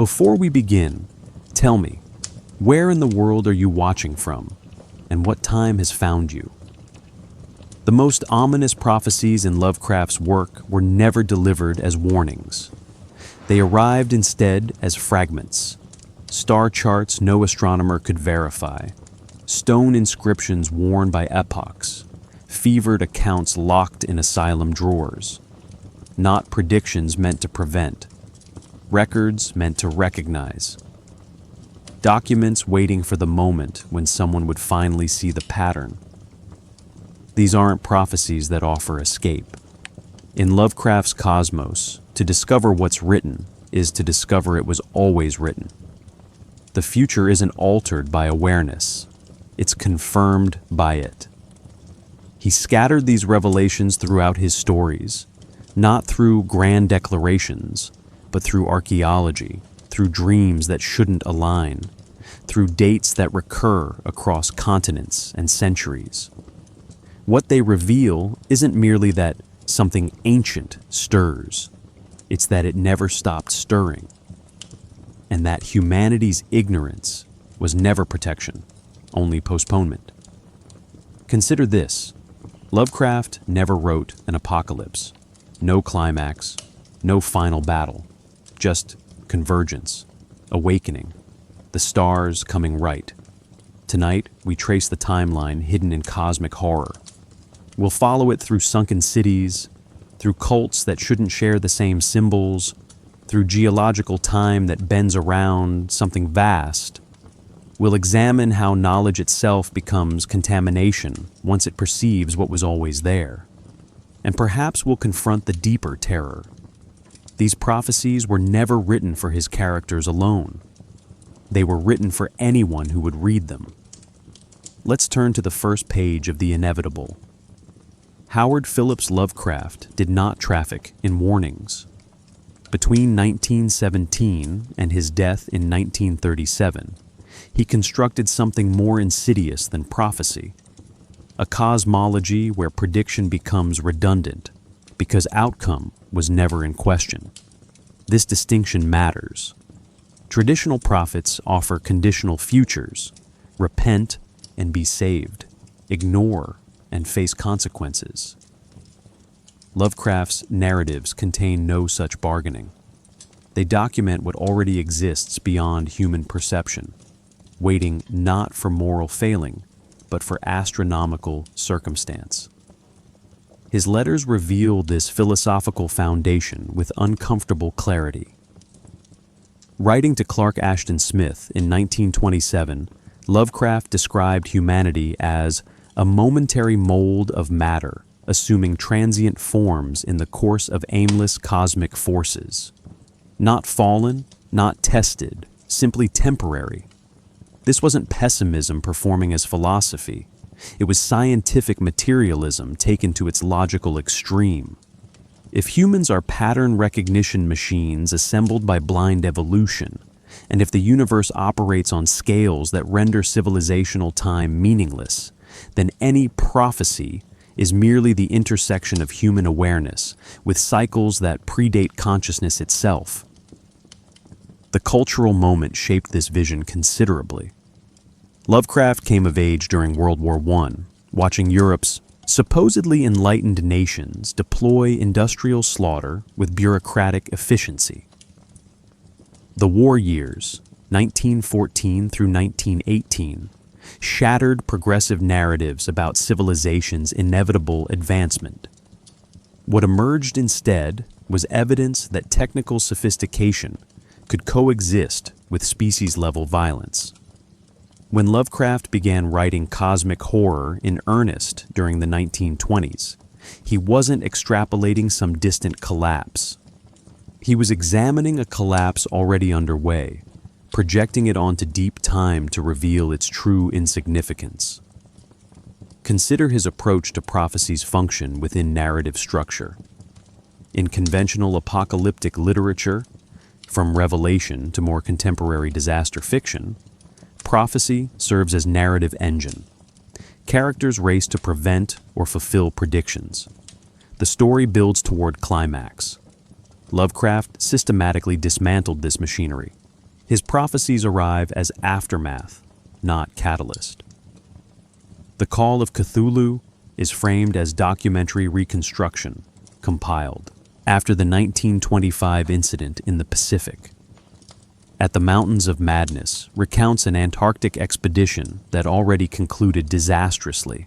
Before we begin, tell me, where in the world are you watching from, and what time has found you? The most ominous prophecies in Lovecraft's work were never delivered as warnings. They arrived instead as fragments, star charts no astronomer could verify, stone inscriptions worn by epochs, fevered accounts locked in asylum drawers, not predictions meant to prevent, records meant to recognize, documents waiting for the moment when someone would finally see the pattern. These aren't prophecies that offer escape. In Lovecraft's cosmos, to discover what's written is to discover it was always written. The future isn't altered by awareness, it's confirmed by it. He scattered these revelations throughout his stories, not through grand declarations, but through archaeology, through dreams that shouldn't align, through dates that recur across continents and centuries. What they reveal isn't merely that something ancient stirs, it's that it never stopped stirring, and that humanity's ignorance was never protection, only postponement. Consider this: Lovecraft never wrote an apocalypse. No climax, no final battle, just convergence, awakening, the stars coming right. Tonight, we trace the timeline hidden in cosmic horror. We'll follow it through sunken cities, through cults that shouldn't share the same symbols, through geological time that bends around something vast. We'll examine how knowledge itself becomes contamination once it perceives what was always there. And perhaps we'll confront the deeper terror. These prophecies were never written for his characters alone. They were written for anyone who would read them. Let's turn to the first page of The Inevitable. Howard Phillips Lovecraft did not traffic in warnings. Between 1917 and his death in 1937, he constructed something more insidious than prophecy, a cosmology where prediction becomes redundant because outcome was never in question. This distinction matters. Traditional prophets offer conditional futures: repent and be saved, ignore and face consequences. Lovecraft's narratives contain no such bargaining. They document what already exists beyond human perception, waiting not for moral failing, but for astronomical circumstance. His letters reveal this philosophical foundation with uncomfortable clarity. Writing to Clark Ashton Smith in 1927, Lovecraft described humanity as a momentary mold of matter, assuming transient forms in the course of aimless cosmic forces. Not fallen, not tested, simply temporary. This wasn't pessimism performing as philosophy. It was scientific materialism taken to its logical extreme. If humans are pattern recognition machines assembled by blind evolution, and if the universe operates on scales that render civilizational time meaningless, then any prophecy is merely the intersection of human awareness with cycles that predate consciousness itself. The cultural moment shaped this vision considerably. Lovecraft came of age during World War I, watching Europe's supposedly enlightened nations deploy industrial slaughter with bureaucratic efficiency. The war years, 1914 through 1918, shattered progressive narratives about civilization's inevitable advancement. What emerged instead was evidence that technical sophistication could coexist with species-level violence. When Lovecraft began writing cosmic horror in earnest during the 1920s, he wasn't extrapolating some distant collapse. He was examining a collapse already underway, projecting it onto deep time to reveal its true insignificance. Consider his approach to prophecy's function within narrative structure. In conventional apocalyptic literature, from Revelation to more contemporary disaster fiction, prophecy serves as narrative engine. Characters race to prevent or fulfill predictions. The story builds toward climax. Lovecraft systematically dismantled this machinery, His prophecies arrive as aftermath, not catalyst. The Call of Cthulhu is framed as documentary reconstruction, compiled after the 1925 incident in the Pacific. At the Mountains of Madness recounts an Antarctic expedition that already concluded disastrously.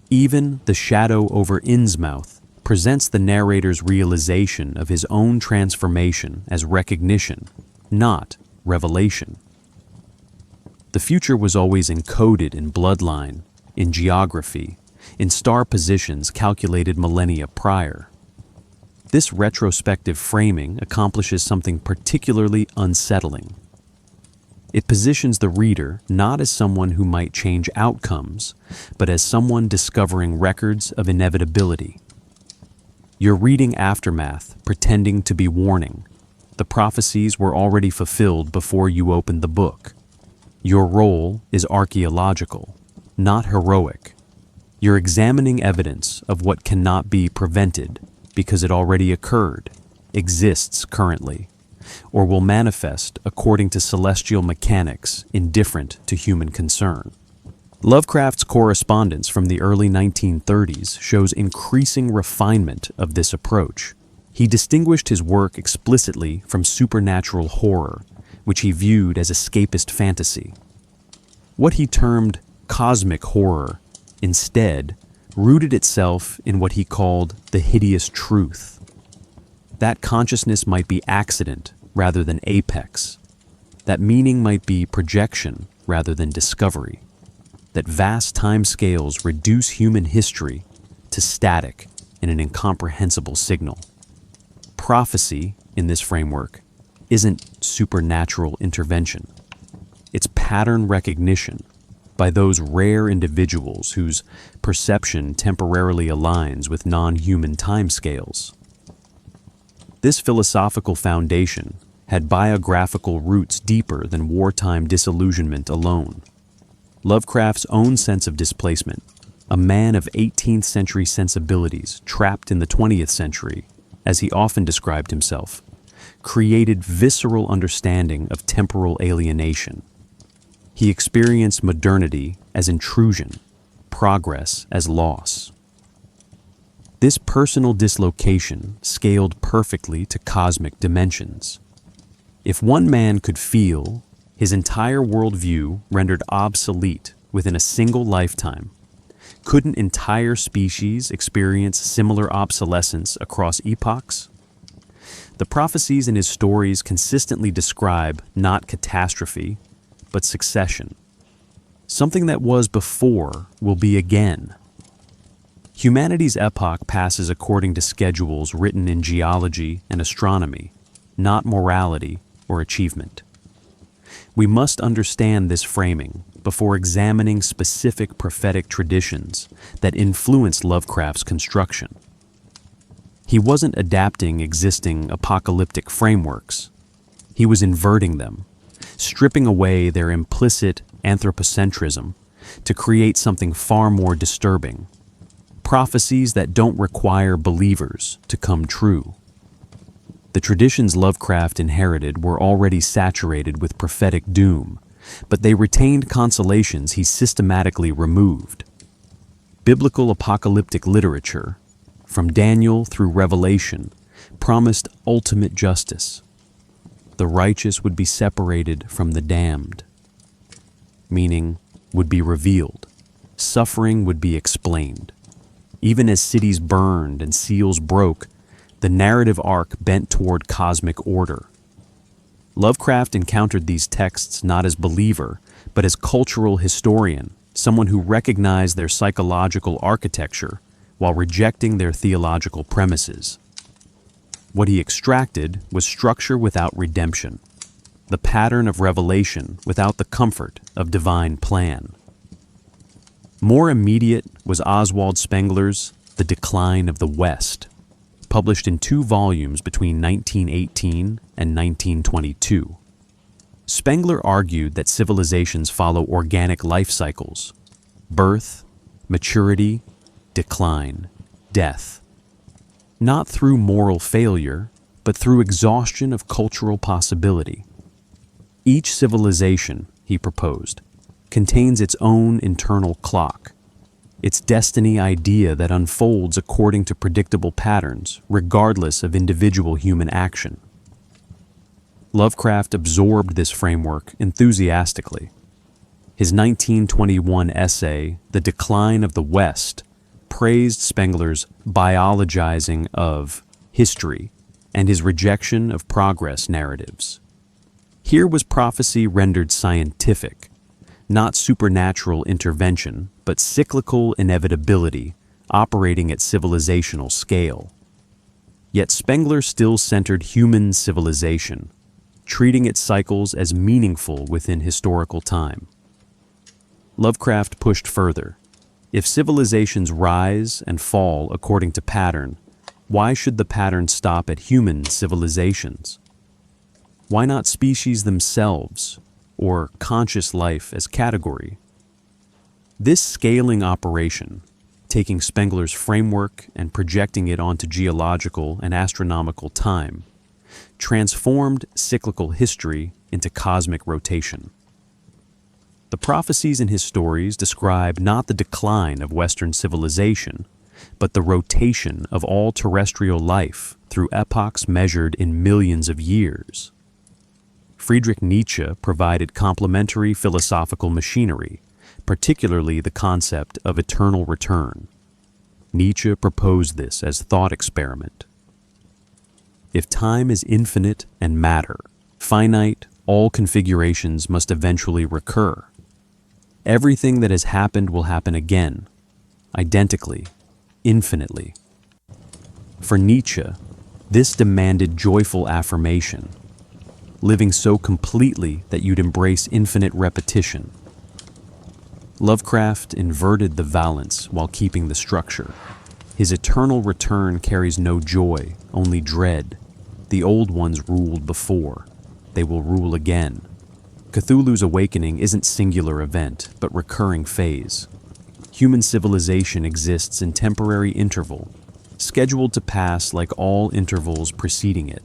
Even the Shadow Over Innsmouth presents the narrator's realization of his own transformation as recognition, not revelation. The future was always encoded in bloodline, in geography, in star positions calculated millennia prior. This retrospective framing accomplishes something particularly unsettling. It positions the reader not as someone who might change outcomes, but as someone discovering records of inevitability. You're reading aftermath, pretending to be warning. The prophecies were already fulfilled before you opened the book. Your role is archaeological, not heroic. You're examining evidence of what cannot be prevented because it already occurred, exists currently, or will manifest according to celestial mechanics indifferent to human concern. Lovecraft's correspondence from the early 1930s shows increasing refinement of this approach. He distinguished his work explicitly from supernatural horror, which he viewed as escapist fantasy. What he termed cosmic horror, instead, rooted itself in what he called the hideous truth. That consciousness might be accident rather than apex. That meaning might be projection rather than discovery. That vast timescales reduce human history to static in an incomprehensible signal. Prophecy, in this framework, isn't supernatural intervention. It's pattern recognition by those rare individuals whose perception temporarily aligns with non-human timescales. This philosophical foundation had biographical roots deeper than wartime disillusionment alone. Lovecraft's own sense of displacement, a man of 18th century sensibilities trapped in the 20th century, as he often described himself, created visceral understanding of temporal alienation. He experienced modernity as intrusion, progress as loss. This personal dislocation scaled perfectly to cosmic dimensions. If one man could feel his entire worldview rendered obsolete within a single lifetime, couldn't entire species experience similar obsolescence across epochs? The prophecies in his stories consistently describe not catastrophe, but succession. Something that was before will be again. Humanity's epoch passes according to schedules written in geology and astronomy, not morality or achievement. We must understand this framing before examining specific prophetic traditions that influenced Lovecraft's construction. He wasn't adapting existing apocalyptic frameworks. He was inverting them, stripping away their implicit anthropocentrism to create something far more disturbing. Prophecies that don't require believers to come true. The traditions Lovecraft inherited were already saturated with prophetic doom, but they retained consolations he systematically removed. Biblical apocalyptic literature, from Daniel through Revelation, promised ultimate justice. The righteous would be separated from the damned, meaning would be revealed. Suffering would be explained. Even as cities burned and seals broke, the narrative arc bent toward cosmic order. Lovecraft encountered these texts not as believer, but as cultural historian, someone who recognized their psychological architecture while rejecting their theological premises. What he extracted was structure without redemption, the pattern of revelation without the comfort of divine plan. More immediate was Oswald Spengler's The Decline of the West, published in 2 volumes between 1918 and 1922. Spengler argued that civilizations follow organic life cycles: birth, maturity, decline, death. Not through moral failure, but through exhaustion of cultural possibility. Each civilization, he proposed, contains its own internal clock, its destiny idea that unfolds according to predictable patterns, regardless of individual human action. Lovecraft absorbed this framework enthusiastically. His 1921 essay, The Decline of the West, praised Spengler's biologizing of history and his rejection of progress narratives. Here was prophecy rendered scientific, not supernatural intervention, but cyclical inevitability operating at civilizational scale. Yet Spengler still centered human civilization, treating its cycles as meaningful within historical time. Lovecraft pushed further. If civilizations rise and fall according to pattern, why should the pattern stop at human civilizations? Why not species themselves, or conscious life as category? This scaling operation, taking Spengler's framework and projecting it onto geological and astronomical time, transformed cyclical history into cosmic rotation. The prophecies in his stories describe not the decline of Western civilization, but the rotation of all terrestrial life through epochs measured in millions of years. Friedrich Nietzsche provided complementary philosophical machinery, particularly the concept of eternal return. Nietzsche proposed this as thought experiment. If time is infinite and matter finite, all configurations must eventually recur. Everything that has happened will happen again, identically, infinitely. For Nietzsche, this demanded joyful affirmation, living so completely that you'd embrace infinite repetition. Lovecraft inverted the valence while keeping the structure. His eternal return carries no joy, only dread. The old ones ruled before. They will rule again. Cthulhu's awakening isn't singular event, but recurring phase. Human civilization exists in temporary interval, scheduled to pass like all intervals preceding it.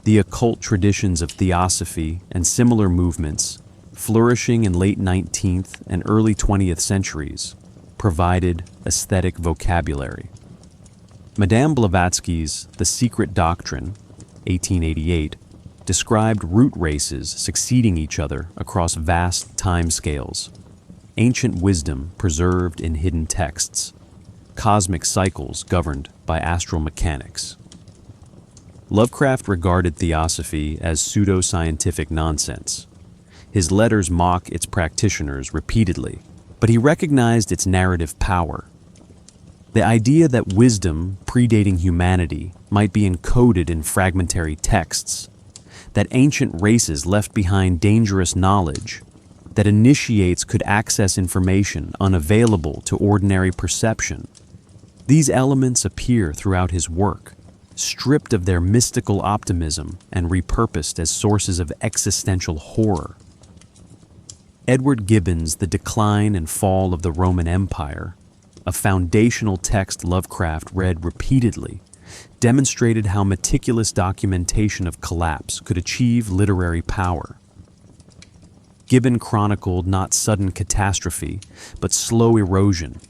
The occult traditions of theosophy and similar movements, flourishing in late 19th and early 20th centuries, provided aesthetic vocabulary. Madame Blavatsky's The Secret Doctrine, 1888, described root races succeeding each other across vast timescales, ancient wisdom preserved in hidden texts, cosmic cycles governed by astral mechanics. Lovecraft regarded theosophy as pseudo-scientific nonsense. His letters mock its practitioners repeatedly, but he recognized its narrative power. The idea that wisdom predating humanity might be encoded in fragmentary texts, that ancient races left behind dangerous knowledge, that initiates could access information unavailable to ordinary perception. These elements appear throughout his work, stripped of their mystical optimism and repurposed as sources of existential horror. Edward Gibbon's The Decline and Fall of the Roman Empire, a foundational text Lovecraft read repeatedly, demonstrated how meticulous documentation of collapse could achieve literary power. Gibbon chronicled not sudden catastrophe, but slow erosion,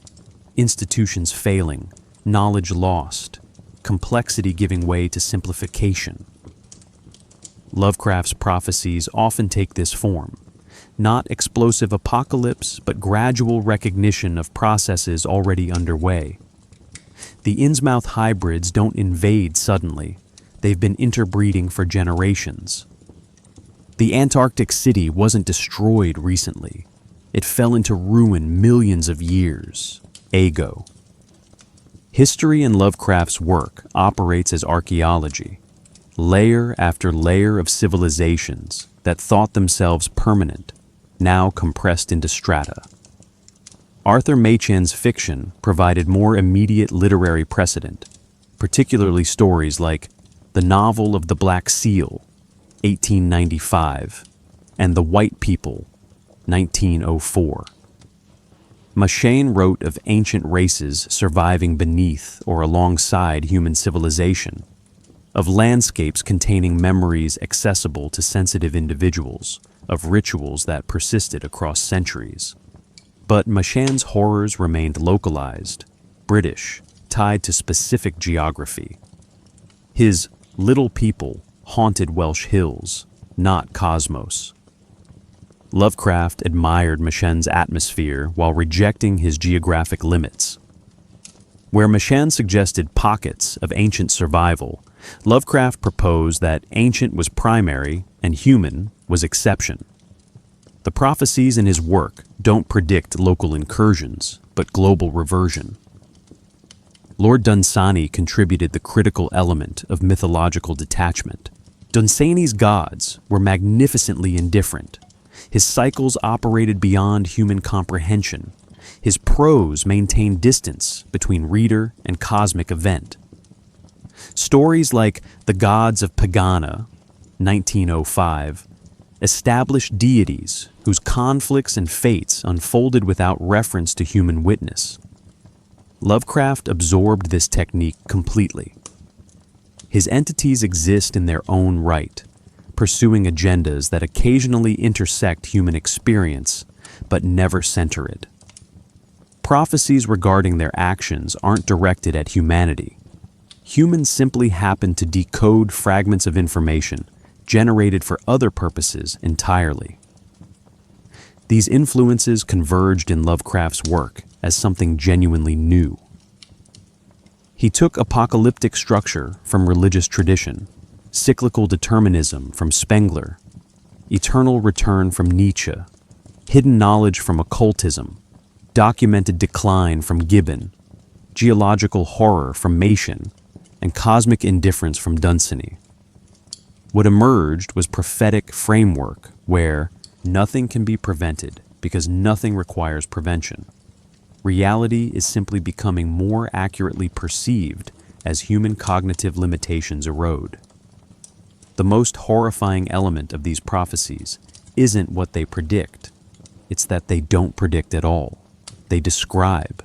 institutions failing, knowledge lost, complexity giving way to simplification. Lovecraft's prophecies often take this form, not explosive apocalypse, but gradual recognition of processes already underway. The Innsmouth hybrids don't invade suddenly. They've been interbreeding for generations. The Antarctic city wasn't destroyed recently. It fell into ruin millions of years ago. History in Lovecraft's work operates as archaeology, layer after layer of civilizations that thought themselves permanent, now compressed into strata. Arthur Machen's fiction provided more immediate literary precedent, particularly stories like The Novel of the Black Seal, 1895, and The White People, 1904. Machen wrote of ancient races surviving beneath or alongside human civilization. of landscapes containing memories accessible to sensitive individuals, of rituals that persisted across centuries. But Machan's horrors remained localized, British, tied to specific geography. His little people haunted Welsh hills, not cosmos. Lovecraft admired Machan's atmosphere while rejecting his geographic limits. Where Machan suggested pockets of ancient survival, Lovecraft proposed that ancient was primary and human was exception. The prophecies in his work don't predict local incursions, but global reversion. Lord Dunsany contributed the critical element of mythological detachment. Dunsany's gods were magnificently indifferent. His cycles operated beyond human comprehension. His prose maintained distance between reader and cosmic event. Stories like The Gods of Pagana, 1905, established deities whose conflicts and fates unfolded without reference to human witness. Lovecraft absorbed this technique completely. His entities exist in their own right, pursuing agendas that occasionally intersect human experience, but never center it. Prophecies regarding their actions aren't directed at humanity. Humans simply happen to decode fragments of information generated for other purposes entirely. These influences converged in Lovecraft's work as something genuinely new. He took apocalyptic structure from religious tradition, cyclical determinism from Spengler, eternal return from Nietzsche, hidden knowledge from occultism, documented decline from Gibbon, geological horror from Machen, and cosmic indifference from Dunsany. What emerged was prophetic framework where nothing can be prevented because nothing requires prevention. Reality is simply becoming more accurately perceived as human cognitive limitations erode. The most horrifying element of these prophecies isn't what they predict. It's that they don't predict at all. They describe.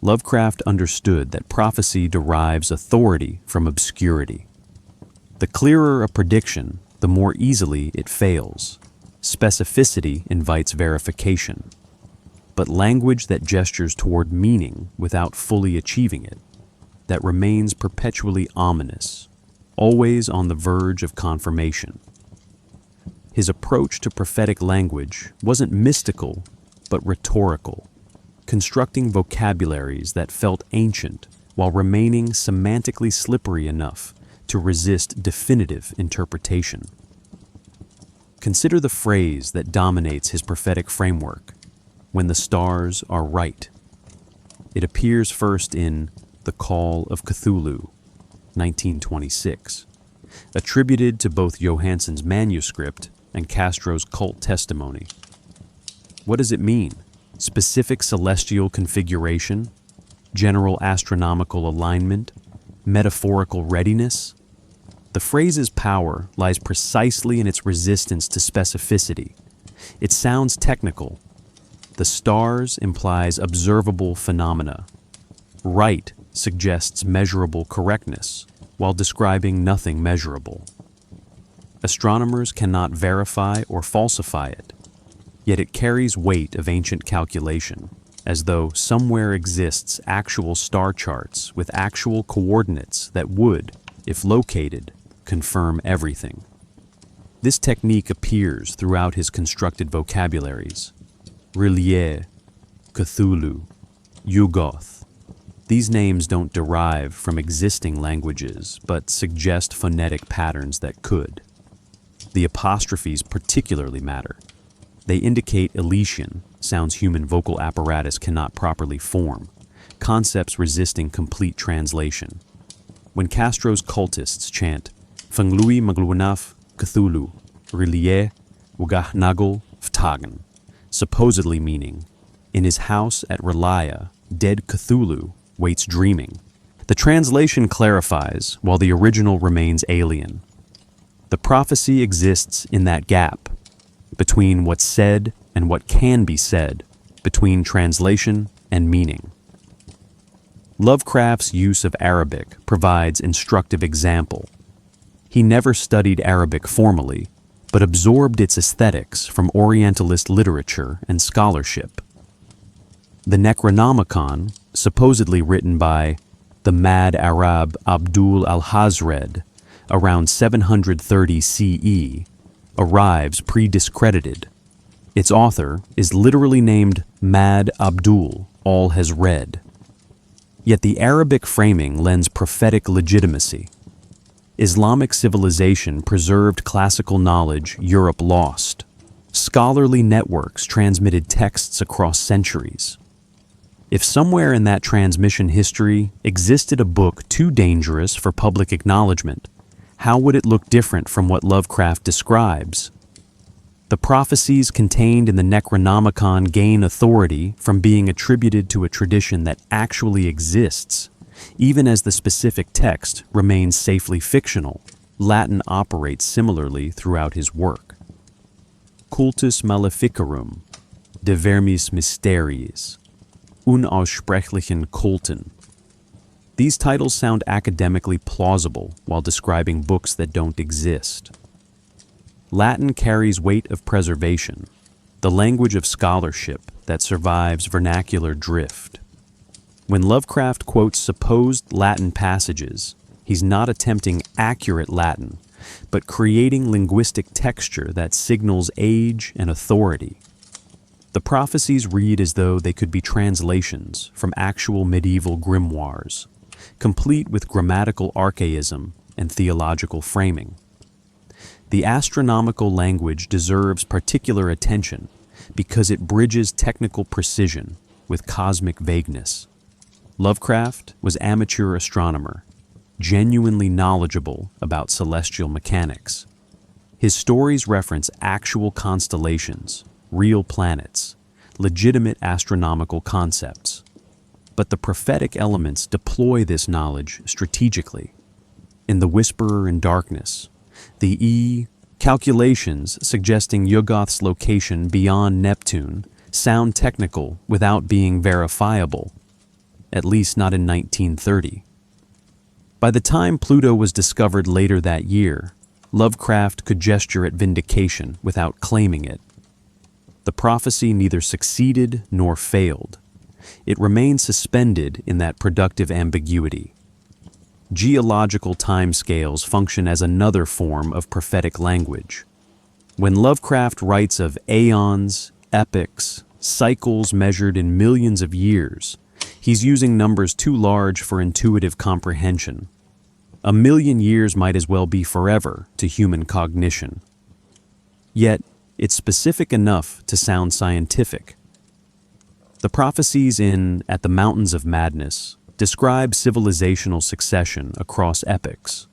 Lovecraft understood that prophecy derives authority from obscurity. The clearer a prediction, the more easily it fails. Specificity invites verification. But language that gestures toward meaning without fully achieving it, that remains perpetually ominous, always on the verge of confirmation. His approach to prophetic language wasn't mystical, but rhetorical, constructing vocabularies that felt ancient while remaining semantically slippery enough to resist definitive interpretation. Consider the phrase that dominates his prophetic framework, "when the stars are right." It appears first in The Call of Cthulhu, 1926, attributed to both Johansson's manuscript and Castro's cult testimony. What does it mean? Specific celestial configuration? General astronomical alignment? Metaphorical readiness? The phrase's power lies precisely in its resistance to specificity. It sounds technical. The stars implies observable phenomena. Right suggests measurable correctness, while describing nothing measurable. Astronomers cannot verify or falsify it, yet it carries weight of ancient calculation, as though somewhere exists actual star charts with actual coordinates that would, if located, confirm everything. This technique appears throughout his constructed vocabularies. Eerily, Cthulhu, Yugoth. These names don't derive from existing languages, but suggest phonetic patterns that could. The apostrophes particularly matter. They indicate Elysian, sounds human vocal apparatus cannot properly form, concepts resisting complete translation. When Castro's cultists chant, Fanglui Magluanaf Cthulhu, Eerily, Wagahnagel Vtagen, supposedly meaning, in his house at Relaya, dead Cthulhu waits dreaming. The translation clarifies, while the original remains alien. The prophecy exists in that gap, between what's said and what can be said, between translation and meaning. Lovecraft's use of Arabic provides instructive example. He never studied Arabic formally, but absorbed its aesthetics from Orientalist literature and scholarship. The Necronomicon, supposedly written by the mad Arab Abdul al-Hazred around 730 CE, arrives pre-discredited. Its author is literally named Mad Abdul al-Hazred. Yet the Arabic framing lends prophetic legitimacy. Islamic civilization preserved classical knowledge Europe lost. Scholarly networks transmitted texts across centuries. If somewhere in that transmission history existed a book too dangerous for public acknowledgement, how would it look different from what Lovecraft describes? The prophecies contained in the Necronomicon gain authority from being attributed to a tradition that actually exists. Even as the specific text remains safely fictional, Latin operates similarly throughout his work. Cultus Maleficarum, De Vermis Mysteries, Unaussprechlichen Kulten. These titles sound academically plausible while describing books that don't exist. Latin carries weight of preservation, the language of scholarship that survives vernacular drift. When Lovecraft quotes supposed Latin passages, he's not attempting accurate Latin, but creating linguistic texture that signals age and authority. The prophecies read as though they could be translations from actual medieval grimoires, complete with grammatical archaism and theological framing. The astronomical language deserves particular attention because it bridges technical precision with cosmic vagueness. Lovecraft was amateur astronomer, genuinely knowledgeable about celestial mechanics. His stories reference actual constellations, real planets, legitimate astronomical concepts. But the prophetic elements deploy this knowledge strategically. In The Whisperer in Darkness, the calculations suggesting Yuggoth's location beyond Neptune sound technical without being verifiable, at least not in 1930. By the time Pluto was discovered later that year, Lovecraft could gesture at vindication without claiming it. The prophecy neither succeeded nor failed. It remained suspended in that productive ambiguity. Geological timescales function as another form of prophetic language. When Lovecraft writes of aeons, epochs, cycles measured in millions of years, he's using numbers too large for intuitive comprehension. 1,000,000 years might as well be forever to human cognition. Yet, it's specific enough to sound scientific. The prophecies in At the Mountains of Madness describe civilizational succession across epochs.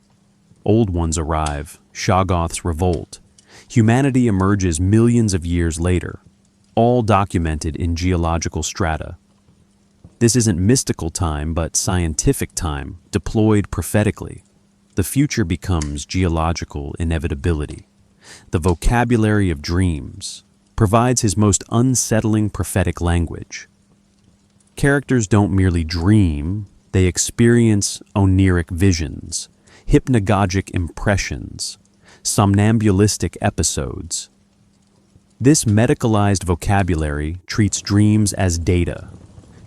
Old ones arrive, Shoggoth's revolt. Humanity emerges millions of years later, all documented in geological strata. This isn't mystical time, but scientific time, deployed prophetically. The future becomes geological inevitability. The vocabulary of dreams provides his most unsettling prophetic language. Characters don't merely dream, they experience oniric visions, hypnagogic impressions, somnambulistic episodes. This medicalized vocabulary treats dreams as data,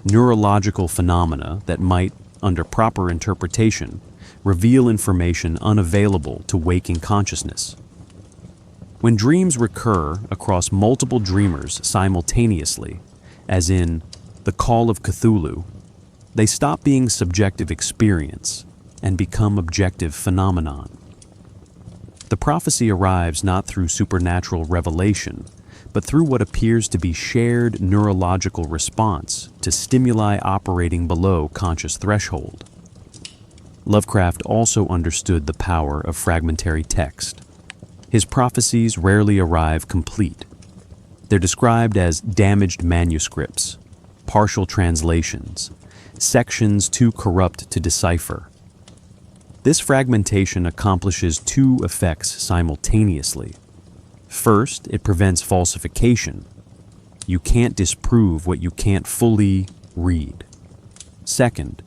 neurological phenomena that might, under proper interpretation, reveal information unavailable to waking consciousness. When dreams recur across multiple dreamers simultaneously, as in the Call of Cthulhu, they stop being subjective experience and become objective phenomenon. The prophecy arrives not through supernatural revelation, but through what appears to be shared neurological response to stimuli operating below conscious threshold. Lovecraft also understood the power of fragmentary text. His prophecies rarely arrive complete. They're described as damaged manuscripts, partial translations, sections too corrupt to decipher. This fragmentation accomplishes two effects simultaneously. First, it prevents falsification. You can't disprove what you can't fully read. Second,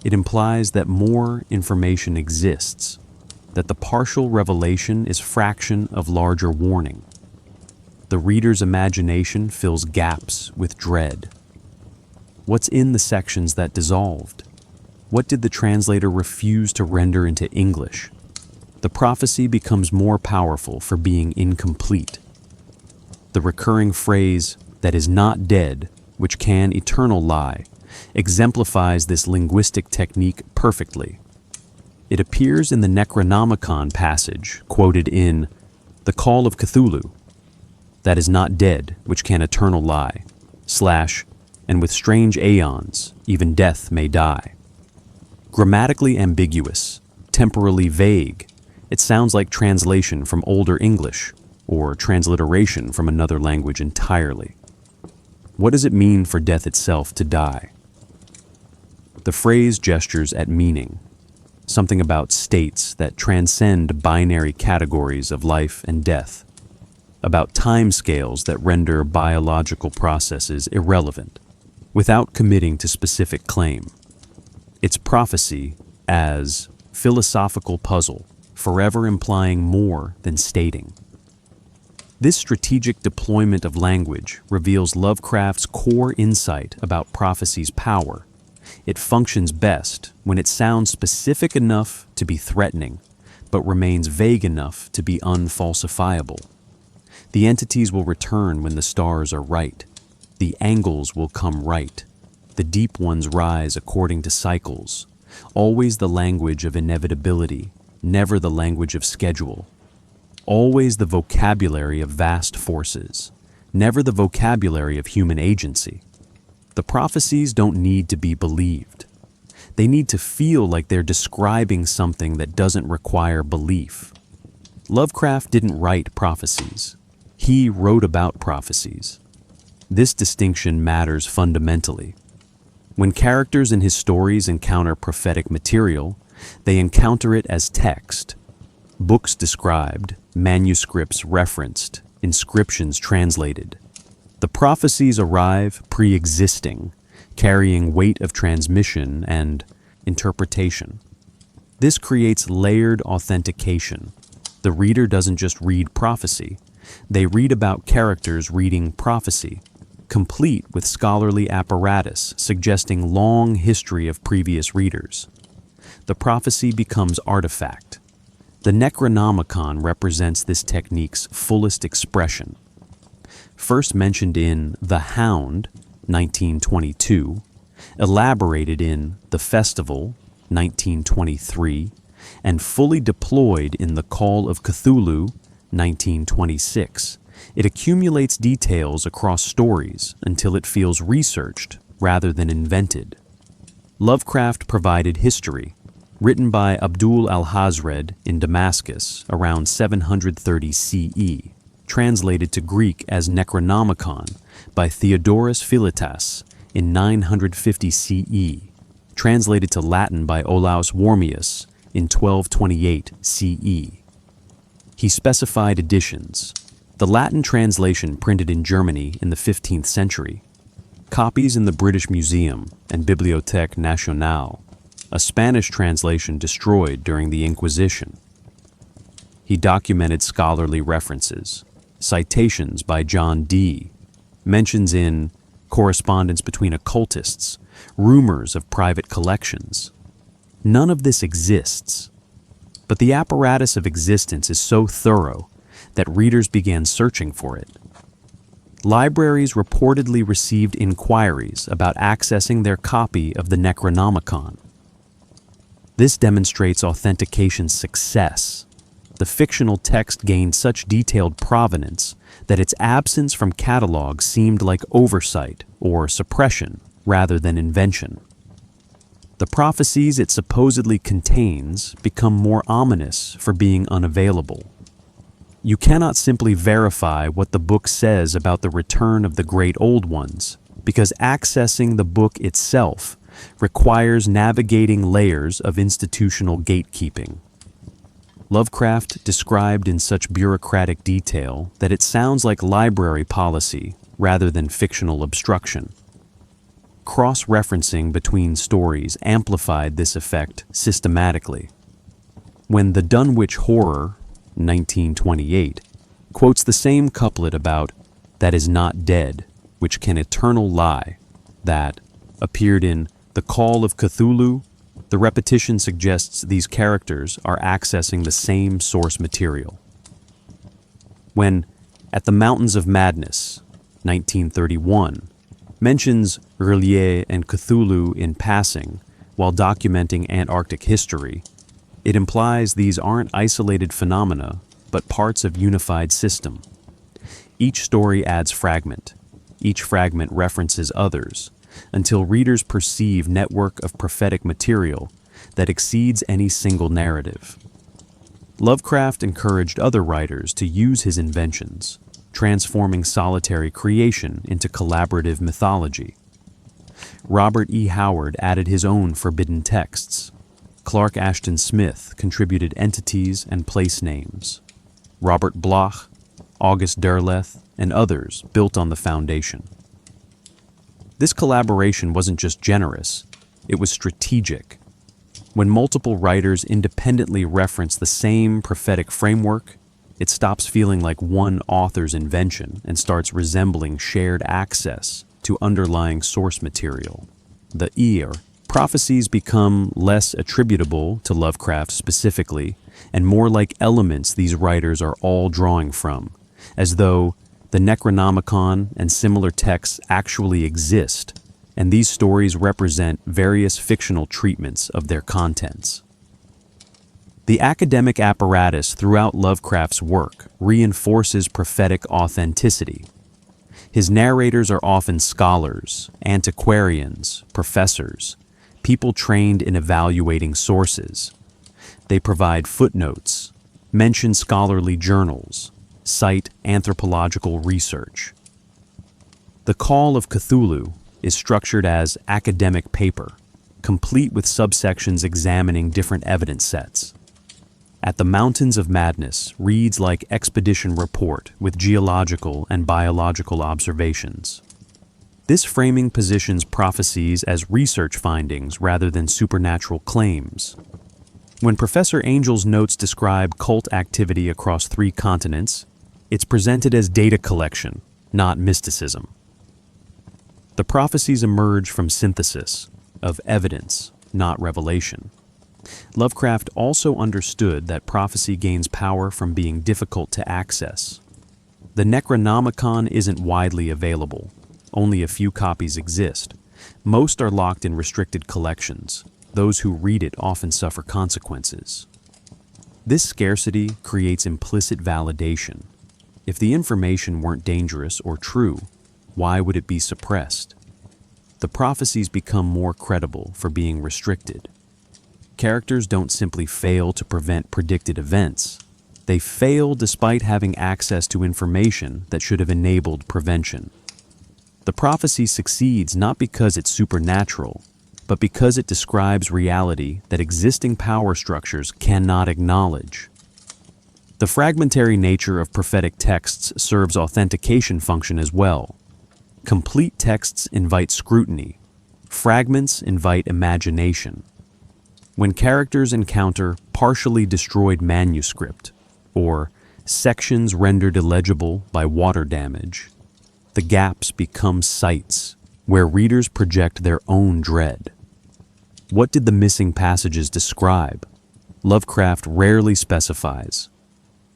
it implies that more information exists. that the partial revelation is fraction of larger warning. The reader's imagination fills gaps with dread. What's in the sections that dissolved? What did the translator refuse to render into English? The prophecy becomes more powerful for being incomplete. The recurring phrase, "that is not dead, which can eternal lie," exemplifies this linguistic technique perfectly. It appears in the Necronomicon passage quoted in the Call of Cthulhu, "that is not dead, which can eternal lie," / "and with strange aeons, even death may die." Grammatically ambiguous, temporally vague, it sounds like translation from Older English or transliteration from another language entirely. What does it mean for death itself to die? The phrase gestures at meaning, something about states that transcend binary categories of life and death, about timescales that render biological processes irrelevant, without committing to specific claim. It's prophecy as philosophical puzzle, forever implying more than stating. This strategic deployment of language reveals Lovecraft's core insight about prophecy's power. It functions best when it sounds specific enough to be threatening, but remains vague enough to be unfalsifiable. The entities will return when the stars are right. The angles will come right. The deep ones rise according to cycles. Always the language of inevitability, never the language of schedule. Always the vocabulary of vast forces, never the vocabulary of human agency. The prophecies don't need to be believed. They need to feel like they're describing something that doesn't require belief. Lovecraft didn't write prophecies. He wrote about prophecies. This distinction matters fundamentally. When characters in his stories encounter prophetic material, they encounter it as text. Books described, manuscripts referenced, inscriptions translated. The prophecies arrive pre-existing, carrying weight of transmission and interpretation. This creates layered authentication. The reader doesn't just read prophecy. They read about characters reading prophecy, complete with scholarly apparatus suggesting long history of previous readers. The prophecy becomes artifact. The Necronomicon represents this technique's fullest expression. First mentioned in The Hound, 1922, elaborated in The Festival, 1923, and fully deployed in The Call of Cthulhu, 1926. It accumulates details across stories until it feels researched rather than invented. Lovecraft provided history, written by Abdul al-Hazred in Damascus around 730 CE, translated to Greek as Necronomicon by Theodorus Philetas in 950 CE, translated to Latin by Olaus Wormius in 1228 CE. He specified editions. The Latin translation printed in Germany in the 15th century, copies in the British Museum and Bibliothèque Nationale, a Spanish translation destroyed during the Inquisition. He documented scholarly references, citations by John Dee, mentions in correspondence between occultists, rumors of private collections. None of this exists, but the apparatus of existence is so thorough that readers began searching for it. Libraries reportedly received inquiries about accessing their copy of the Necronomicon. This demonstrates authentication's success. The fictional text gained such detailed provenance that its absence from catalogs seemed like oversight or suppression rather than invention. The prophecies it supposedly contains become more ominous for being unavailable. You cannot simply verify what the book says about the return of the great old ones, because accessing the book itself requires navigating layers of institutional gatekeeping. Lovecraft described in such bureaucratic detail that it sounds like library policy rather than fictional obstruction. Cross-referencing between stories amplified this effect systematically. when the Dunwich Horror, 1928, quotes the same couplet about "that is not dead, which can eternal lie," that appeared in The Call of Cthulhu, the repetition suggests these characters are accessing the same source material. When At the Mountains of Madness, 1931, mentions eerily and Cthulhu in passing while documenting Antarctic history, it implies these aren't isolated phenomena, but parts of unified system. Each story adds fragment. Each fragment references others, until readers perceive network of prophetic material that exceeds any single narrative. Lovecraft encouraged other writers to use his inventions, transforming solitary creation into collaborative mythology. Robert E. Howard added his own forbidden texts. Clark Ashton Smith contributed entities and place names. Robert Bloch, August Derleth, and others built on the foundation. This collaboration wasn't just generous, it was strategic. When multiple writers independently reference the same prophetic framework, it stops feeling like one author's invention and starts resembling shared access to underlying source material. The Prophecies become less attributable to Lovecraft specifically, and more like elements these writers are all drawing from, as though the Necronomicon and similar texts actually exist, and these stories represent various fictional treatments of their contents. The academic apparatus throughout Lovecraft's work reinforces prophetic authenticity. His narrators are often scholars, antiquarians, professors, people trained in evaluating sources. They provide footnotes, mention scholarly journals, cite anthropological research. The Call of Cthulhu is structured as academic paper, complete with subsections examining different evidence sets. At the Mountains of Madness reads like expedition report with geological and biological observations. This framing positions prophecies as research findings rather than supernatural claims. When Professor Angel's notes describe cult activity across 3 continents, it's presented as data collection, not mysticism. The prophecies emerge from synthesis, of evidence, not revelation. Lovecraft also understood that prophecy gains power from being difficult to access. The Necronomicon isn't widely available. Only a few copies exist. Most are locked in restricted collections. Those who read it often suffer consequences. This scarcity creates implicit validation. If the information weren't dangerous or true, why would it be suppressed? The prophecies become more credible for being restricted. Characters don't simply fail to prevent predicted events. They fail despite having access to information that should have enabled prevention. The prophecy succeeds not because it's supernatural, but because it describes reality that existing power structures cannot acknowledge. The fragmentary nature of prophetic texts serves authentication function as well. Complete texts invite scrutiny. Fragments invite imagination. When characters encounter partially destroyed manuscript, or sections rendered illegible by water damage, the gaps become sites where readers project their own dread. What did the missing passages describe? Lovecraft rarely specifies.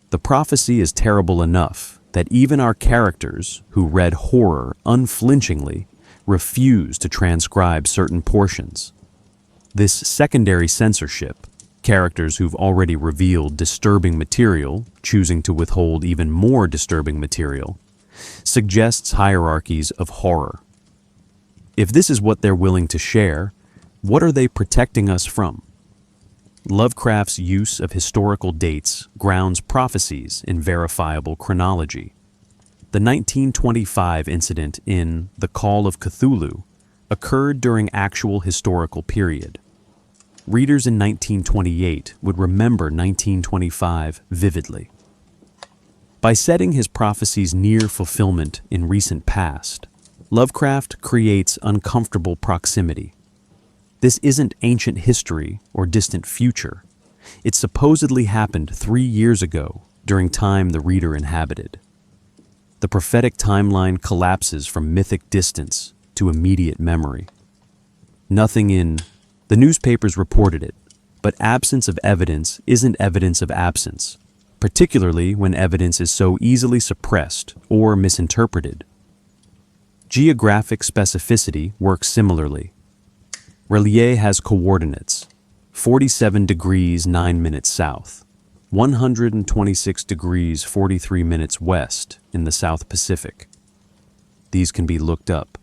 The prophecy is terrible enough that even our characters, who read horror unflinchingly, refuse to transcribe certain portions. This secondary censorship, characters who've already revealed disturbing material choosing to withhold even more disturbing material, suggests hierarchies of horror. If this is what they're willing to share, what are they protecting us from? Lovecraft's use of historical dates grounds prophecies in verifiable chronology. The 1925 incident in The Call of Cthulhu occurred during actual historical period. Readers in 1928 would remember 1925 vividly. By setting his prophecies near fulfillment in recent past, Lovecraft creates uncomfortable proximity. This isn't ancient history or distant future. It supposedly happened 3 years ago, during time the reader inhabited. The prophetic timeline collapses from mythic distance to immediate memory. Nothing in the newspapers reported it, but absence of evidence isn't evidence of absence, particularly when evidence is so easily suppressed or misinterpreted. Geographic specificity works similarly. Relier has coordinates: 47 degrees 9 minutes south, 126 degrees 43 minutes west in the South Pacific. These can be looked up.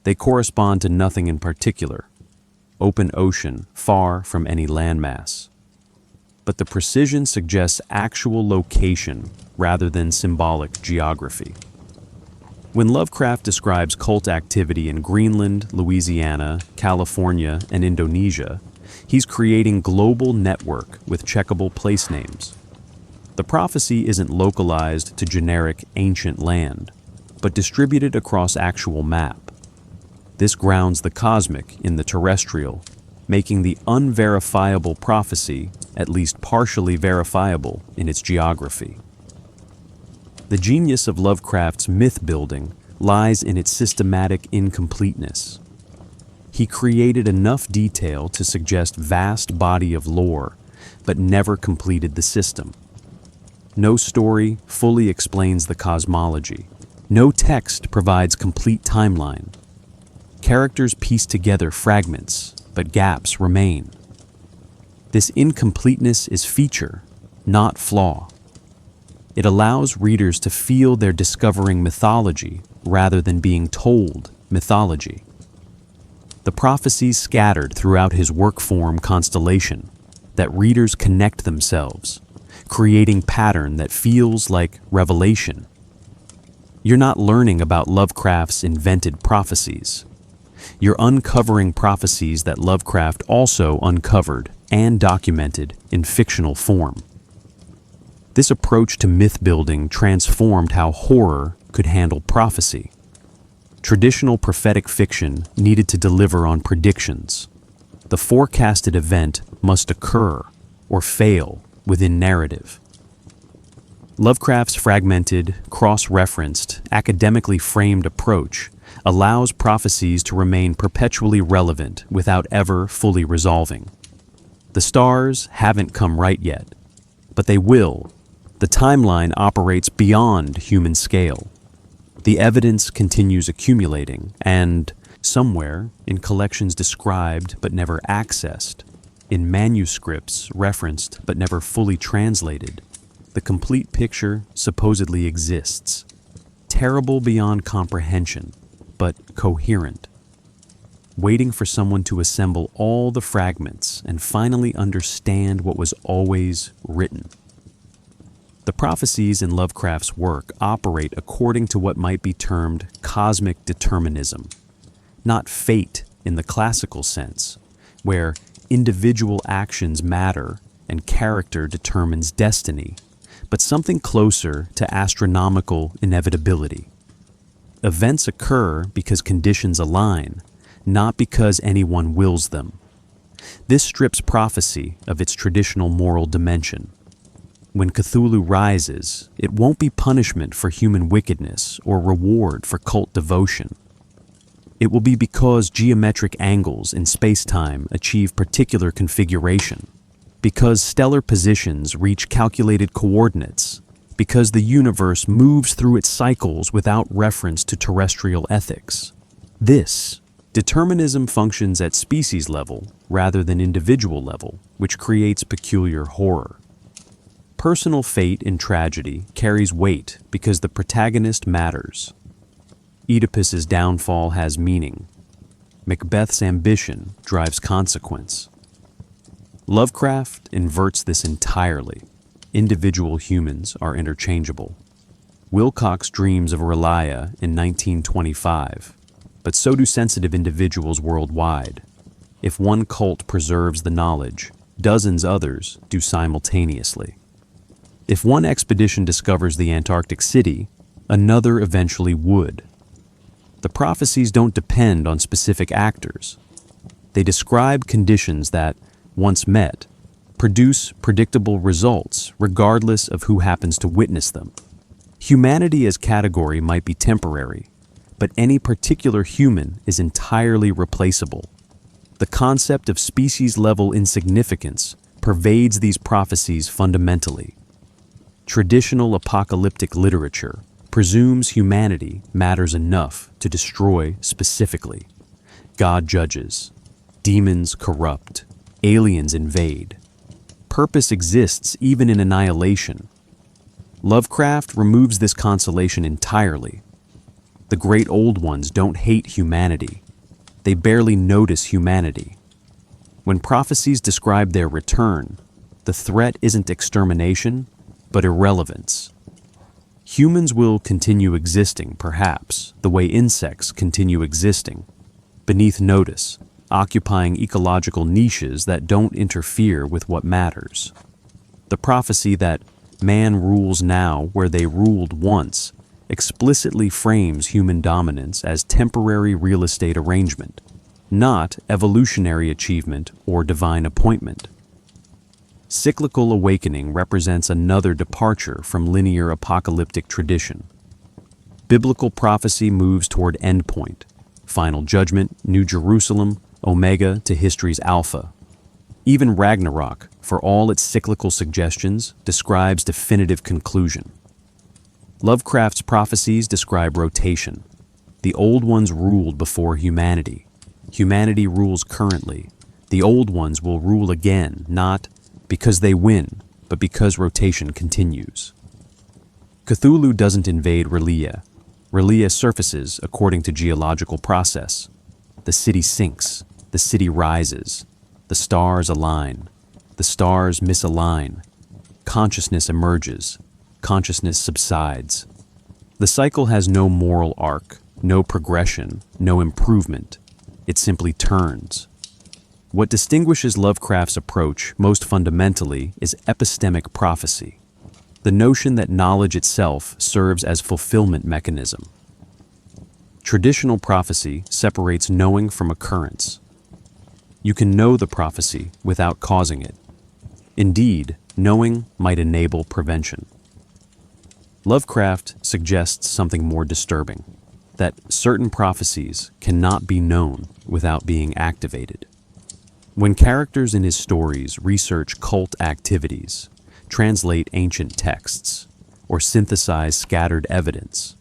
They correspond to nothing in particular. Open ocean, far from any landmass. But the precision suggests actual location rather than symbolic geography. When Lovecraft describes cult activity in Greenland, Louisiana, California, and Indonesia, he's creating global network with checkable place names. The prophecy isn't localized to generic ancient land, but distributed across actual map. This grounds the cosmic in the terrestrial, making the unverifiable prophecy at least partially verifiable in its geography. The genius of Lovecraft's myth-building lies in its systematic incompleteness. He created enough detail to suggest vast body of lore, but never completed the system. No story fully explains the cosmology. No text provides complete timeline. Characters piece together fragments, but gaps remain. This incompleteness is feature, not flaw. It allows readers to feel they're discovering mythology rather than being told mythology. The prophecies scattered throughout his work form constellation that readers connect themselves, creating pattern that feels like revelation. You're not learning about Lovecraft's invented prophecies. You're uncovering prophecies that Lovecraft also uncovered and documented in fictional form. This approach to myth-building transformed how horror could handle prophecy. Traditional prophetic fiction needed to deliver on predictions. The forecasted event must occur or fail within narrative. Lovecraft's fragmented, cross-referenced, academically framed approach allows prophecies to remain perpetually relevant without ever fully resolving. The stars haven't come right yet, but they will. The timeline operates beyond human scale. The evidence continues accumulating, and somewhere, in collections described but never accessed, in manuscripts referenced but never fully translated, the complete picture supposedly exists, terrible beyond comprehension, but coherent, waiting for someone to assemble all the fragments and finally understand what was always written. The prophecies in Lovecraft's work operate according to what might be termed cosmic determinism, not fate in the classical sense, where individual actions matter and character determines destiny, but something closer to astronomical inevitability. Events occur because conditions align, not because anyone wills them. This strips prophecy of its traditional moral dimension. When Cthulhu rises, it won't be punishment for human wickedness or reward for cult devotion. It will be because geometric angles in space-time achieve particular configuration, because stellar positions reach calculated coordinates, because the universe moves through its cycles without reference to terrestrial ethics. This determinism functions at species level rather than individual level, which creates peculiar horror. Personal fate in tragedy carries weight because the protagonist matters. Oedipus's downfall has meaning. Macbeth's ambition drives consequence. Lovecraft inverts this entirely. Individual humans are interchangeable. Wilcox dreams of Relia in 1925, but so do sensitive individuals worldwide. If one cult preserves the knowledge, dozens others do simultaneously. If one expedition discovers the Antarctic city, another eventually would. The prophecies don't depend on specific actors. They describe conditions that, once met, produce predictable results regardless of who happens to witness them. Humanity as category might be temporary, but any particular human is entirely replaceable. The concept of species-level insignificance pervades these prophecies fundamentally. Traditional apocalyptic literature presumes humanity matters enough to destroy specifically. God judges, demons corrupt, aliens invade. Purpose exists even in annihilation. Lovecraft removes this consolation entirely. The great old ones don't hate humanity. They barely notice humanity. When prophecies describe their return, the threat isn't extermination, but irrelevance. Humans will continue existing, perhaps, the way insects continue existing, beneath notice, occupying ecological niches that don't interfere with what matters. The prophecy that man rules now where they ruled once explicitly frames human dominance as temporary real estate arrangement, not evolutionary achievement or divine appointment. Cyclical awakening represents another departure from linear apocalyptic tradition. Biblical prophecy moves toward endpoint, final judgment, New Jerusalem, Omega to history's Alpha. Even Ragnarok, for all its cyclical suggestions, describes definitive conclusion. Lovecraft's prophecies describe rotation. The old ones ruled before humanity. Humanity rules currently. The old ones will rule again, not because they win, but because rotation continues. Cthulhu doesn't invade R'lyeh. R'lyeh surfaces according to geological process. The city sinks, the city rises, the stars align, the stars misalign. Consciousness emerges, consciousness subsides. The cycle has no moral arc, no progression, no improvement. It simply turns. What distinguishes Lovecraft's approach most fundamentally is epistemic prophecy, the notion that knowledge itself serves as fulfillment mechanism. Traditional prophecy separates knowing from occurrence. You can know the prophecy without causing it. Indeed, knowing might enable prevention. Lovecraft suggests something more disturbing, that certain prophecies cannot be known without being activated. When characters in his stories research cult activities, translate ancient texts, or synthesize scattered evidence,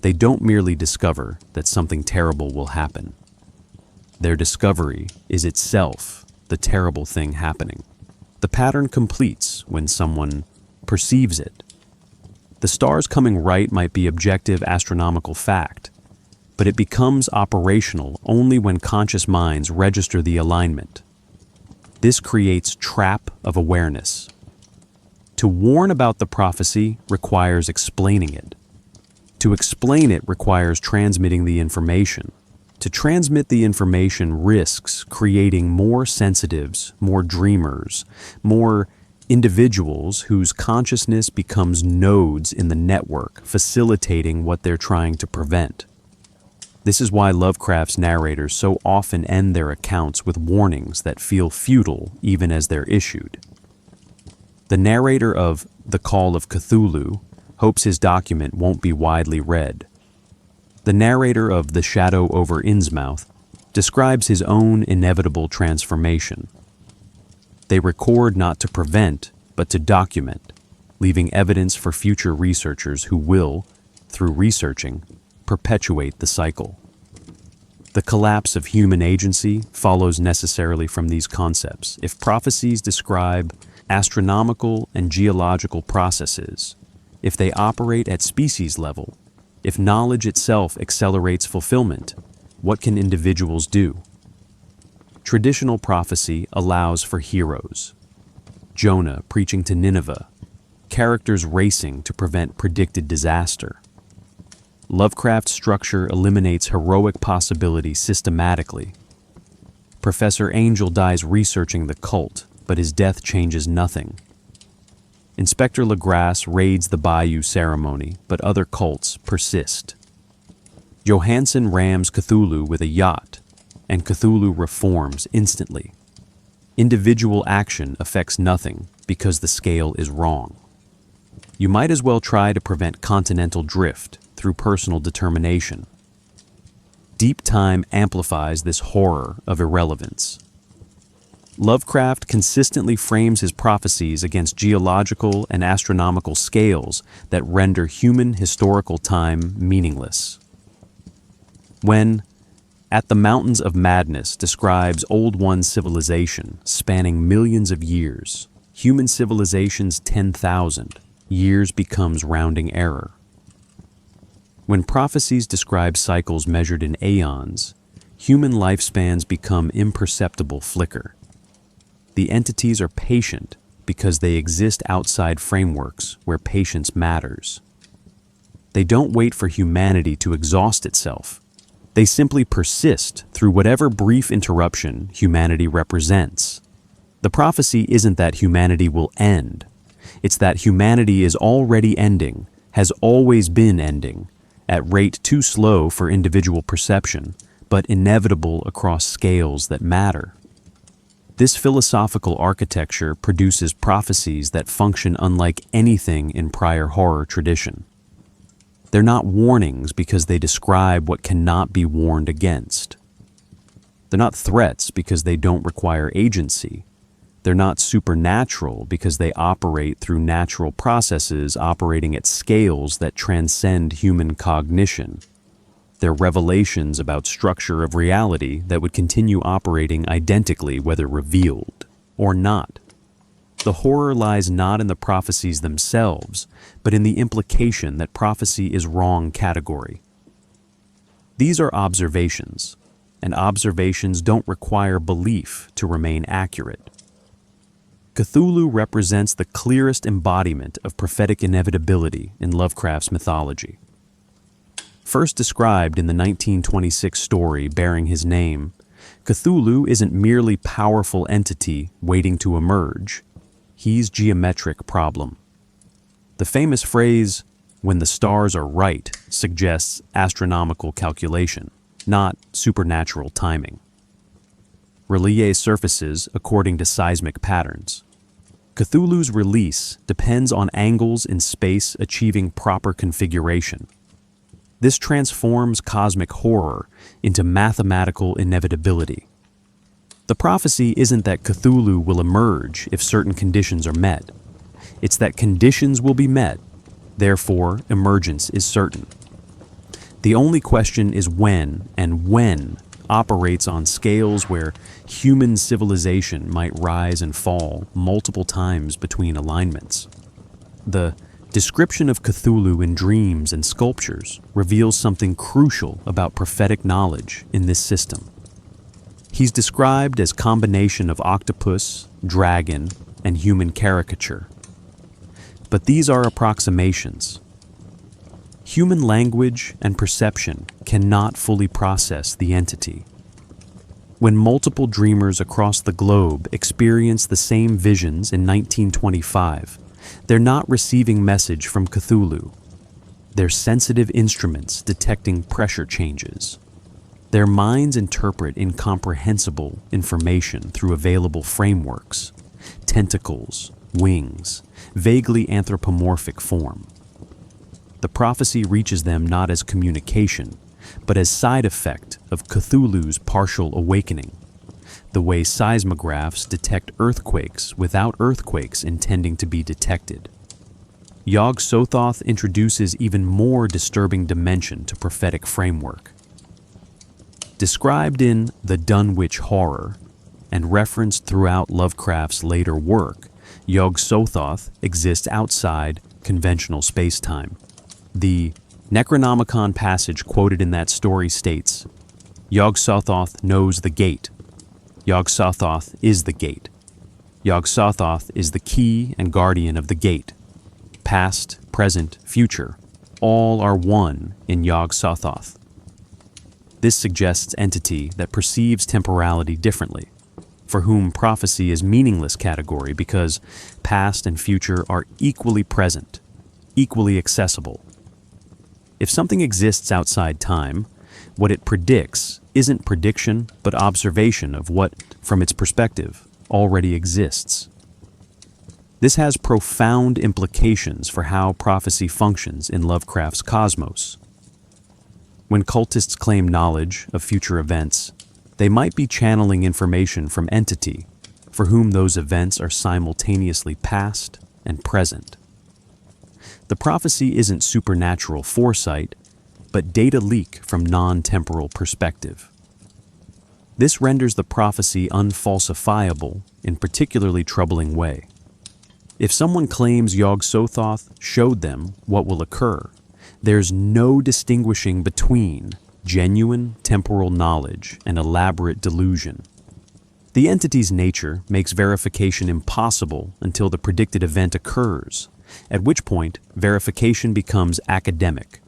they don't merely discover that something terrible will happen. Their discovery is itself the terrible thing happening. The pattern completes when someone perceives it. The stars coming right might be objective astronomical fact, but it becomes operational only when conscious minds register the alignment. This creates trap of awareness. To warn about the prophecy requires explaining it. To explain it requires transmitting the information. To transmit the information risks creating more sensitives, more dreamers, more individuals whose consciousness becomes nodes in the network, facilitating what they're trying to prevent. This is why Lovecraft's narrators so often end their accounts with warnings that feel futile even as they're issued. The narrator of The Call of Cthulhu hopes his document won't be widely read. The narrator of The Shadow Over Innsmouth describes his own inevitable transformation. They record not to prevent, but to document, leaving evidence for future researchers who will, through researching, perpetuate the cycle. The collapse of human agency follows necessarily from these concepts. If prophecies describe astronomical and geological processes, if they operate at species level, if knowledge itself accelerates fulfillment, what can individuals do? Traditional prophecy allows for heroes. Jonah preaching to Nineveh, characters racing to prevent predicted disaster. Lovecraft's structure eliminates heroic possibility systematically. Professor Angel dies researching the cult, but his death changes nothing. Inspector Legrasse raids the Bayou ceremony, but other cults persist. Johansen rams Cthulhu with a yacht, and Cthulhu reforms instantly. Individual action affects nothing because the scale is wrong. You might as well try to prevent continental drift through personal determination. Deep time amplifies this horror of irrelevance. Lovecraft consistently frames his prophecies against geological and astronomical scales that render human historical time meaningless. When At the Mountains of Madness describes Old One civilization spanning millions of years, human civilization's 10,000 years becomes rounding error. When Prophecies describe cycles measured in aeons, human lifespans become imperceptible flicker. The entities are patient because they exist outside frameworks where patience matters. They don't wait for humanity to exhaust itself. They simply persist through whatever brief interruption humanity represents. The prophecy isn't that humanity will end. It's that humanity is already ending, has always been ending, at rate too slow for individual perception, but inevitable across scales that matter. This philosophical architecture produces prophecies that function unlike anything in prior horror tradition. They're not warnings because they describe what cannot be warned against. They're not threats because they don't require agency. They're not supernatural because they operate through natural processes operating at scales that transcend human cognition. They're revelations about structure of reality that would continue operating identically whether revealed or not. The horror lies not in the prophecies themselves, but in the implication that prophecy is wrong category. These are observations, and observations don't require belief to remain accurate. Cthulhu represents the clearest embodiment of prophetic inevitability in Lovecraft's mythology. First described in the 1926 story bearing his name, Cthulhu isn't merely powerful entity waiting to emerge. He's geometric problem. The famous phrase, "when the stars are right," suggests astronomical calculation, not supernatural timing. R'lyeh surfaces according to seismic patterns. Cthulhu's release depends on angles in space achieving proper configuration. This transforms cosmic horror into mathematical inevitability. The prophecy isn't that Cthulhu will emerge if certain conditions are met. It's that conditions will be met, therefore emergence is certain. The only question is when, and when operates on scales where human civilization might rise and fall multiple times between alignments. The description of Cthulhu in dreams and sculptures reveals something crucial about prophetic knowledge in this system. He's described as a combination of octopus, dragon, and human caricature. But these are approximations. Human language and perception cannot fully process the entity. When multiple dreamers across the globe experience the same visions in 1925, they're not receiving message from Cthulhu. They're sensitive instruments detecting pressure changes. Their minds interpret incomprehensible information through available frameworks, tentacles, wings, vaguely anthropomorphic form. The prophecy reaches them not as communication, but as side effect of Cthulhu's partial awakening, the way seismographs detect earthquakes without earthquakes intending to be detected. Yog-Sothoth introduces even more disturbing dimension to prophetic framework. Described in The Dunwich Horror and referenced throughout Lovecraft's later work, Yog-Sothoth exists outside conventional space-time. The Necronomicon passage quoted in that story states, Yog-Sothoth knows the gate. Yog-Sothoth is the gate. Yog-Sothoth is the key and guardian of the gate. Past, present, future, all are one in Yog-Sothoth. This suggests entity that perceives temporality differently, for whom prophecy is meaningless category because past and future are equally present, equally accessible. If something exists outside time, what it predicts isn't prediction but observation of what, from its perspective, already exists. This has profound implications for how prophecy functions in Lovecraft's cosmos. When cultists claim knowledge of future events, they might be channeling information from entity for whom those events are simultaneously past and present. The prophecy isn't supernatural foresight, but data leak from non-temporal perspective. This renders the prophecy unfalsifiable in particularly troubling way. If someone claims Yog-Sothoth showed them what will occur, there's no distinguishing between genuine temporal knowledge and elaborate delusion. The entity's nature makes verification impossible until the predicted event occurs, at which point verification becomes academic.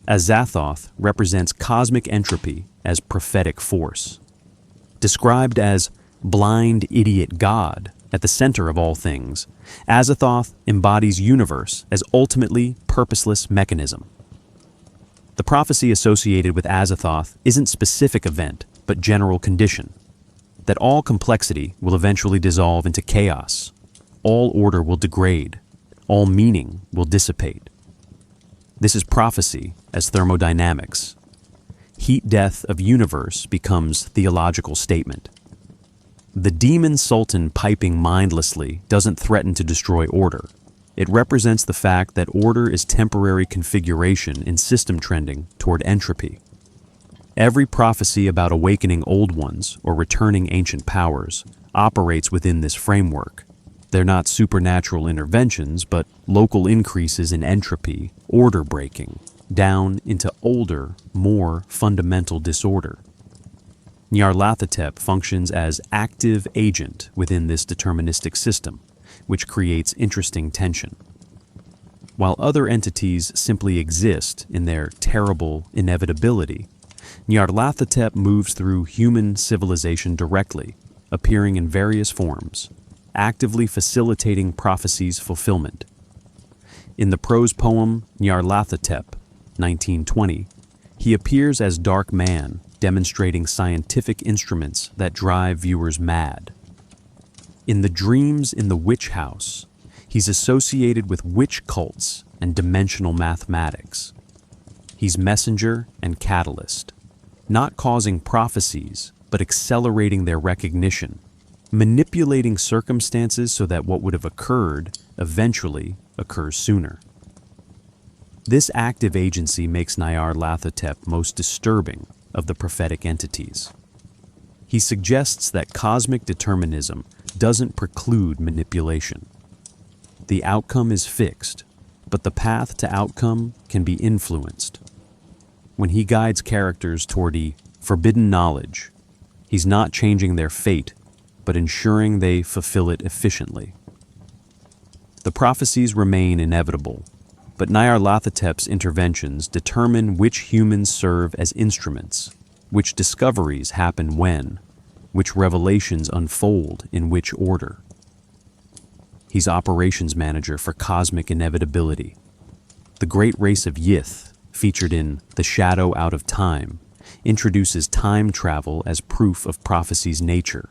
Azathoth represents cosmic entropy as prophetic force. Described as blind idiot God at the center of all things, Azathoth embodies universe as ultimately purposeless mechanism. The prophecy associated with Azathoth isn't specific event, but general condition, that all complexity will eventually dissolve into chaos, all order will degrade, all meaning will dissipate. This is prophecy as thermodynamics. Heat death of universe becomes theological statement. The demon sultan piping mindlessly doesn't threaten to destroy order. It represents the fact that order is temporary configuration in system trending toward entropy. Every prophecy about awakening old ones or returning ancient powers operates within this framework. They're not supernatural interventions, but local increases in entropy, order breaking, down into older, more fundamental disorder. Nyarlathotep functions as active agent within this deterministic system, which creates interesting tension. While other entities simply exist in their terrible inevitability, Nyarlathotep moves through human civilization directly, appearing in various forms, actively facilitating prophecy's fulfillment. In the prose poem Nyarlathotep, 1920, he appears as Dark Man, demonstrating scientific instruments that drive viewers mad. In the dreams in the witch house, he's associated with witch cults and dimensional mathematics. He's messenger and catalyst, not causing prophecies, but accelerating their recognition, manipulating circumstances so that what would have occurred eventually occurs sooner. This active agency makes Nyarlathotep most disturbing of the prophetic entities. He suggests that cosmic determinism doesn't preclude manipulation. The outcome is fixed, but the path to outcome can be influenced. When he guides characters toward a forbidden knowledge, he's not changing their fate, but ensuring they fulfill it efficiently. The prophecies remain inevitable, but Nyarlathotep's interventions determine which humans serve as instruments, which discoveries happen when, which revelations unfold in which order. He's operations manager for cosmic inevitability. The great race of Yith, featured in The Shadow Out of Time, introduces time travel as proof of prophecy's nature.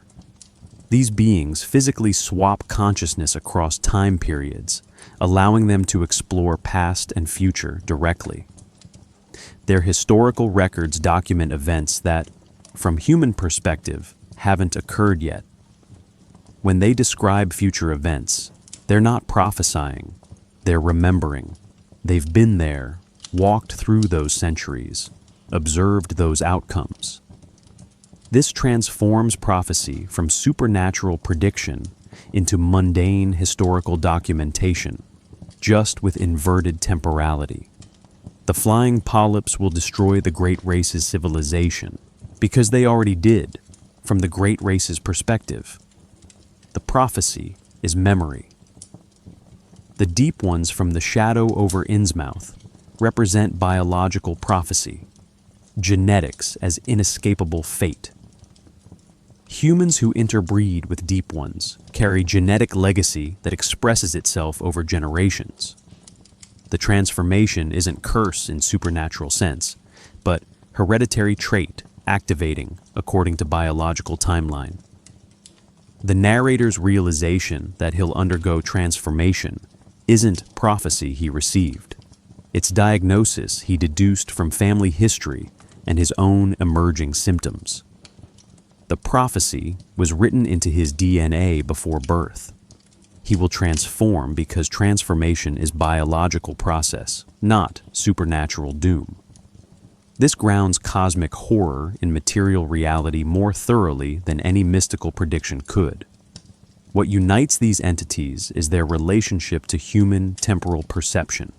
These beings physically swap consciousness across time periods, allowing them to explore past and future directly. Their historical records document events that, from human perspective, haven't occurred yet. When they describe future events, they're not prophesying, they're remembering. They've been there, walked through those centuries, observed those outcomes. This transforms prophecy from supernatural prediction into mundane historical documentation, just with inverted temporality. The flying polyps will destroy the great race's civilization, because they already did, from the great race's perspective. The prophecy is memory. The deep ones from the Shadow Over Innsmouth represent biological prophecy, genetics as inescapable fate. Humans who interbreed with deep ones carry genetic legacy that expresses itself over generations. The transformation isn't curse in supernatural sense, but hereditary trait activating according to biological timeline. The narrator's realization that he'll undergo transformation isn't prophecy he received. It's diagnosis he deduced from family history and his own emerging symptoms. The prophecy was written into his DNA before birth. He will transform because transformation is biological process, not supernatural doom. This grounds cosmic horror in material reality more thoroughly than any mystical prediction could. What unites these entities is their relationship to human temporal perception.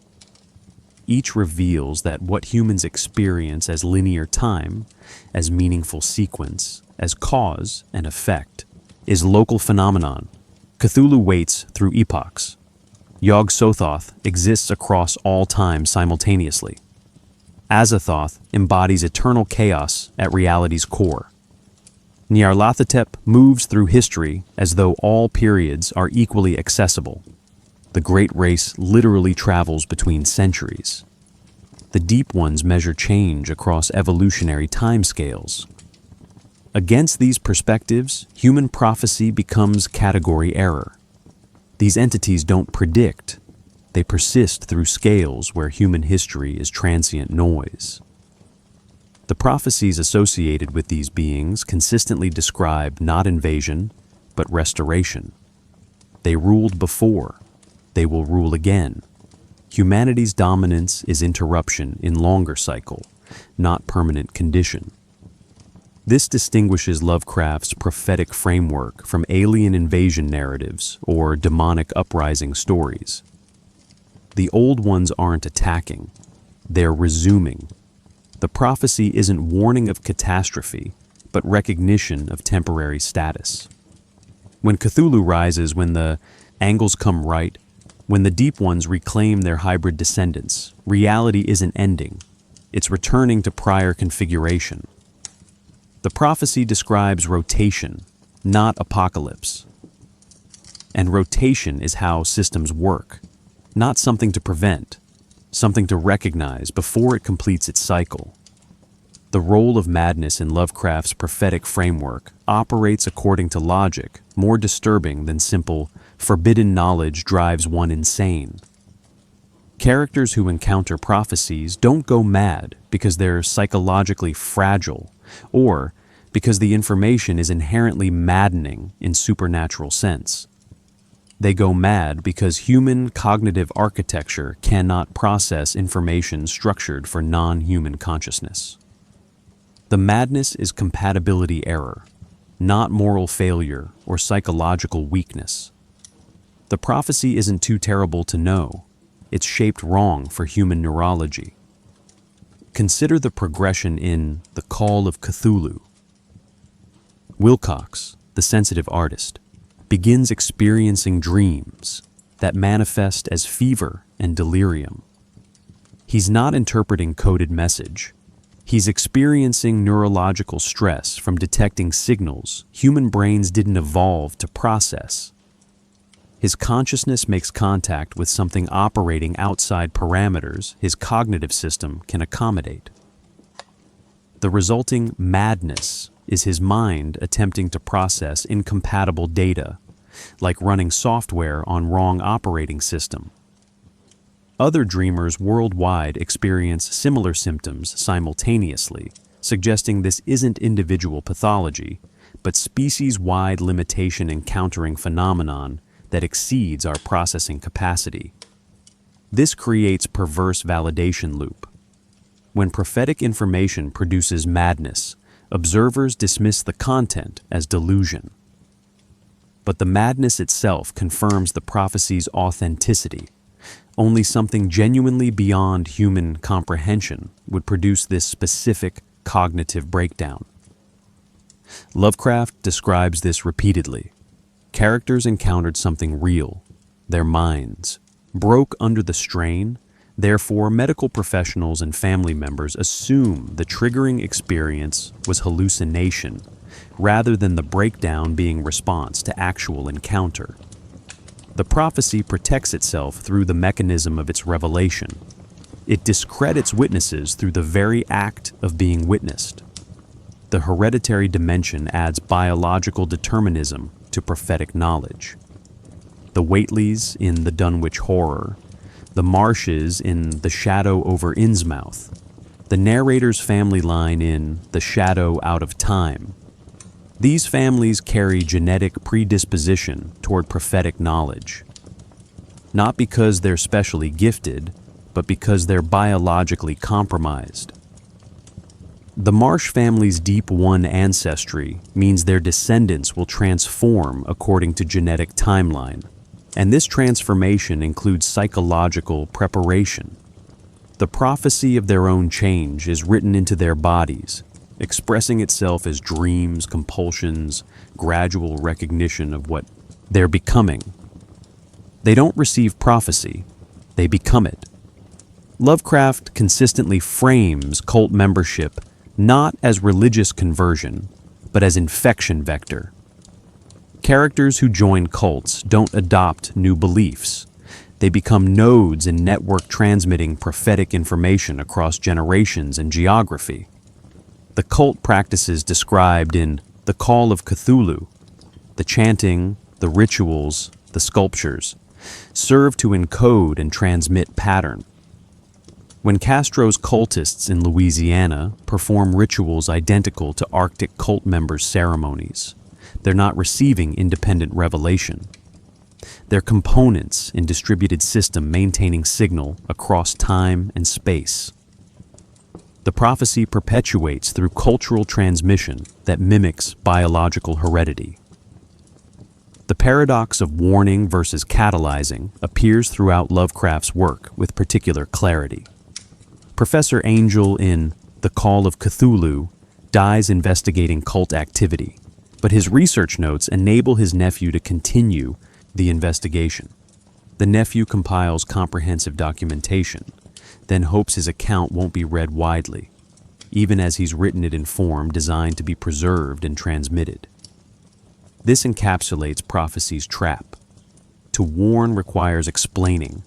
Each reveals that what humans experience as linear time, as meaningful sequence, as cause and effect, is local phenomenon. Cthulhu waits through epochs. Yog-Sothoth exists across all time simultaneously. Azathoth embodies eternal chaos at reality's core. Nyarlathotep moves through history as though all periods are equally accessible. The great race literally travels between centuries. The deep ones measure change across evolutionary timescales. Against these perspectives, human prophecy becomes category error. These entities don't predict. They persist through scales where human history is transient noise. The prophecies associated with these beings consistently describe not invasion, but restoration. They ruled before. They will rule again. Humanity's dominance is interruption in longer cycle, not permanent condition. This distinguishes Lovecraft's prophetic framework from alien invasion narratives or demonic uprising stories. The old ones aren't attacking, they're resuming. The prophecy isn't warning of catastrophe, but recognition of temporary status. When Cthulhu rises, when the angles come right, when the deep ones reclaim their hybrid descendants, reality isn't ending, it's returning to prior configuration. The prophecy describes rotation, not apocalypse. And rotation is how systems work. Not something to prevent, something to recognize before it completes its cycle. The role of madness in Lovecraft's prophetic framework operates according to logic, more disturbing than simple, forbidden knowledge drives one insane. Characters who encounter prophecies don't go mad because they're psychologically fragile, or because the information is inherently maddening in supernatural sense. They go mad because human cognitive architecture cannot process information structured for non-human consciousness. The madness is compatibility error, not moral failure or psychological weakness. The prophecy isn't too terrible to know. It's shaped wrong for human neurology. Consider the progression in The Call of Cthulhu. Wilcox, the sensitive artist, begins experiencing dreams that manifest as fever and delirium. He's not interpreting coded message. He's experiencing neurological stress from detecting signals human brains didn't evolve to process. His consciousness makes contact with something operating outside parameters his cognitive system can accommodate. The resulting madness is his mind attempting to process incompatible data, like running software on wrong operating system. Other dreamers worldwide experience similar symptoms simultaneously, suggesting this isn't individual pathology, but species-wide limitation encountering phenomenon that exceeds our processing capacity. This creates perverse validation loop. When prophetic information produces madness, observers dismiss the content as delusion. But the madness itself confirms the prophecy's authenticity. Only something genuinely beyond human comprehension would produce this specific cognitive breakdown. Lovecraft describes this repeatedly. Characters encountered something real. Their minds broke under the strain. Therefore, medical professionals and family members assume the triggering experience was hallucination, rather than the breakdown being response to actual encounter. The prophecy protects itself through the mechanism of its revelation. It discredits witnesses through the very act of being witnessed. The hereditary dimension adds biological determinism to prophetic knowledge. The Whateleys in the Dunwich Horror, the Marshes in The Shadow Over Innsmouth, the narrator's family line in The Shadow Out of Time. These families carry genetic predisposition toward prophetic knowledge, not because they're specially gifted, but because they're biologically compromised. The Marsh family's deep one ancestry means their descendants will transform according to genetic timeline, and this transformation includes psychological preparation. The prophecy of their own change is written into their bodies, expressing itself as dreams, compulsions, gradual recognition of what they're becoming. They don't receive prophecy, they become it. Lovecraft consistently frames cult membership not as religious conversion, but as infection vector. Characters who join cults don't adopt new beliefs. They become nodes in network transmitting prophetic information across generations and geography. The cult practices described in the Call of Cthulhu, the chanting, the rituals, the sculptures, serve to encode and transmit pattern. When Castro's cultists in Louisiana perform rituals identical to Arctic cult members' ceremonies, they're not receiving independent revelation. They're components in distributed system maintaining signal across time and space. The prophecy perpetuates through cultural transmission that mimics biological heredity. The paradox of warning versus catalyzing appears throughout Lovecraft's work with particular clarity. Professor Angel in The Call of Cthulhu dies investigating cult activity, but his research notes enable his nephew to continue the investigation. The nephew compiles comprehensive documentation, then hopes his account won't be read widely, even as he's written it in form designed to be preserved and transmitted. This encapsulates prophecy's trap. To warn requires explaining.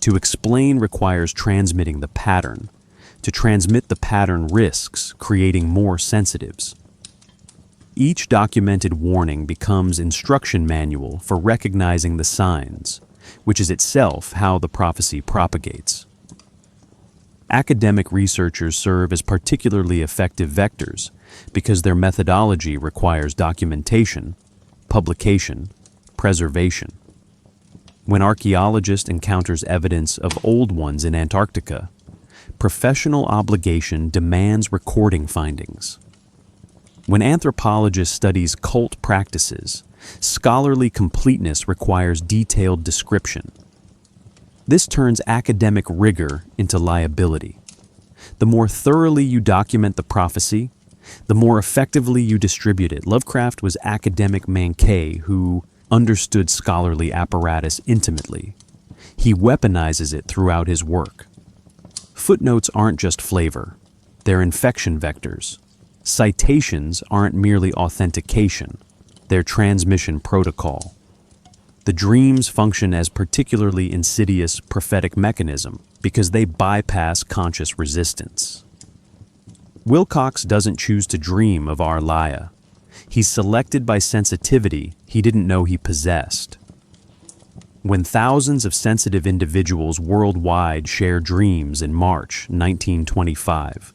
To explain requires transmitting the pattern. To transmit the pattern risks creating more sensitives. Each documented warning becomes instruction manual for recognizing the signs, which is itself how the prophecy propagates. Academic researchers serve as particularly effective vectors because their methodology requires documentation, publication, preservation. When archaeologist encounters evidence of old ones in Antarctica, professional obligation demands recording findings. When anthropologist studies cult practices, scholarly completeness requires detailed description. This turns academic rigor into liability. The more thoroughly you document the prophecy, the more effectively you distribute it. Lovecraft was academic Mankay who understood scholarly apparatus intimately. He weaponizes it throughout his work. Footnotes aren't just flavor, they're infection vectors. Citations aren't merely authentication, they're transmission protocol. The dreams function as particularly insidious prophetic mechanism because they bypass conscious resistance. Wilcox doesn't choose to dream of Arlaya. He's selected by sensitivity he didn't know he possessed. When thousands of sensitive individuals worldwide share dreams in March 1925,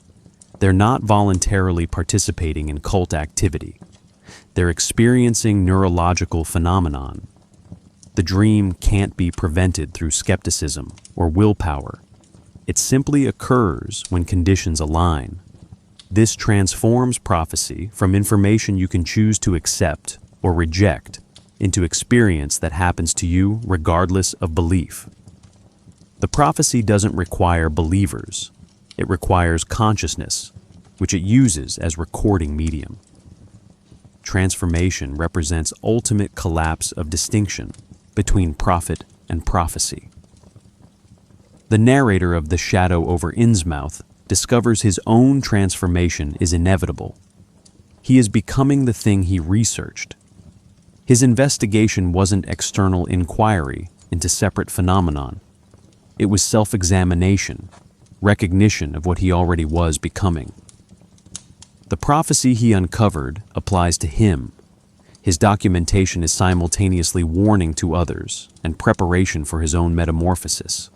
they're not voluntarily participating in cult activity. They're experiencing neurological phenomenon. The dream can't be prevented through skepticism or willpower. It simply occurs when conditions align. This transforms prophecy from information you can choose to accept or reject into experience that happens to you regardless of belief. The prophecy doesn't require believers. It requires consciousness, which it uses as recording medium. Transformation represents ultimate collapse of distinction between prophet and prophecy. The narrator of The Shadow Over Innsmouth discovers his own transformation is inevitable. He is becoming the thing he researched. His investigation wasn't external inquiry into separate phenomenon. It was self-examination, recognition of what he already was becoming. The prophecy he uncovered applies to him. His documentation is simultaneously warning to others and preparation for his own metamorphosis.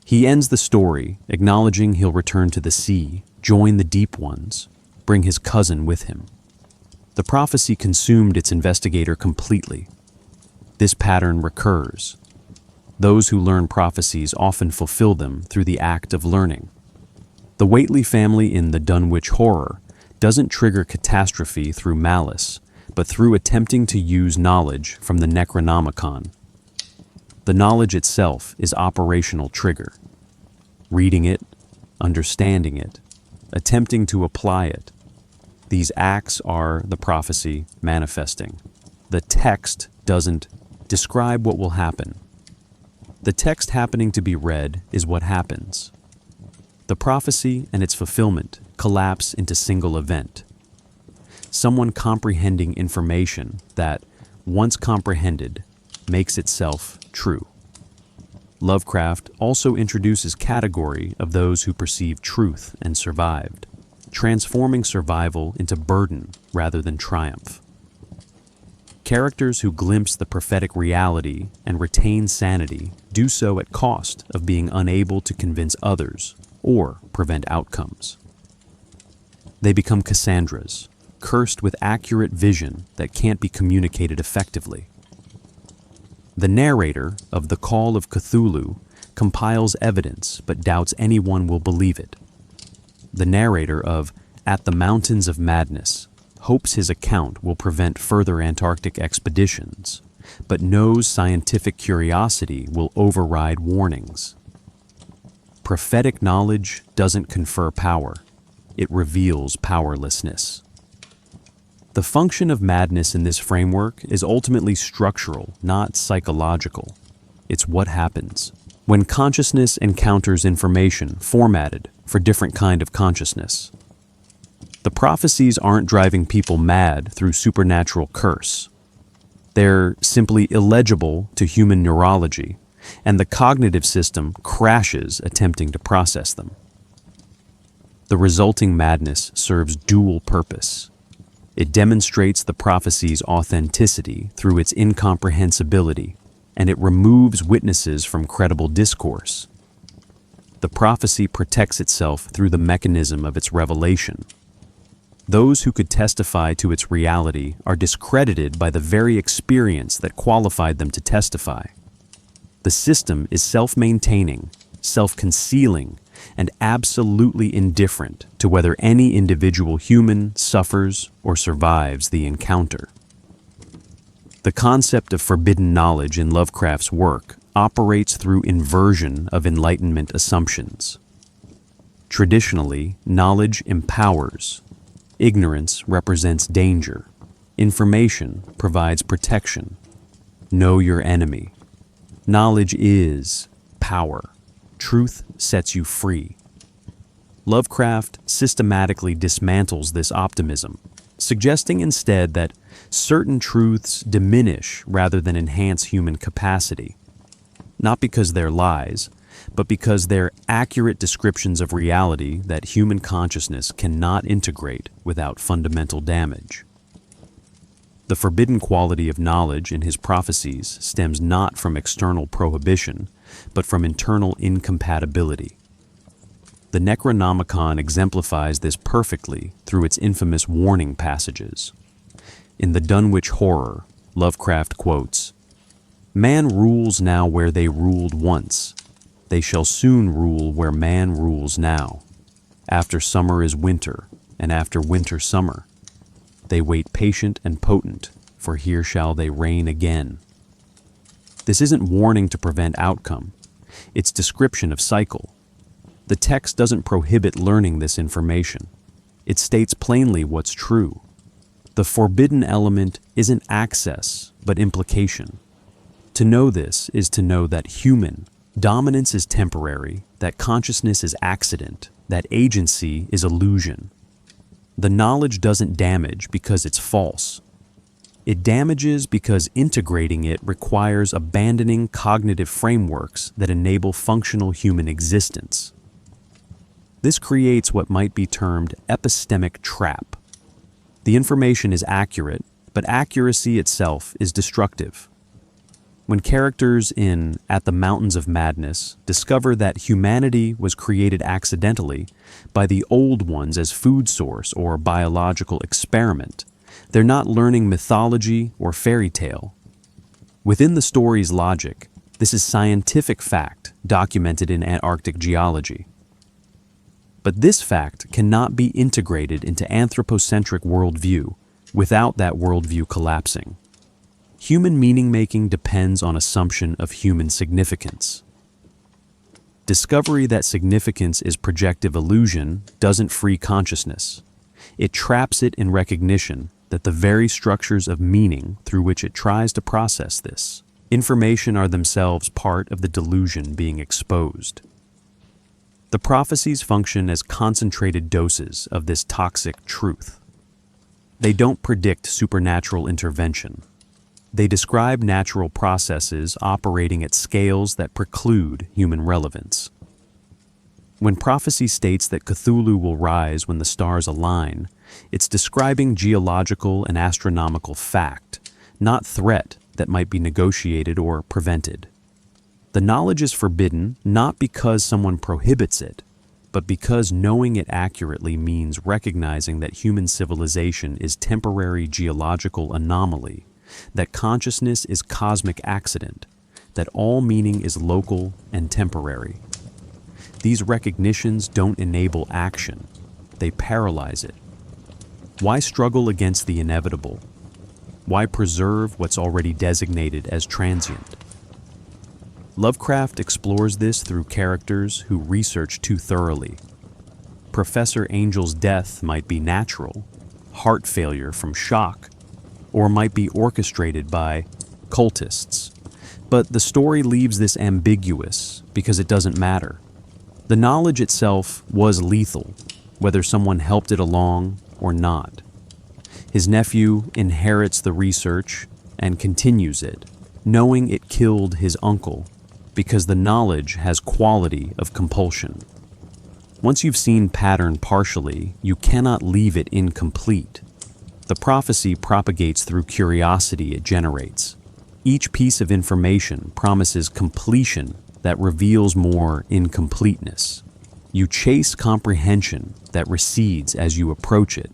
He ends the story acknowledging he'll return to the sea, join the deep ones, bring his cousin with him. The prophecy consumed its investigator completely. This pattern recurs. Those who learn prophecies often fulfill them through the act of learning. The Whately family in the Dunwich Horror doesn't trigger catastrophe through malice, but through attempting to use knowledge from the Necronomicon. The knowledge itself is operational trigger. Reading it, understanding it, attempting to apply it. These acts are the prophecy manifesting. The text doesn't describe what will happen. The text happening to be read is what happens. The prophecy and its fulfillment collapse into single event. Someone comprehending information that, once comprehended, makes itself true. Lovecraft also introduces category of those who perceive truth and survived, transforming survival into burden rather than triumph. Characters who glimpse the prophetic reality and retain sanity do so at cost of being unable to convince others or prevent outcomes. They become Cassandras, cursed with accurate vision that can't be communicated effectively. The narrator of the Call of Cthulhu compiles evidence but doubts anyone will believe it. The narrator of At the Mountains of Madness hopes his account will prevent further Antarctic expeditions, but knows scientific curiosity will override warnings. Prophetic knowledge doesn't confer power, it reveals powerlessness. The function of madness in this framework is ultimately structural, not psychological. It's what happens when consciousness encounters information formatted for different kind of consciousness. The prophecies aren't driving people mad through supernatural curse. They're simply illegible to human neurology, and the cognitive system crashes attempting to process them. The resulting madness serves dual purpose. It demonstrates the prophecy's authenticity through its incomprehensibility, and it removes witnesses from credible discourse. The prophecy protects itself through the mechanism of its revelation. Those who could testify to its reality are discredited by the very experience that qualified them to testify. The system is self-maintaining, self-concealing, and absolutely indifferent to whether any individual human suffers or survives the encounter. The concept of forbidden knowledge in Lovecraft's work operates through inversion of Enlightenment assumptions. Traditionally, knowledge empowers. Ignorance represents danger. Information provides protection. Know your enemy. Knowledge is power. Truth sets you free. Lovecraft systematically dismantles this optimism, suggesting instead that certain truths diminish rather than enhance human capacity, not because they're lies, but because they're accurate descriptions of reality that human consciousness cannot integrate without fundamental damage. The forbidden quality of knowledge in his prophecies stems not from external prohibition, but from internal incompatibility. The Necronomicon exemplifies this perfectly through its infamous warning passages. In the Dunwich Horror, Lovecraft quotes, "Man rules now where they ruled once. They shall soon rule where man rules now. After summer is winter, and after winter summer. They wait patient and potent, for here shall they reign again." This isn't warning to prevent outcome. It's description of cycle. The text doesn't prohibit learning this information. It states plainly what's true. The forbidden element isn't access, but implication. To know this is to know that human dominance is temporary, that consciousness is accident, that agency is illusion. The knowledge doesn't damage because it's false. It damages because integrating it requires abandoning cognitive frameworks that enable functional human existence. This creates what might be termed epistemic trap. The information is accurate, but accuracy itself is destructive. When characters in At the Mountains of Madness discover that humanity was created accidentally by the old ones as food source or biological experiment, they're not learning mythology or fairy tale. Within the story's logic, this is scientific fact documented in Antarctic geology. But this fact cannot be integrated into anthropocentric worldview without that worldview collapsing. Human meaning-making depends on assumption of human significance. Discovery that significance is projective illusion doesn't free consciousness. It traps it in recognition that the very structures of meaning through which it tries to process this information are themselves part of the delusion being exposed. The prophecies function as concentrated doses of this toxic truth. They don't predict supernatural intervention. They describe natural processes operating at scales that preclude human relevance. When prophecy states that Cthulhu will rise when the stars align, it's describing geological and astronomical fact, not threat that might be negotiated or prevented. The knowledge is forbidden not because someone prohibits it, but because knowing it accurately means recognizing that human civilization is temporary geological anomaly, that consciousness is cosmic accident, that all meaning is local and temporary. These recognitions don't enable action, they paralyze it. Why struggle against the inevitable? Why preserve what's already designated as transient? Lovecraft explores this through characters who research too thoroughly. Professor Angel's death might be natural, heart failure from shock, or might be orchestrated by cultists. But the story leaves this ambiguous because it doesn't matter. The knowledge itself was lethal, whether someone helped it along or not. His nephew inherits the research and continues it, knowing it killed his uncle, because the knowledge has quality of compulsion. Once you've seen pattern partially, you cannot leave it incomplete. The prophecy propagates through curiosity it generates. Each piece of information promises completion that reveals more incompleteness. You chase comprehension that recedes as you approach it,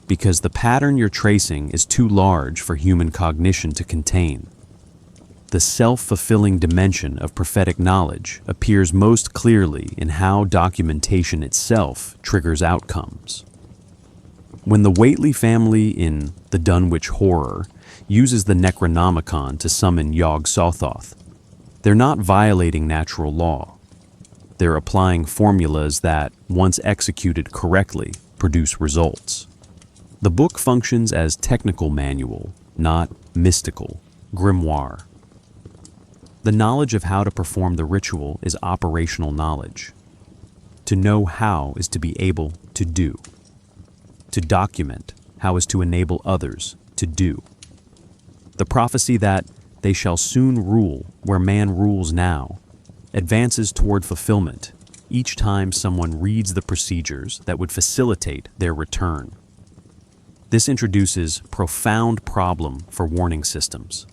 because the pattern you're tracing is too large for human cognition to contain. The self-fulfilling dimension of prophetic knowledge appears most clearly in how documentation itself triggers outcomes. When the Whately family in The Dunwich Horror uses the Necronomicon to summon Yog-Sothoth, they're not violating natural law. They're applying formulas that, once executed correctly, produce results. The book functions as technical manual, not mystical grimoire. The knowledge of how to perform the ritual is operational knowledge. To know how is to be able to do. To document how is to enable others to do. The prophecy that they shall soon rule where man rules now advances toward fulfillment each time someone reads the procedures that would facilitate their return. This introduces profound problem for warning systems.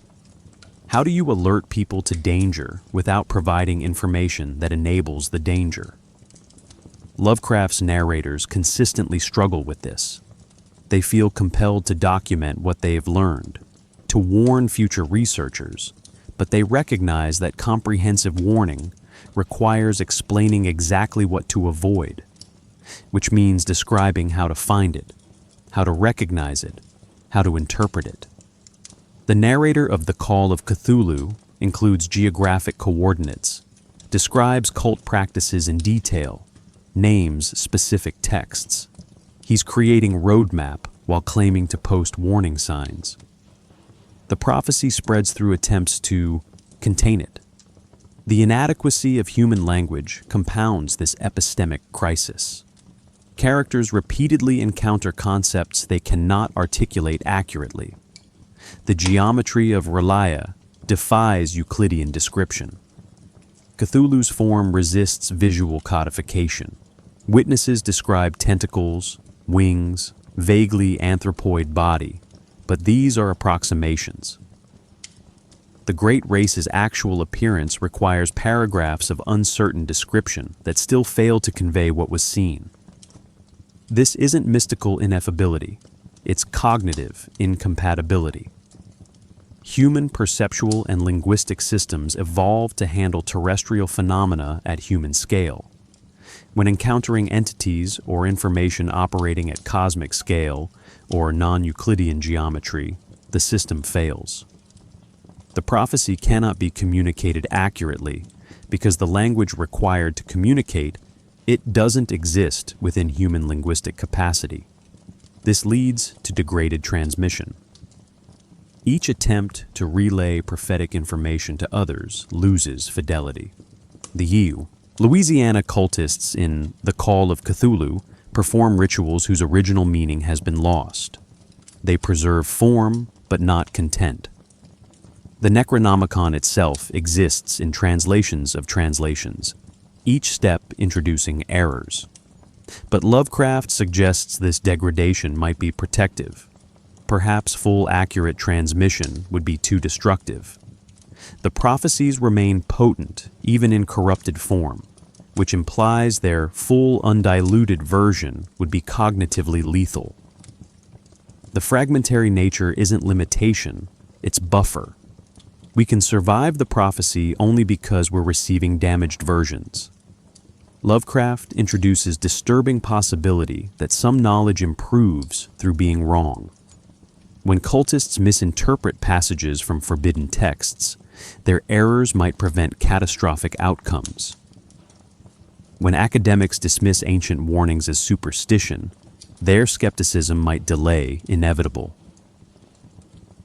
How do you alert people to danger without providing information that enables the danger? Lovecraft's narrators consistently struggle with this. They feel compelled to document what they've learned, to warn future researchers, but they recognize that comprehensive warning requires explaining exactly what to avoid, which means describing how to find it, how to recognize it, how to interpret it. The narrator of the Call of Cthulhu includes geographic coordinates, describes cult practices in detail, names specific texts. He's creating roadmap while claiming to post warning signs. The prophecy spreads through attempts to contain it. The inadequacy of human language compounds this epistemic crisis. Characters repeatedly encounter concepts they cannot articulate accurately. The geometry of Relia defies Euclidean description. Cthulhu's form resists visual codification. Witnesses describe tentacles, wings, vaguely anthropoid body, but these are approximations. The great race's actual appearance requires paragraphs of uncertain description that still fail to convey what was seen. This isn't mystical ineffability, it's cognitive incompatibility. Human perceptual and linguistic systems evolved to handle terrestrial phenomena at human scale. When encountering entities or information operating at cosmic scale or non-Euclidean geometry, the system fails. The prophecy cannot be communicated accurately because the language required to communicate it doesn't exist within human linguistic capacity. This leads to degraded transmission. Each attempt to relay prophetic information to others loses fidelity. The Louisiana cultists in the Call of Cthulhu perform rituals whose original meaning has been lost. They preserve form, but not content. The Necronomicon itself exists in translations of translations, each step introducing errors. But Lovecraft suggests this degradation might be protective. Perhaps full accurate transmission would be too destructive. The prophecies remain potent even in corrupted form, which implies their full undiluted version would be cognitively lethal. The fragmentary nature isn't limitation, it's buffer. We can survive the prophecy only because we're receiving damaged versions. Lovecraft introduces disturbing possibility that some knowledge improves through being wrong. When cultists misinterpret passages from forbidden texts, their errors might prevent catastrophic outcomes. When academics dismiss ancient warnings as superstition, their skepticism might delay inevitable.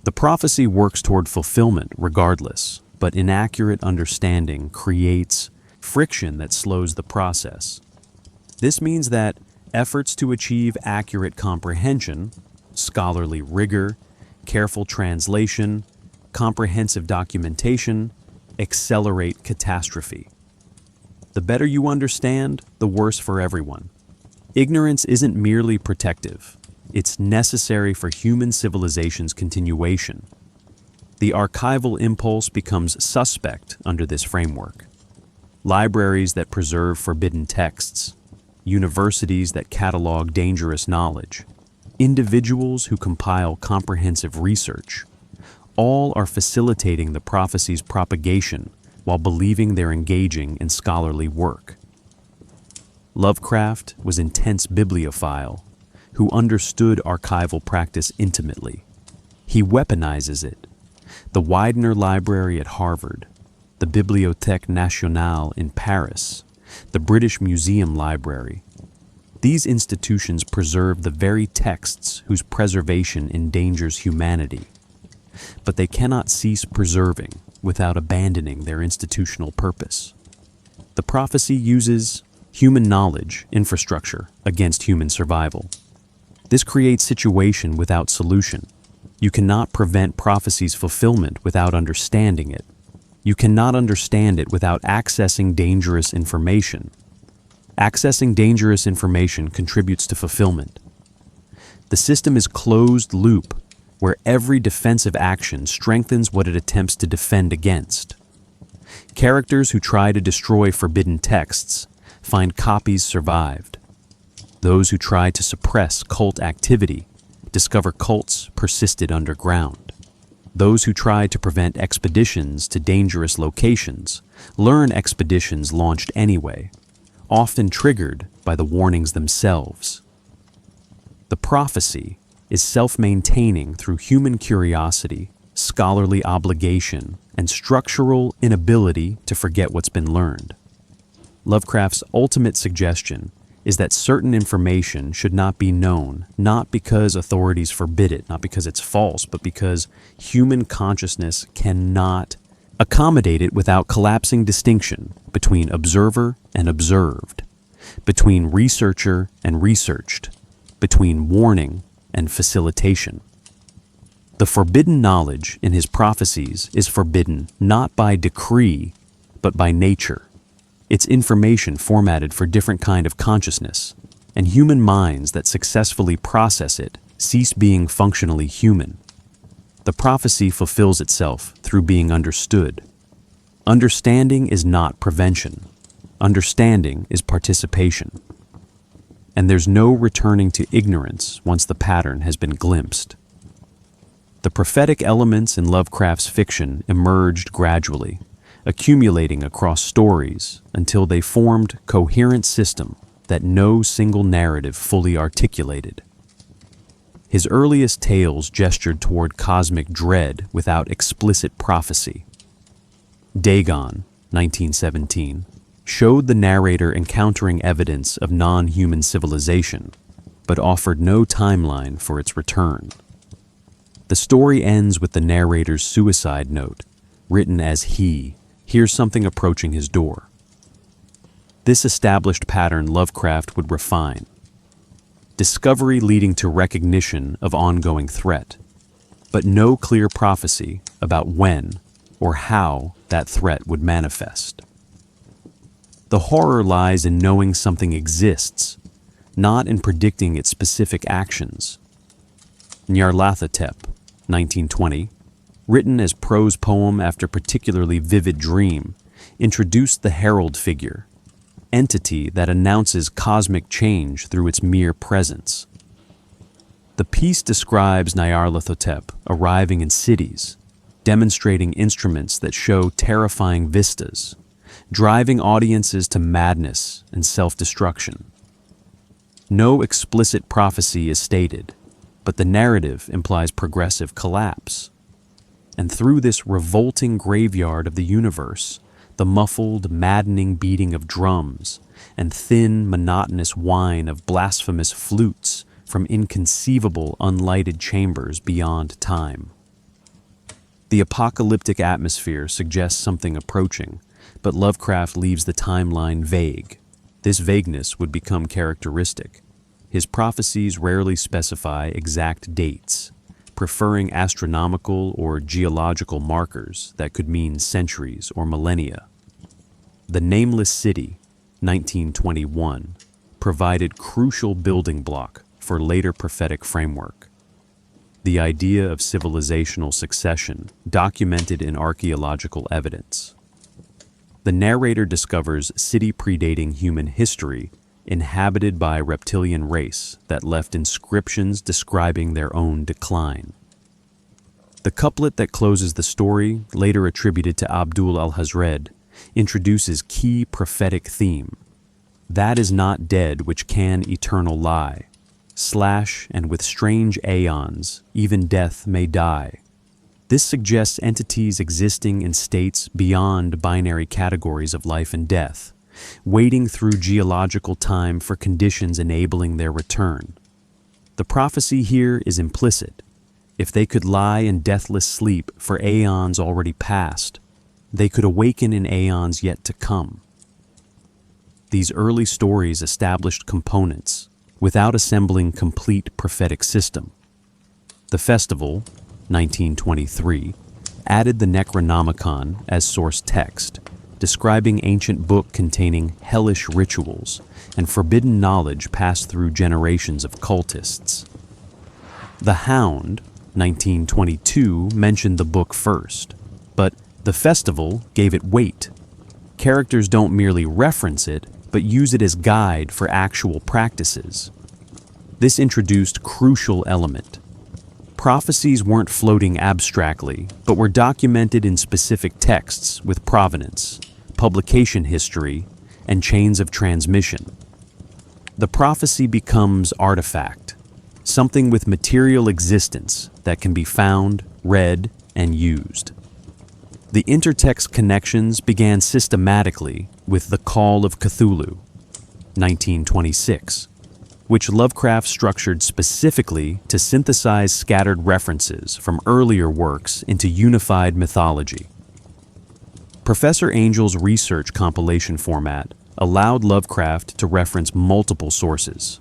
The prophecy works toward fulfillment regardless, but inaccurate understanding creates friction that slows the process. This means that efforts to achieve accurate comprehension, scholarly rigor, careful translation, comprehensive documentation, accelerate catastrophe. The better you understand, the worse for everyone. Ignorance isn't merely protective. It's necessary for human civilization's continuation. The archival impulse becomes suspect under this framework. Libraries that preserve forbidden texts, universities that catalog dangerous knowledge, individuals who compile comprehensive research, all are facilitating the prophecy's propagation while believing they're engaging in scholarly work. Lovecraft was an intense bibliophile who understood archival practice intimately. He weaponizes it. The Widener Library at Harvard, the Bibliothèque Nationale in Paris, the British Museum Library. These institutions preserve the very texts whose preservation endangers humanity. But they cannot cease preserving without abandoning their institutional purpose. The prophecy uses human knowledge infrastructure against human survival. This creates situation without solution. You cannot prevent prophecy's fulfillment without understanding it. You cannot understand it without accessing dangerous information. Accessing dangerous information contributes to fulfillment. The system is closed loop, where every defensive action strengthens what it attempts to defend against. Characters who try to destroy forbidden texts find copies survived. Those who try to suppress cult activity discover cults persisted underground. Those who try to prevent expeditions to dangerous locations learn expeditions launched anyway, often triggered by the warnings themselves. The prophecy is self-maintaining through human curiosity, scholarly obligation, and structural inability to forget what's been learned. Lovecraft's ultimate suggestion is that certain information should not be known, not because authorities forbid it, not because it's false, but because human consciousness cannot accommodate it without collapsing distinction between observer and observed, between researcher and researched, between warning and facilitation. The forbidden knowledge in his prophecies is forbidden not by decree, but by nature. It's information formatted for different kind of consciousness, and human minds that successfully process it cease being functionally human. The prophecy fulfills itself through being understood. Understanding is not prevention. Understanding is participation. And there's no returning to ignorance once the pattern has been glimpsed. The prophetic elements in Lovecraft's fiction emerged gradually, accumulating across stories until they formed a coherent system that no single narrative fully articulated. His earliest tales gestured toward cosmic dread without explicit prophecy. Dagon, 1917, showed the narrator encountering evidence of non-human civilization, but offered no timeline for its return. The story ends with the narrator's suicide note, written as he hears something approaching his door. This established pattern Lovecraft would refine. Discovery leading to recognition of ongoing threat, but no clear prophecy about when or how that threat would manifest. The horror lies in knowing something exists, not in predicting its specific actions. Nyarlathotep, 1920, written as prose poem after particularly vivid dream, introduced the herald figure, entity that announces cosmic change through its mere presence. The piece describes Nyarlathotep arriving in cities, demonstrating instruments that show terrifying vistas, driving audiences to madness and self-destruction. No explicit prophecy is stated, but the narrative implies progressive collapse. And through this revolting graveyard of the universe, the muffled, maddening beating of drums and thin, monotonous whine of blasphemous flutes from inconceivable, unlighted chambers beyond time. The apocalyptic atmosphere suggests something approaching, but Lovecraft leaves the timeline vague. This vagueness would become characteristic. His prophecies rarely specify exact dates, preferring astronomical or geological markers that could mean centuries or millennia. The Nameless City, 1921, provided crucial building block for later prophetic framework. The idea of civilizational succession documented in archaeological evidence. The narrator discovers city predating human history inhabited by a reptilian race that left inscriptions describing their own decline. The couplet that closes the story, later attributed to Abdul al-Hazred, introduces key prophetic theme. That is not dead which can eternal lie. Slash and with strange aeons, even death may die. This suggests entities existing in states beyond binary categories of life and death, waiting through geological time for conditions enabling their return. The prophecy here is implicit. If they could lie in deathless sleep for aeons already past, they could awaken in aeons yet to come. These early stories established components without assembling complete prophetic system. The Festival, 1923, added the Necronomicon as source text, describing ancient book containing hellish rituals and forbidden knowledge passed through generations of cultists. The Hound, 1922, mentioned the book first, but the Festival gave it weight. Characters don't merely reference it, but use it as guide for actual practices. This introduced crucial element. Prophecies weren't floating abstractly, but were documented in specific texts with provenance, publication history, and chains of transmission. The prophecy becomes artifact, something with material existence that can be found, read, and used. The intertext connections began systematically with the Call of Cthulhu, 1926, which Lovecraft structured specifically to synthesize scattered references from earlier works into unified mythology. Professor Angel's research compilation format allowed Lovecraft to reference multiple sources.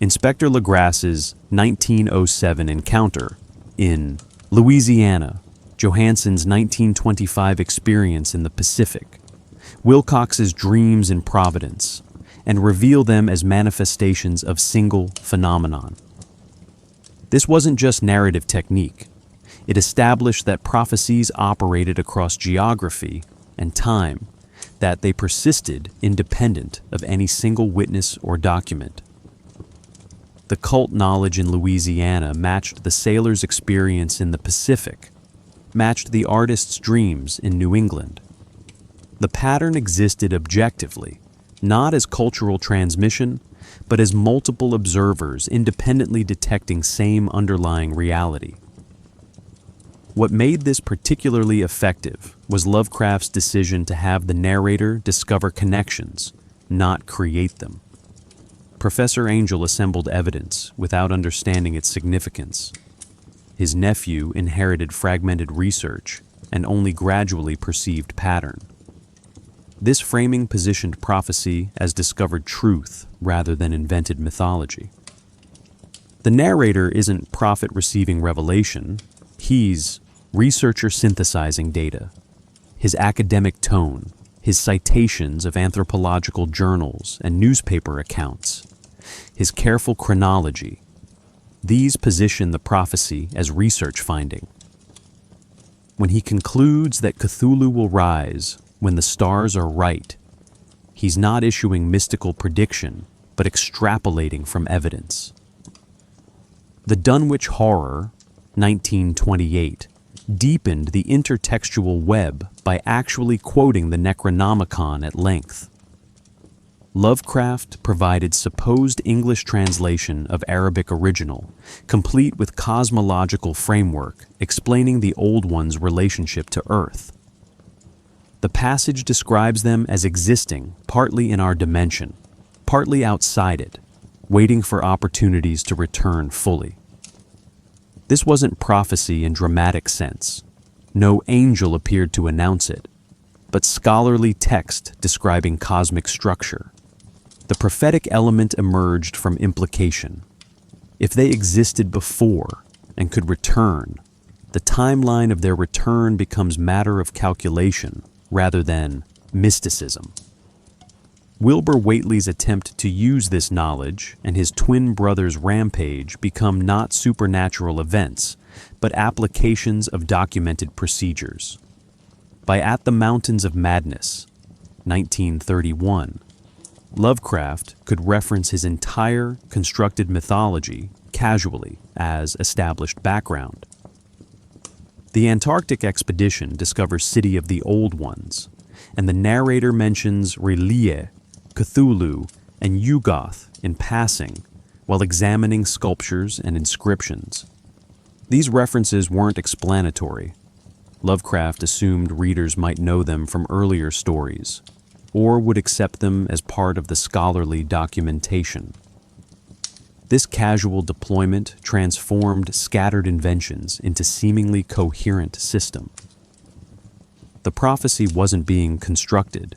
Inspector Legrasse's 1907 encounter in Louisiana, Johansson's 1925 experience in the Pacific, Wilcox's dreams in Providence, and reveal them as manifestations of single phenomenon. This wasn't just narrative technique. It established that prophecies operated across geography and time, that they persisted independent of any single witness or document. The cult knowledge in Louisiana matched the sailor's experience in the Pacific, matched the artist's dreams in New England. The pattern existed objectively, not as cultural transmission, but as multiple observers independently detecting same underlying reality. What made this particularly effective was Lovecraft's decision to have the narrator discover connections, not create them. Professor Angel assembled evidence without understanding its significance. His nephew inherited fragmented research and only gradually perceived pattern. This framing positioned prophecy as discovered truth rather than invented mythology. The narrator isn't prophet receiving revelation, he's researcher synthesizing data. His academic tone, his citations of anthropological journals and newspaper accounts, his careful chronology, these position the prophecy as research finding. When he concludes that Cthulhu will rise when the stars are right, he's not issuing mystical prediction, but extrapolating from evidence. The Dunwich Horror, 1928, deepened the intertextual web by actually quoting the Necronomicon at length. Lovecraft provided supposed English translation of Arabic original, complete with cosmological framework explaining the Old One's relationship to Earth. The passage describes them as existing partly in our dimension, partly outside it, waiting for opportunities to return fully. This wasn't prophecy in dramatic sense. No angel appeared to announce it, but scholarly text describing cosmic structure. The prophetic element emerged from implication. If they existed before and could return, the timeline of their return becomes matter of calculation rather than mysticism. Wilbur Whately's attempt to use this knowledge and his twin brother's rampage become not supernatural events, but applications of documented procedures. By At the Mountains of Madness, 1931, Lovecraft could reference his entire constructed mythology casually as established background. The Antarctic expedition discovers City of the Old Ones, and the narrator mentions R'lyeh, Cthulhu, and Yuggoth in passing while examining sculptures and inscriptions. These references weren't explanatory. Lovecraft assumed readers might know them from earlier stories, or would accept them as part of the scholarly documentation. This casual deployment transformed scattered inventions into seemingly coherent system. The prophecy wasn't being constructed.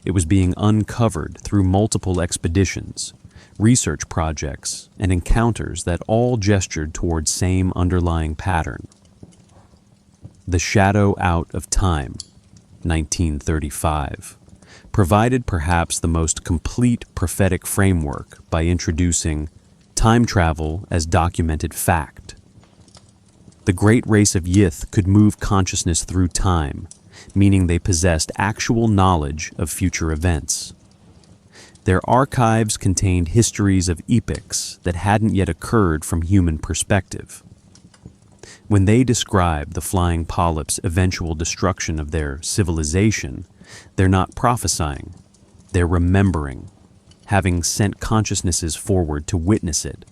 It was being uncovered through multiple expeditions, research projects, and encounters that all gestured toward same underlying pattern. The Shadow Out of Time, 1935, provided perhaps the most complete prophetic framework by introducing time travel as documented fact. The great race of Yith could move consciousness through time, meaning they possessed actual knowledge of future events. Their archives contained histories of epochs that hadn't yet occurred from human perspective. When they describe the flying polyps' eventual destruction of their civilization, they're not prophesying, they're remembering, having sent consciousnesses forward to witness it.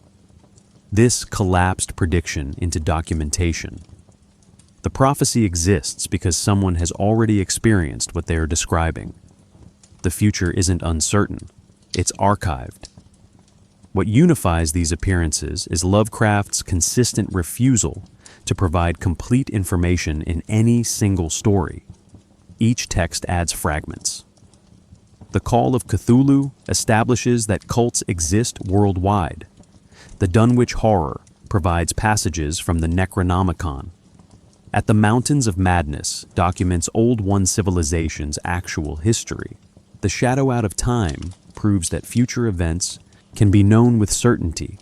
This collapsed prediction into documentation. The prophecy exists because someone has already experienced what they are describing. The future isn't uncertain, it's archived. What unifies these appearances is Lovecraft's consistent refusal to provide complete information in any single story. Each text adds fragments. The Call of Cthulhu establishes that cults exist worldwide. The Dunwich Horror provides passages from the Necronomicon. At the Mountains of Madness documents Old One civilization's actual history. The Shadow Out of Time proves that future events can be known with certainty.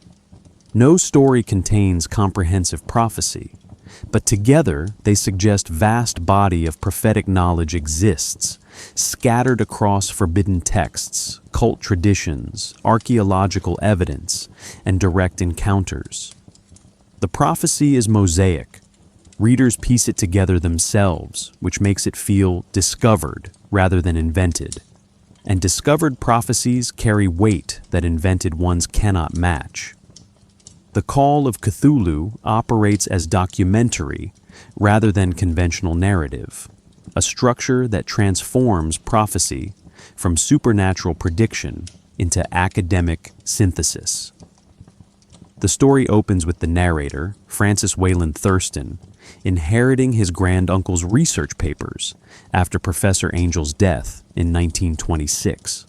No story contains comprehensive prophecy, but together they suggest vast body of prophetic knowledge exists, scattered across forbidden texts, cult traditions, archaeological evidence, and direct encounters. The prophecy is mosaic. Readers piece it together themselves, which makes it feel discovered rather than invented. And discovered prophecies carry weight that invented ones cannot match. The Call of Cthulhu operates as documentary rather than conventional narrative, a structure that transforms prophecy from supernatural prediction into academic synthesis. The story opens with the narrator, Francis Wayland Thurston, inheriting his granduncle's research papers after Professor Angel's death in 1926.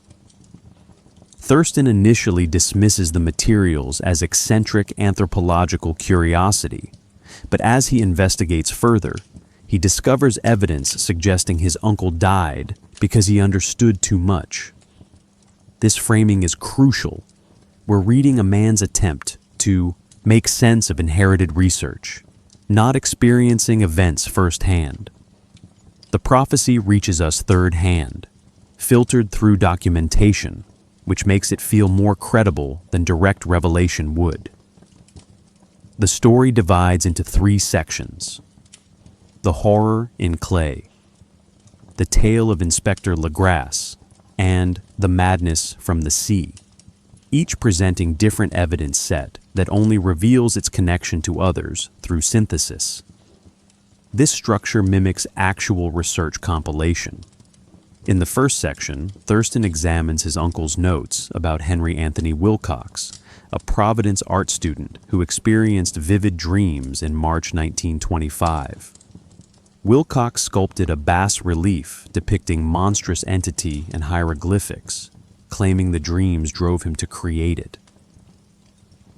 Thurston initially dismisses the materials as eccentric anthropological curiosity, but as he investigates further, he discovers evidence suggesting his uncle died because he understood too much. This framing is crucial. We're reading a man's attempt to make sense of inherited research, not experiencing events firsthand. The prophecy reaches us third hand, filtered through documentation, which makes it feel more credible than direct revelation would. The story divides into 3 sections: the horror in clay, the tale of Inspector Legrasse, and the madness from the sea, each presenting different evidence set that only reveals its connection to others through synthesis. This structure mimics actual research compilation. In the first section, Thurston examines his uncle's notes about Henry Anthony Wilcox, a Providence art student who experienced vivid dreams in March 1925. Wilcox sculpted a bas-relief depicting monstrous entity and hieroglyphics, claiming the dreams drove him to create it.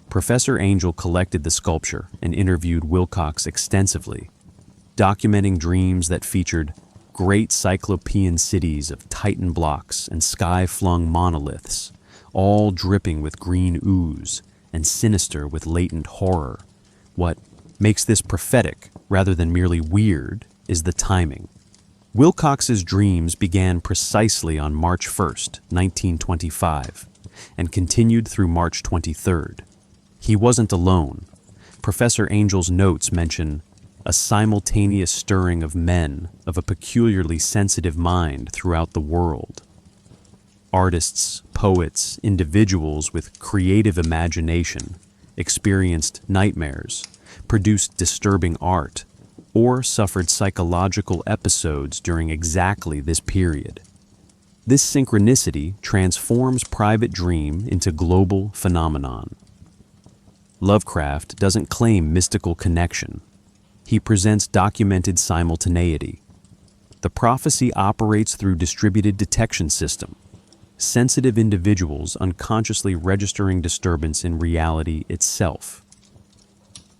Professor Angel collected the sculpture and interviewed Wilcox extensively, documenting dreams that featured great cyclopean cities of titan blocks and sky-flung monoliths, all dripping with green ooze and sinister with latent horror. What makes this prophetic rather than merely weird is the timing. Wilcox's dreams began precisely on March 1st, 1925, and continued through March 23rd. He wasn't alone. Professor Angel's notes mention a simultaneous stirring of men of a peculiarly sensitive mind throughout the world. Artists, poets, individuals with creative imagination experienced nightmares, produced disturbing art, or suffered psychological episodes during exactly this period. This synchronicity transforms private dream into global phenomenon. Lovecraft doesn't claim mystical connection. He presents documented simultaneity. The prophecy operates through distributed detection system, sensitive individuals unconsciously registering disturbance in reality itself.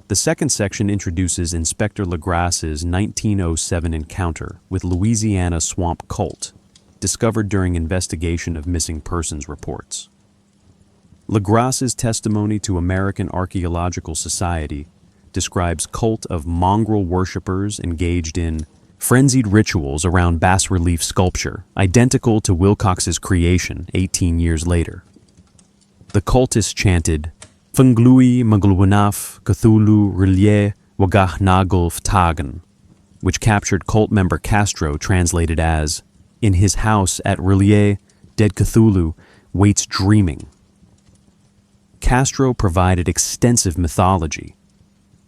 The second section introduces Inspector Legrasse's 1907 encounter with Louisiana swamp cult, discovered during investigation of missing persons reports. Legrasse's testimony to American Archaeological Society describes cult of mongrel worshippers engaged in frenzied rituals around bas-relief sculpture, identical to Wilcox's creation 18 years later. The cultists chanted, "Funglui Magluwanaf Cthulhu Rilye Wagah Nagulf Tagen," which captured cult member Castro translated as, "In his house at Rilye, dead Cthulhu waits dreaming." Castro provided extensive mythology.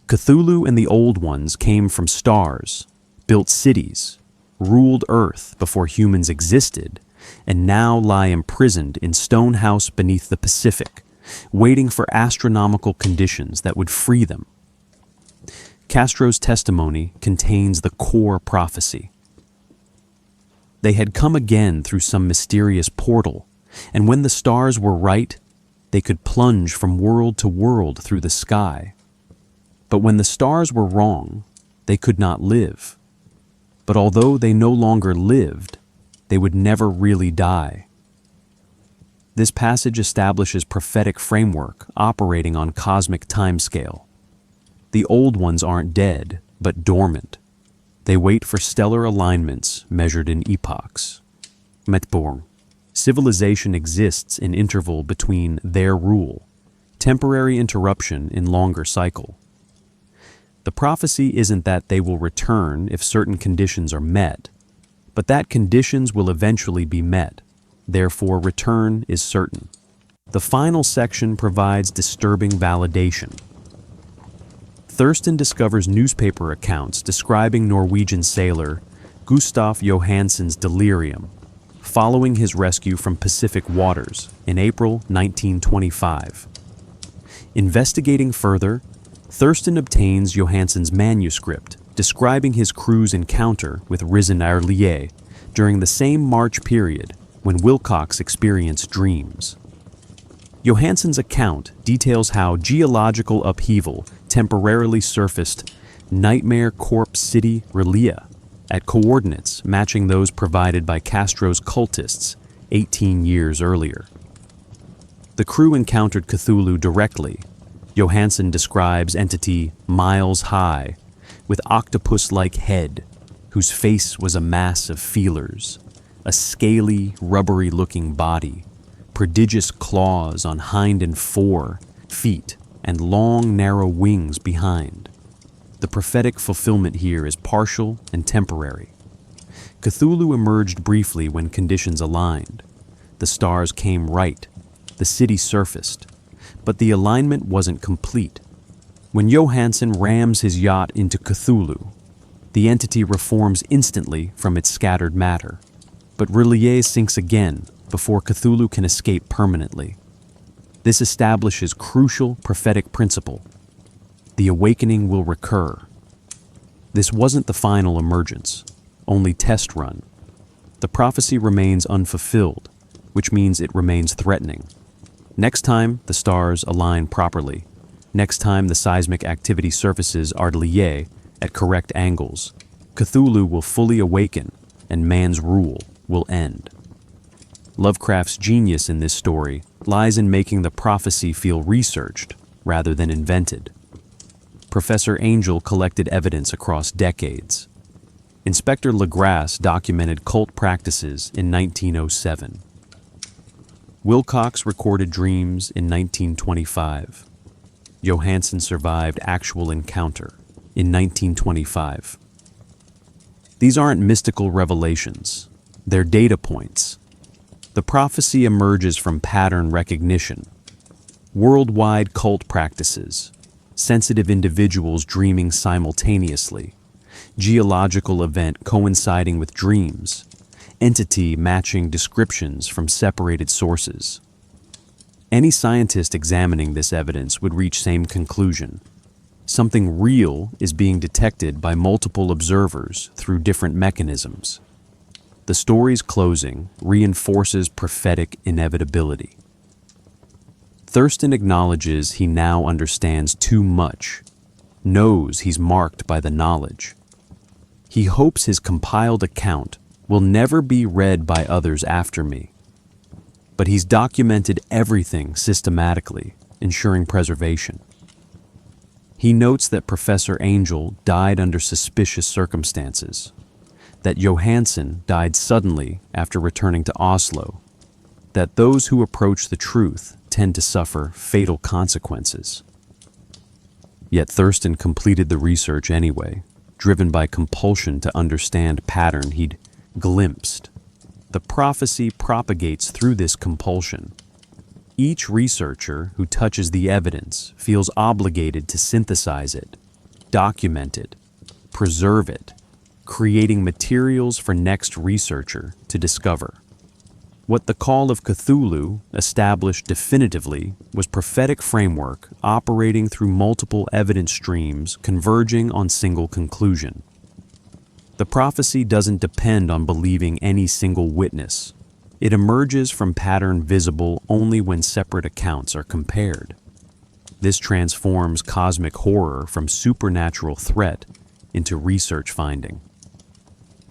Cthulhu and the Old Ones came from stars, built cities, ruled Earth before humans existed, and now lie imprisoned in stone house beneath the Pacific, waiting for astronomical conditions that would free them. Castro's testimony contains the core prophecy. They had come again through some mysterious portal, and when the stars were right, they could plunge from world to world through the sky. But when the stars were wrong, they could not live. But although they no longer lived, they would never really die. This passage establishes prophetic framework operating on cosmic timescale. The old ones aren't dead, but dormant. They wait for stellar alignments measured in epochs. Metborn. Civilization exists in interval between their rule, temporary interruption in longer cycle. The prophecy isn't that they will return if certain conditions are met, but that conditions will eventually be met, therefore return is certain. The final section provides disturbing validation. Thurston discovers newspaper accounts describing Norwegian sailor Gustaf Johansen's delirium following his rescue from Pacific waters in April 1925. Investigating further, Thurston obtains Johansen's manuscript describing his crew's encounter with risen eerily during the same March period when Wilcox experienced dreams. Johansen's account details how geological upheaval temporarily surfaced Nightmare Corpse City Relia at coordinates matching those provided by Castro's cultists 18 years earlier. The crew encountered Cthulhu directly. Johansen describes entity miles high, with octopus-like head, whose face was a mass of feelers, a scaly, rubbery-looking body, prodigious claws on hind and fore feet, and long, narrow wings behind. The prophetic fulfillment here is partial and temporary. Cthulhu emerged briefly when conditions aligned. The stars came right, the city surfaced, but the alignment wasn't complete. When Johansen rams his yacht into Cthulhu, the entity reforms instantly from its scattered matter, but Relia sinks again before Cthulhu can escape permanently. This establishes crucial prophetic principle. The awakening will recur. This wasn't the final emergence, only test run. The prophecy remains unfulfilled, which means it remains threatening. Next time the stars align properly, next time the seismic activity surfaces eerily at correct angles, Cthulhu will fully awaken and man's rule will end. Lovecraft's genius in this story lies in making the prophecy feel researched rather than invented. Professor Angel collected evidence across decades. Inspector Legrasse documented cult practices in 1907. Wilcox recorded dreams in 1925. Johansen survived actual encounter in 1925. These aren't mystical revelations. They're data points. The prophecy emerges from pattern recognition. Worldwide cult practices, sensitive individuals dreaming simultaneously, geological event coinciding with dreams, entity matching descriptions from separated sources. Any scientist examining this evidence would reach same conclusion. Something real is being detected by multiple observers through different mechanisms. The story's closing reinforces prophetic inevitability. Thurston acknowledges he now understands too much, knows he's marked by the knowledge. He hopes his compiled account will never be read by others after me. But he's documented everything systematically, ensuring preservation. He notes that Professor Angel died under suspicious circumstances, that Johansen died suddenly after returning to Oslo, that those who approach the truth tend to suffer fatal consequences. Yet Thurston completed the research anyway, driven by compulsion to understand pattern he'd glimpsed. The prophecy propagates through this compulsion. Each researcher who touches the evidence feels obligated to synthesize it, document it, preserve it, creating materials for next researcher to discover. What the Call of Cthulhu established definitively was prophetic framework operating through multiple evidence streams converging on single conclusion. The prophecy doesn't depend on believing any single witness. It emerges from pattern visible only when separate accounts are compared. This transforms cosmic horror from supernatural threat into research finding.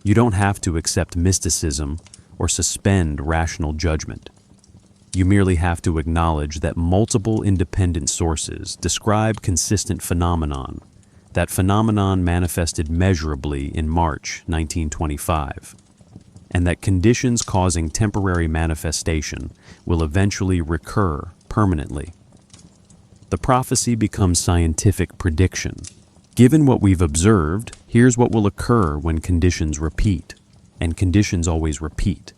You don't have to accept mysticism or suspend rational judgment. You merely have to acknowledge that multiple independent sources describe consistent phenomenon. That phenomenon manifested measurably in March 1925, and that conditions causing temporary manifestation will eventually recur permanently. The prophecy becomes scientific prediction. Given what we've observed, here's what will occur when conditions repeat, and conditions always repeat.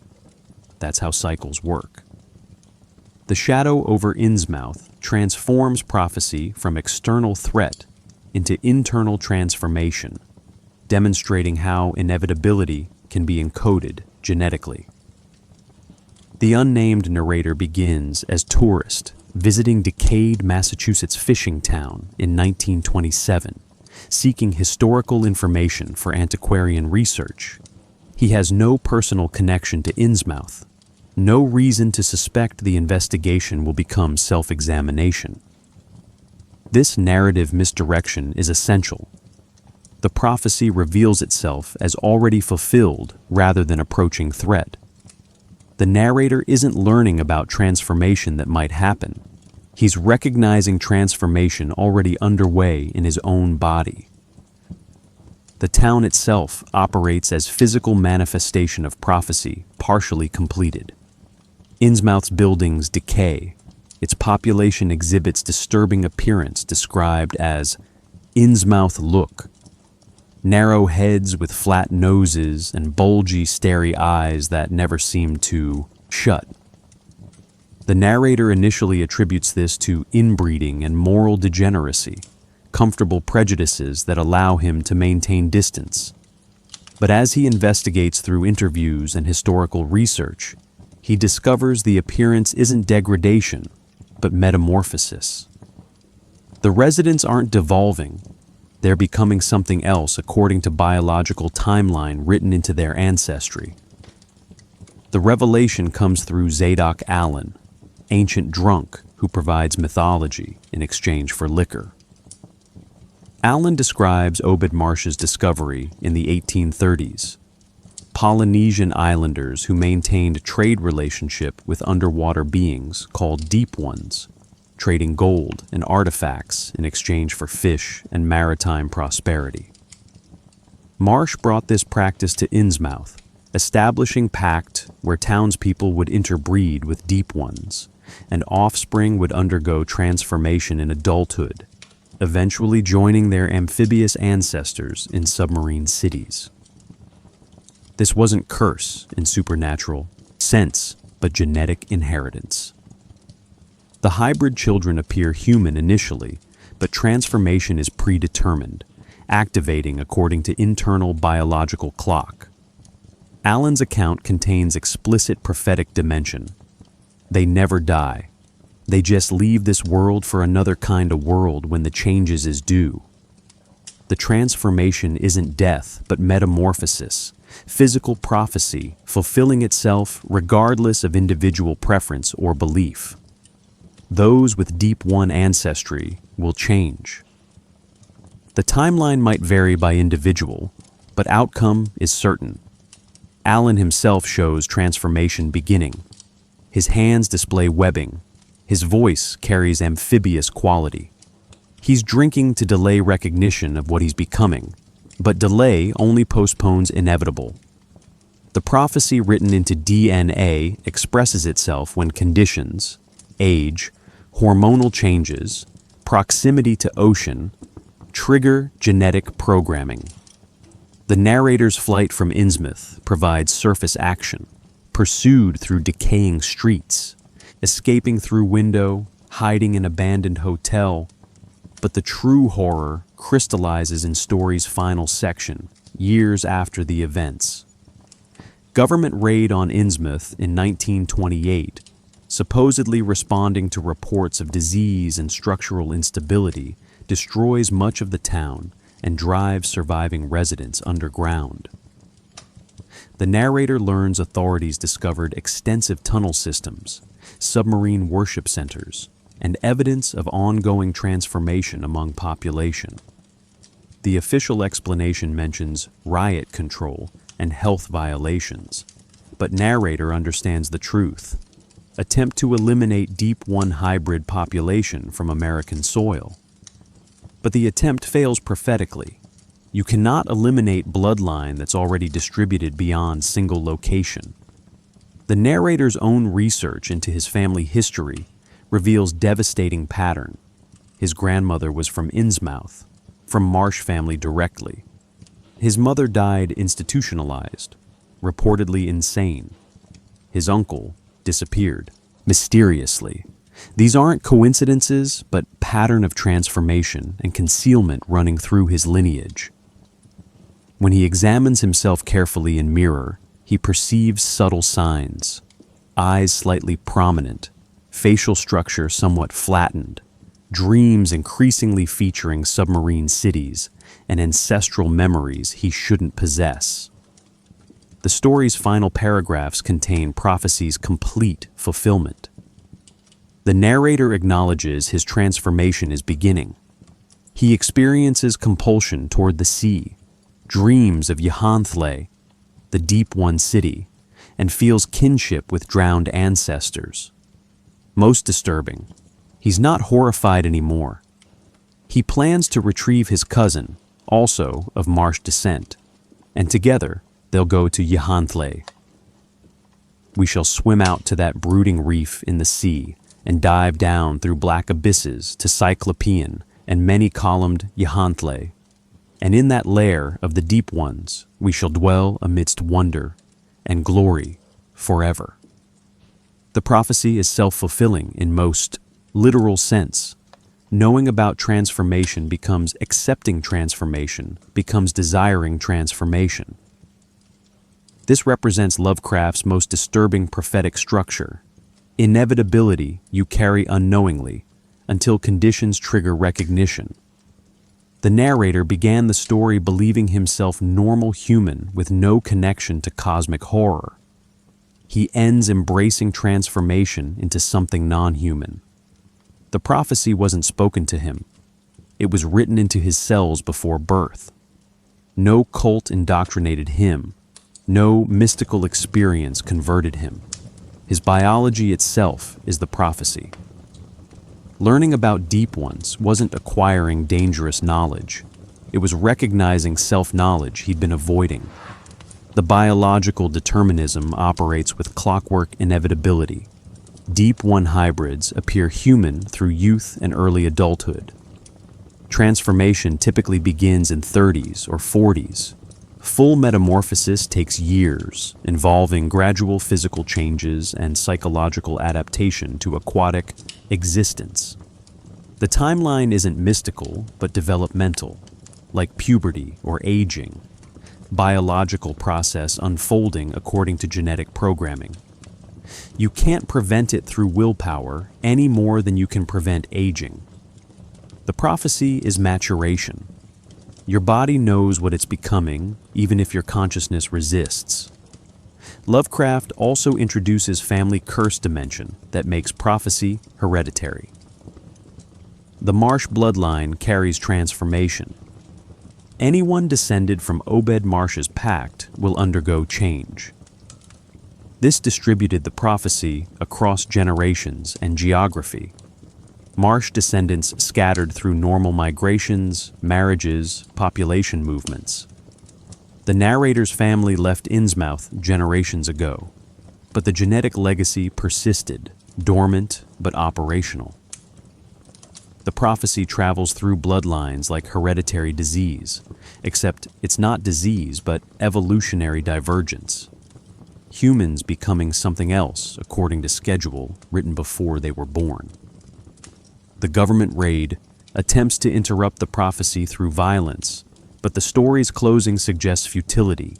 That's how cycles work. The Shadow Over Innsmouth transforms prophecy from external threat into internal transformation, demonstrating how inevitability can be encoded genetically. The unnamed narrator begins as tourist visiting decayed Massachusetts fishing town in 1927, seeking historical information for antiquarian research. He has no personal connection to Innsmouth, no reason to suspect the investigation will become self-examination. This narrative misdirection is essential. The prophecy reveals itself as already fulfilled rather than approaching threat. The narrator isn't learning about transformation that might happen. He's recognizing transformation already underway in his own body. The town itself operates as physical manifestation of prophecy partially completed. Innsmouth's buildings decay. Its population exhibits disturbing appearance described as Innsmouth look. Narrow heads with flat noses and bulgy, starry eyes that never seem to shut. The narrator initially attributes this to inbreeding and moral degeneracy, comfortable prejudices that allow him to maintain distance. But as he investigates through interviews and historical research, he discovers the appearance isn't degradation, but metamorphosis. The residents aren't devolving. They're becoming something else according to biological timeline written into their ancestry. The revelation comes through Zadok Allen, ancient drunk who provides mythology in exchange for liquor. Allen describes Obed Marsh's discovery in the 1830s. Polynesian islanders who maintained trade relationship with underwater beings called Deep Ones, trading gold and artifacts in exchange for fish and maritime prosperity. Marsh brought this practice to Innsmouth, establishing pact where townspeople would interbreed with Deep Ones, and offspring would undergo transformation in adulthood, eventually joining their amphibious ancestors in submarine cities. This wasn't curse in supernatural sense, but genetic inheritance. The hybrid children appear human initially, but transformation is predetermined, activating according to internal biological clock. Allen's account contains explicit prophetic dimension. They never die. They just leave this world for another kind of world when the changes is due. The transformation isn't death, but metamorphosis, physical prophecy fulfilling itself regardless of individual preference or belief. Those with Deep One ancestry will change. The timeline might vary by individual, but outcome is certain. Allen himself shows transformation beginning. His hands display webbing. His voice carries amphibious quality. He's drinking to delay recognition of what he's becoming, but delay only postpones inevitable. The prophecy written into DNA expresses itself when conditions, age, hormonal changes, proximity to ocean, trigger genetic programming. The narrator's flight from Innsmouth provides surface action, pursued through decaying streets, escaping through window, hiding in abandoned hotel. But the true horror crystallizes in story's final section, years after the events. Government raid on Innsmouth in 1928, supposedly responding to reports of disease and structural instability, destroys much of the town and drives surviving residents underground. The narrator learns authorities discovered extensive tunnel systems, submarine worship centers, and evidence of ongoing transformation among population. The official explanation mentions riot control and health violations, but narrator understands the truth. attempt to eliminate Deep One hybrid population from American soil. But the attempt fails prophetically. You cannot eliminate bloodline that's already distributed beyond single location. The narrator's own research into his family history reveals devastating pattern. His grandmother was from Innsmouth, from Marsh family directly. His mother died institutionalized, reportedly insane. His uncle disappeared, mysteriously. These aren't coincidences, but pattern of transformation and concealment running through his lineage. When he examines himself carefully in mirror, he perceives subtle signs. Eyes slightly prominent, facial structure somewhat flattened, dreams increasingly featuring submarine cities and ancestral memories he shouldn't possess. The story's final paragraphs contain Prophecies' complete fulfillment. The narrator acknowledges his transformation is beginning. He experiences compulsion toward the sea, dreams of Yhanthle, the Deep One city, and feels kinship with drowned ancestors. Most disturbing, he's not horrified anymore. He plans to retrieve his cousin, also of Marsh descent, and together they'll go to Yhanthle. We shall swim out to that brooding reef in the sea and dive down through black abysses to Cyclopean and many-columned Yhanthle. And in that lair of the deep ones, we shall dwell amidst wonder and glory forever. The prophecy is self-fulfilling in most literal sense. Knowing about transformation becomes accepting transformation, becomes desiring transformation. This represents Lovecraft's most disturbing prophetic structure. Inevitability you carry unknowingly until conditions trigger recognition. The narrator began the story believing himself normal human with no connection to cosmic horror. He ends embracing transformation into something non-human. The prophecy wasn't spoken to him. It was written into his cells before birth. No cult indoctrinated him. No mystical experience converted him. His biology itself is the prophecy. Learning about deep ones wasn't acquiring dangerous knowledge. It was recognizing self-knowledge he'd been avoiding. The biological determinism operates with clockwork inevitability. Deep One hybrids appear human through youth and early adulthood. Transformation typically begins in 30s or 40s. Full metamorphosis takes years, involving gradual physical changes and psychological adaptation to aquatic existence. The timeline isn't mystical, but developmental, like puberty or aging, biological process unfolding according to genetic programming. You can't prevent it through willpower any more than you can prevent aging. The prophecy is maturation. Your body knows what it's becoming, even if your consciousness resists. Lovecraft also introduces family curse dimension that makes prophecy hereditary. The Marsh bloodline carries transformation. Anyone descended from Obed Marsh's pact will undergo change. This distributed the prophecy across generations and geography. Marsh descendants scattered through normal migrations, marriages, population movements. The narrator's family left Innsmouth generations ago, but the genetic legacy persisted, dormant but operational. The prophecy travels through bloodlines like hereditary disease, except it's not disease but evolutionary divergence. Humans becoming something else according to schedule written before they were born. The government raid attempts to interrupt the prophecy through violence, but the story's closing suggests futility.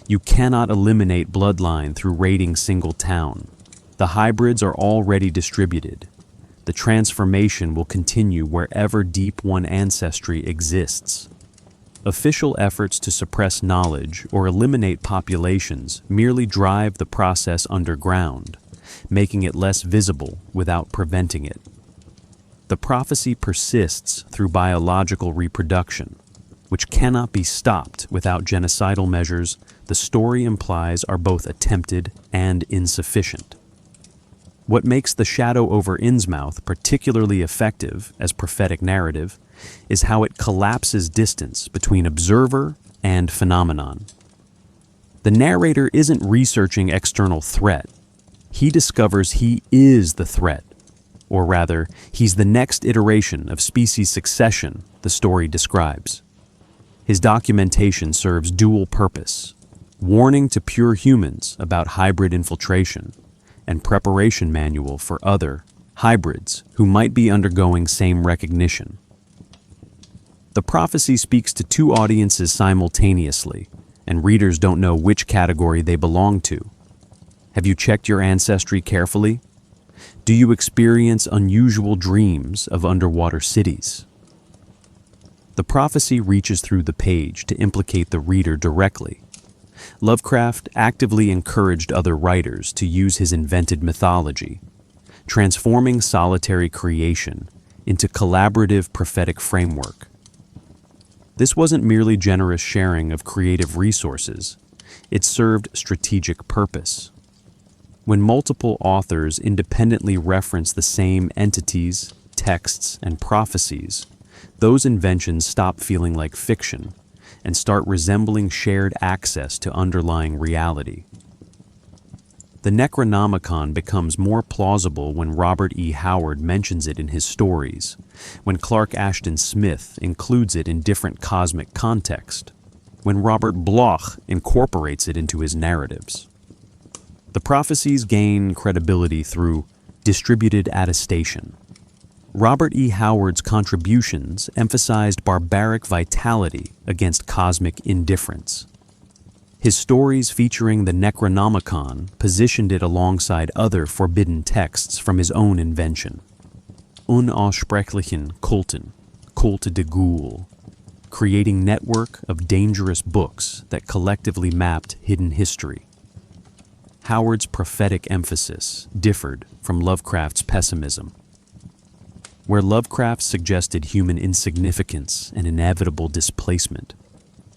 You cannot eliminate bloodline through raiding single town. The hybrids are already distributed. The transformation will continue wherever Deep One ancestry exists. Official efforts to suppress knowledge or eliminate populations merely drive the process underground, making it less visible without preventing it. The prophecy persists through biological reproduction, which cannot be stopped without genocidal measures the story implies are both attempted and insufficient. What makes the Shadow Over Innsmouth particularly effective as prophetic narrative is how it collapses distance between observer and phenomenon. The narrator isn't researching external threat. He discovers he is the threat, or rather, he's the next iteration of species succession the story describes. His documentation serves dual purpose: warning to pure humans about hybrid infiltration, and preparation manual for other hybrids who might be undergoing same recognition. The prophecy speaks to two audiences simultaneously, and readers don't know which category they belong to. Have you checked your ancestry carefully? Do you experience unusual dreams of underwater cities? The prophecy reaches through the page to implicate the reader directly. Lovecraft actively encouraged other writers to use his invented mythology, transforming solitary creation into collaborative prophetic framework. This wasn't merely generous sharing of creative resources, it served strategic purpose. When multiple authors independently reference the same entities, texts, and prophecies, those inventions stop feeling like fiction and start resembling shared access to underlying reality. The Necronomicon becomes more plausible when Robert E. Howard mentions it in his stories, when Clark Ashton Smith includes it in different cosmic context, when Robert Bloch incorporates it into his narratives. The prophecies gain credibility through distributed attestation. Robert E. Howard's contributions emphasized barbaric vitality against cosmic indifference. His stories featuring the Necronomicon positioned it alongside other forbidden texts from his own invention. Unaussprechlichen Kulten, Culte de Ghoul, creating network of dangerous books that collectively mapped hidden history. Howard's prophetic emphasis differed from Lovecraft's pessimism. Where Lovecraft suggested human insignificance and inevitable displacement,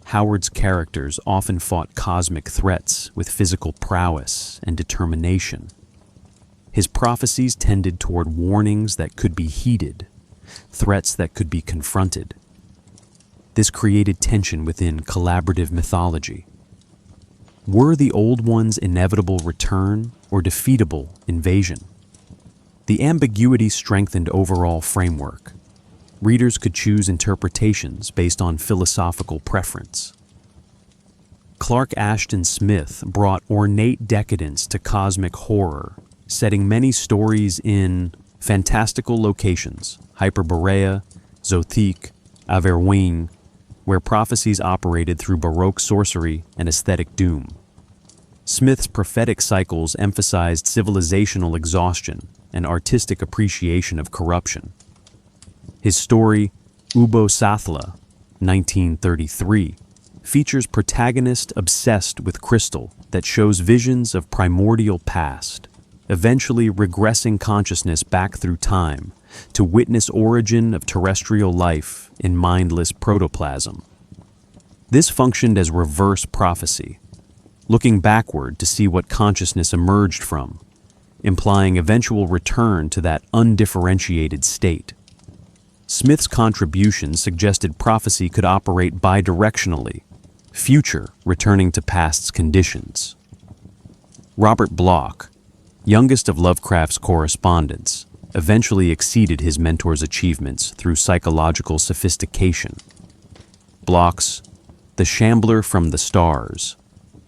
Howard's characters often fought cosmic threats with physical prowess and determination. His prophecies tended toward warnings that could be heeded, threats that could be confronted. This created tension within collaborative mythology. Were the Old One's inevitable return or defeatable invasion? The ambiguity strengthened overall framework. Readers could choose interpretations based on philosophical preference. Clark Ashton Smith brought ornate decadence to cosmic horror, setting many stories in fantastical locations, Hyperborea, Zothique, Averroïne, where prophecies operated through Baroque sorcery and aesthetic doom. Smith's prophetic cycles emphasized civilizational exhaustion and artistic appreciation of corruption. His story, Ubo Sathla, 1933, features protagonist obsessed with crystal that shows visions of primordial past, eventually regressing consciousness back through time to witness origin of terrestrial life in mindless protoplasm. This functioned as reverse prophecy, looking backward to see what consciousness emerged from, implying eventual return to that undifferentiated state. Smith's contribution suggested prophecy could operate bidirectionally, future returning to past's conditions. Robert Bloch, youngest of Lovecraft's correspondents, eventually exceeded his mentor's achievements through psychological sophistication. Bloch's The Shambler from the Stars,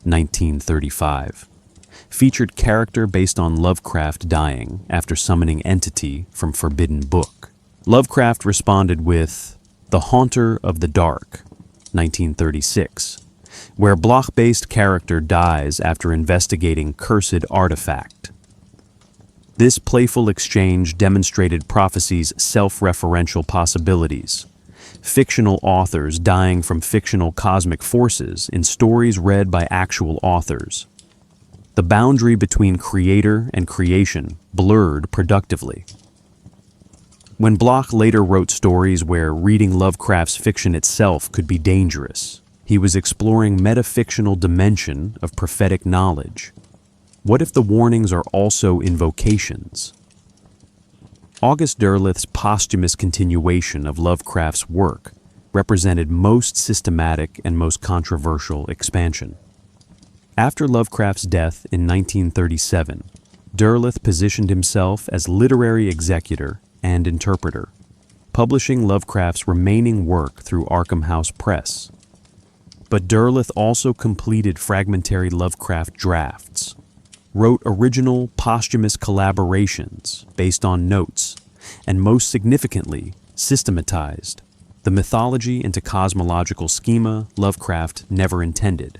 1935, featured character based on Lovecraft dying after summoning entity from Forbidden Book. Lovecraft responded with The Haunter of the Dark, 1936, where Bloch-based character dies after investigating cursed artifact. This playful exchange demonstrated prophecy's self-referential possibilities, fictional authors dying from fictional cosmic forces in stories read by actual authors. The boundary between creator and creation blurred productively. When Bloch later wrote stories where reading Lovecraft's fiction itself could be dangerous, he was exploring metafictional dimension of prophetic knowledge. What if the warnings are also invocations? August Derleth's posthumous continuation of Lovecraft's work represented most systematic and most controversial expansion. After Lovecraft's death in 1937, Derleth positioned himself as literary executor and interpreter, publishing Lovecraft's remaining work through Arkham House Press. But Derleth also completed fragmentary Lovecraft drafts, wrote original posthumous collaborations based on notes, and most significantly, systematized the mythology into cosmological schema Lovecraft never intended.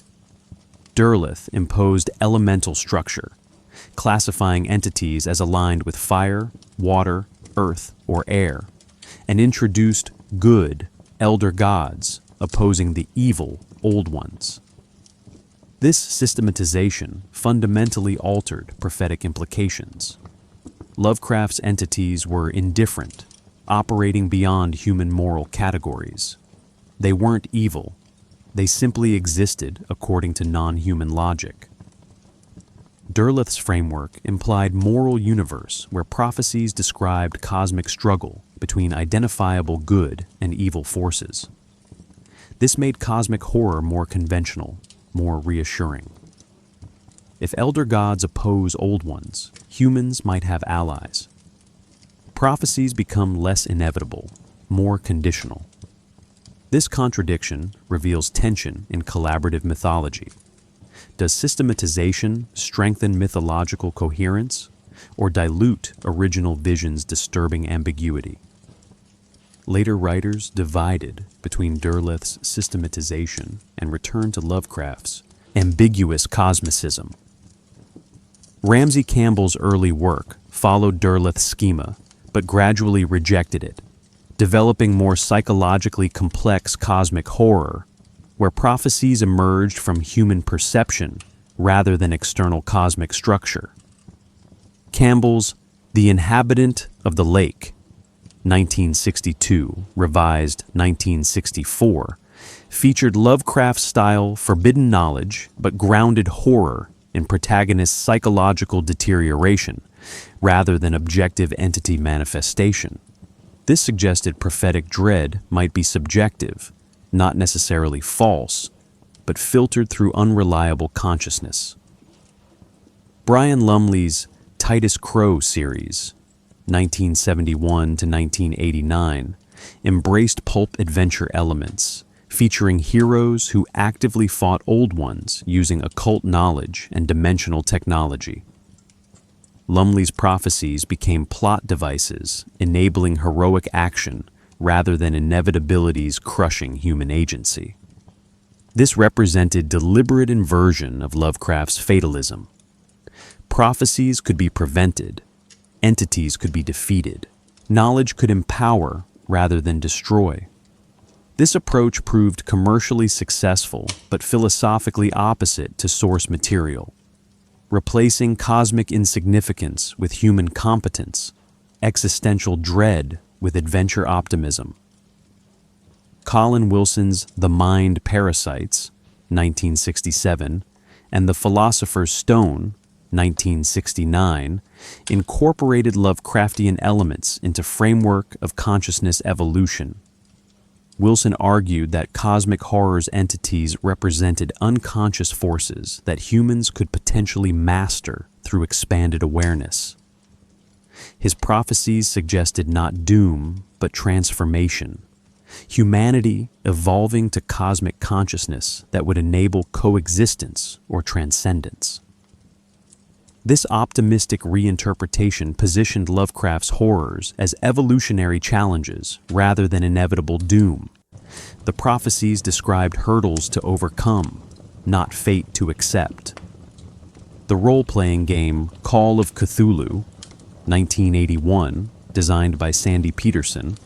Derleth imposed elemental structure, classifying entities as aligned with fire, water, earth, or air, and introduced good, elder gods opposing the evil, old ones. This systematization fundamentally altered prophetic implications. Lovecraft's entities were indifferent, operating beyond human moral categories. They weren't evil. They simply existed according to non-human logic. Derleth's framework implied moral universe where prophecies described cosmic struggle between identifiable good and evil forces. This made cosmic horror more conventional, more reassuring. If elder gods oppose old ones, humans might have allies. Prophecies become less inevitable, more conditional. This contradiction reveals tension in collaborative mythology. Does systematization strengthen mythological coherence or dilute original vision's disturbing ambiguity? Later writers divided between Derleth's systematization and returned to Lovecraft's ambiguous cosmicism. Ramsey Campbell's early work followed Derleth's schema, but gradually rejected it, developing more psychologically complex cosmic horror, where prophecies emerged from human perception rather than external cosmic structure. Campbell's The Inhabitant of the Lake, 1962, revised 1964, featured Lovecraft-style forbidden knowledge but grounded horror in protagonist's psychological deterioration rather than objective entity manifestation. This suggested prophetic dread might be subjective, not necessarily false, but filtered through unreliable consciousness. Brian Lumley's Titus Crow series, 1971 to 1989, embraced pulp adventure elements, featuring heroes who actively fought old ones using occult knowledge and dimensional technology. Lumley's prophecies became plot devices, enabling heroic action rather than inevitabilities crushing human agency. This represented deliberate inversion of Lovecraft's fatalism. Prophecies could be prevented, entities could be defeated, knowledge could empower rather than destroy. This approach proved commercially successful but philosophically opposite to source material, replacing cosmic insignificance with human competence, existential dread with adventure optimism. Colin Wilson's The Mind Parasites, 1967, and The Philosopher's Stone, 1969, incorporated Lovecraftian elements into framework of consciousness evolution. Wilson argued that cosmic horror's entities represented unconscious forces that humans could potentially master through expanded awareness. His prophecies suggested not doom, but transformation, humanity evolving to cosmic consciousness that would enable coexistence or transcendence. This optimistic reinterpretation positioned Lovecraft's horrors as evolutionary challenges rather than inevitable doom. The prophecies described hurdles to overcome, not fate to accept. The role-playing game Call of Cthulhu, 1981, designed by Sandy Peterson,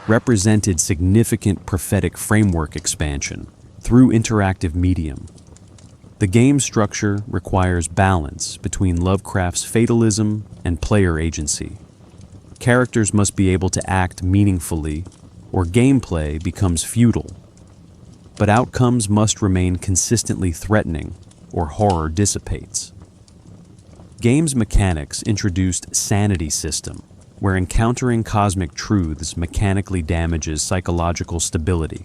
represented significant prophetic framework expansion through interactive medium. The game structure requires balance between Lovecraft's fatalism and player agency. Characters must be able to act meaningfully, or gameplay becomes futile. But outcomes must remain consistently threatening, or horror dissipates. Game's mechanics introduced sanity system, where encountering cosmic truths mechanically damages psychological stability,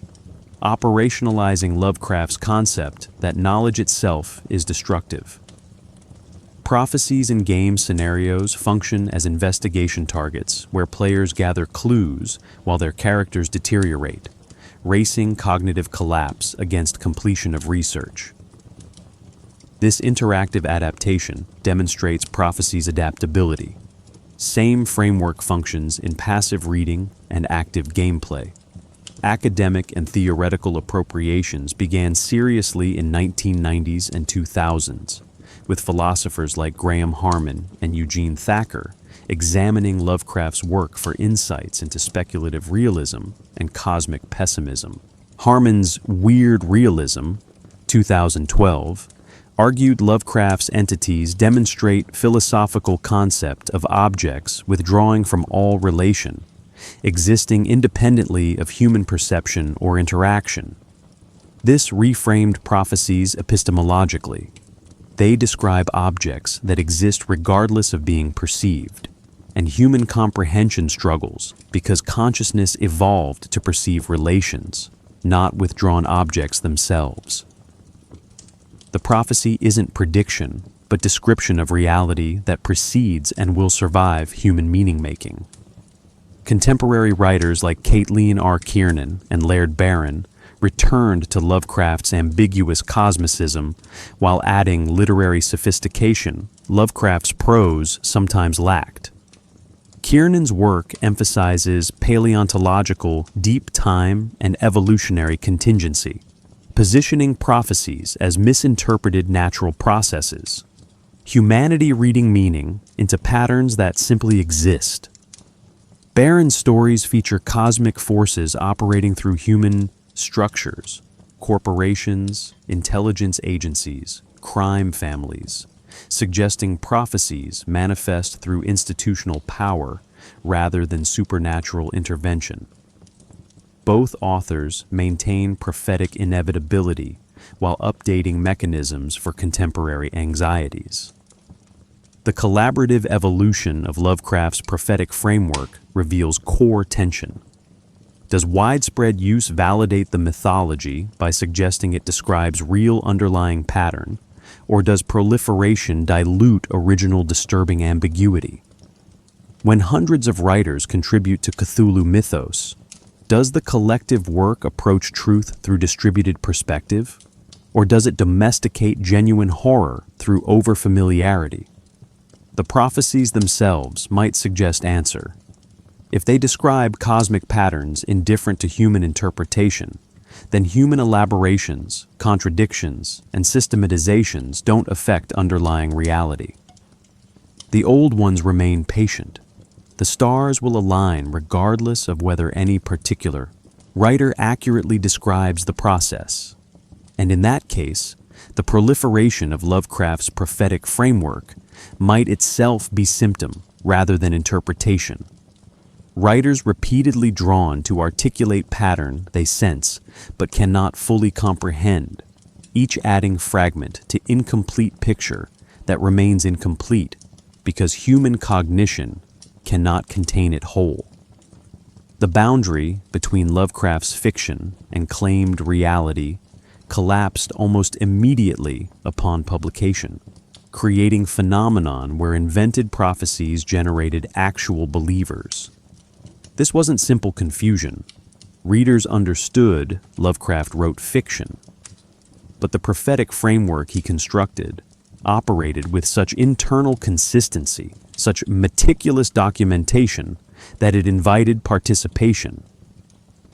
operationalizing Lovecraft's concept that knowledge itself is destructive. Prophecies in game scenarios function as investigation targets where players gather clues while their characters deteriorate, racing cognitive collapse against completion of research. This interactive adaptation demonstrates Prophecies' adaptability. Same framework functions in passive reading and active gameplay. Academic and theoretical appropriations began seriously in 1990s and 2000s, with philosophers like Graham Harman and Eugene Thacker examining Lovecraft's work for insights into speculative realism and cosmic pessimism. Harman's Weird Realism, 2012, argued Lovecraft's entities demonstrate philosophical concept of objects withdrawing from all relation, existing independently of human perception or interaction. This reframed Prophecies epistemologically. They describe objects that exist regardless of being perceived, and human comprehension struggles because consciousness evolved to perceive relations, not withdrawn objects themselves. The prophecy isn't prediction, but description of reality that precedes and will survive human meaning-making. Contemporary writers like Caitlin R. Kiernan and Laird Barron returned to Lovecraft's ambiguous cosmicism while adding literary sophistication Lovecraft's prose sometimes lacked. Kiernan's work emphasizes paleontological, deep time, and evolutionary contingency, positioning prophecies as misinterpreted natural processes, humanity reading meaning into patterns that simply exist. Barron's stories feature cosmic forces operating through human structures, corporations, intelligence agencies, crime families, suggesting prophecies manifest through institutional power rather than supernatural intervention. Both authors maintain prophetic inevitability while updating mechanisms for contemporary anxieties. The collaborative evolution of Lovecraft's prophetic framework reveals core tension. Does widespread use validate the mythology by suggesting it describes real underlying pattern, or does proliferation dilute original disturbing ambiguity? When hundreds of writers contribute to Cthulhu mythos, does the collective work approach truth through distributed perspective, or does it domesticate genuine horror through overfamiliarity? The prophecies themselves might suggest answer. If they describe cosmic patterns indifferent to human interpretation, then human elaborations, contradictions, and systematizations don't affect underlying reality. The old ones remain patient. The stars will align regardless of whether any particular writer accurately describes the process. And in that case, the proliferation of Lovecraft's prophetic framework might itself be symptom rather than interpretation. Writers repeatedly drawn to articulate pattern they sense but cannot fully comprehend, each adding fragment to incomplete picture that remains incomplete because human cognition cannot contain it whole. The boundary between Lovecraft's fiction and claimed reality collapsed almost immediately upon publication, creating phenomenon where invented prophecies generated actual believers. This wasn't simple confusion. Readers understood Lovecraft wrote fiction, but the prophetic framework he constructed operated with such internal consistency, such meticulous documentation, that it invited participation.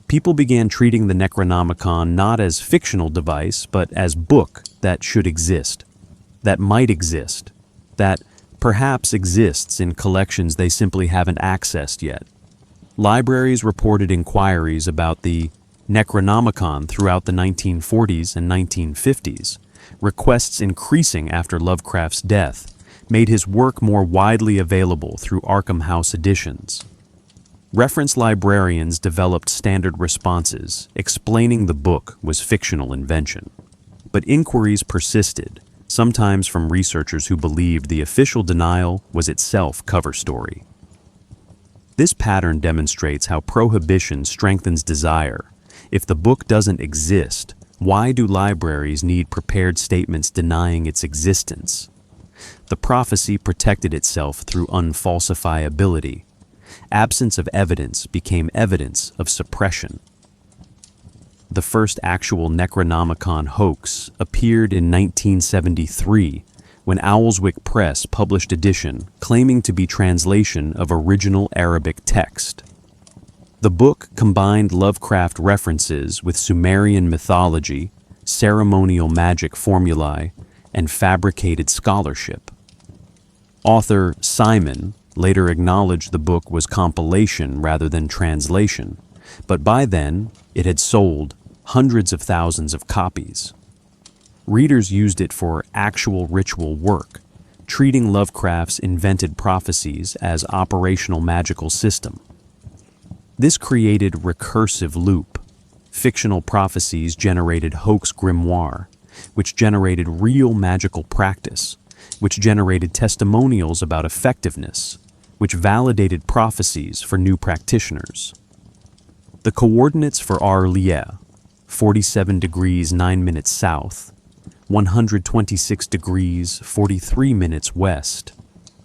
People began treating the Necronomicon not as fictional device, but as book that should exist, that might exist, that perhaps exists in collections they simply haven't accessed yet. Libraries reported inquiries about the Necronomicon throughout the 1940s and 1950s, requests increasing after Lovecraft's death made his work more widely available through Arkham House editions. Reference librarians developed standard responses explaining the book was fictional invention. But inquiries persisted, sometimes from researchers who believed the official denial was itself cover story. This pattern demonstrates how prohibition strengthens desire. If the book doesn't exist, why do libraries need prepared statements denying its existence? The prophecy protected itself through unfalsifiability. Absence of evidence became evidence of suppression. The first actual Necronomicon hoax appeared in 1973 when Owlswick Press published edition claiming to be translation of original Arabic text. The book combined Lovecraft references with Sumerian mythology, ceremonial magic formulae, and fabricated scholarship. Author Simon later acknowledged the book was compilation rather than translation, but by then it had sold hundreds of thousands of copies. Readers used it for actual ritual work, treating Lovecraft's invented prophecies as operational magical system. This created recursive loop. Fictional prophecies generated hoax grimoire, which generated real magical practice, which generated testimonials about effectiveness, which validated prophecies for new practitioners. The coordinates for eerily, 47 degrees 9 minutes south, 126 degrees 43 minutes west,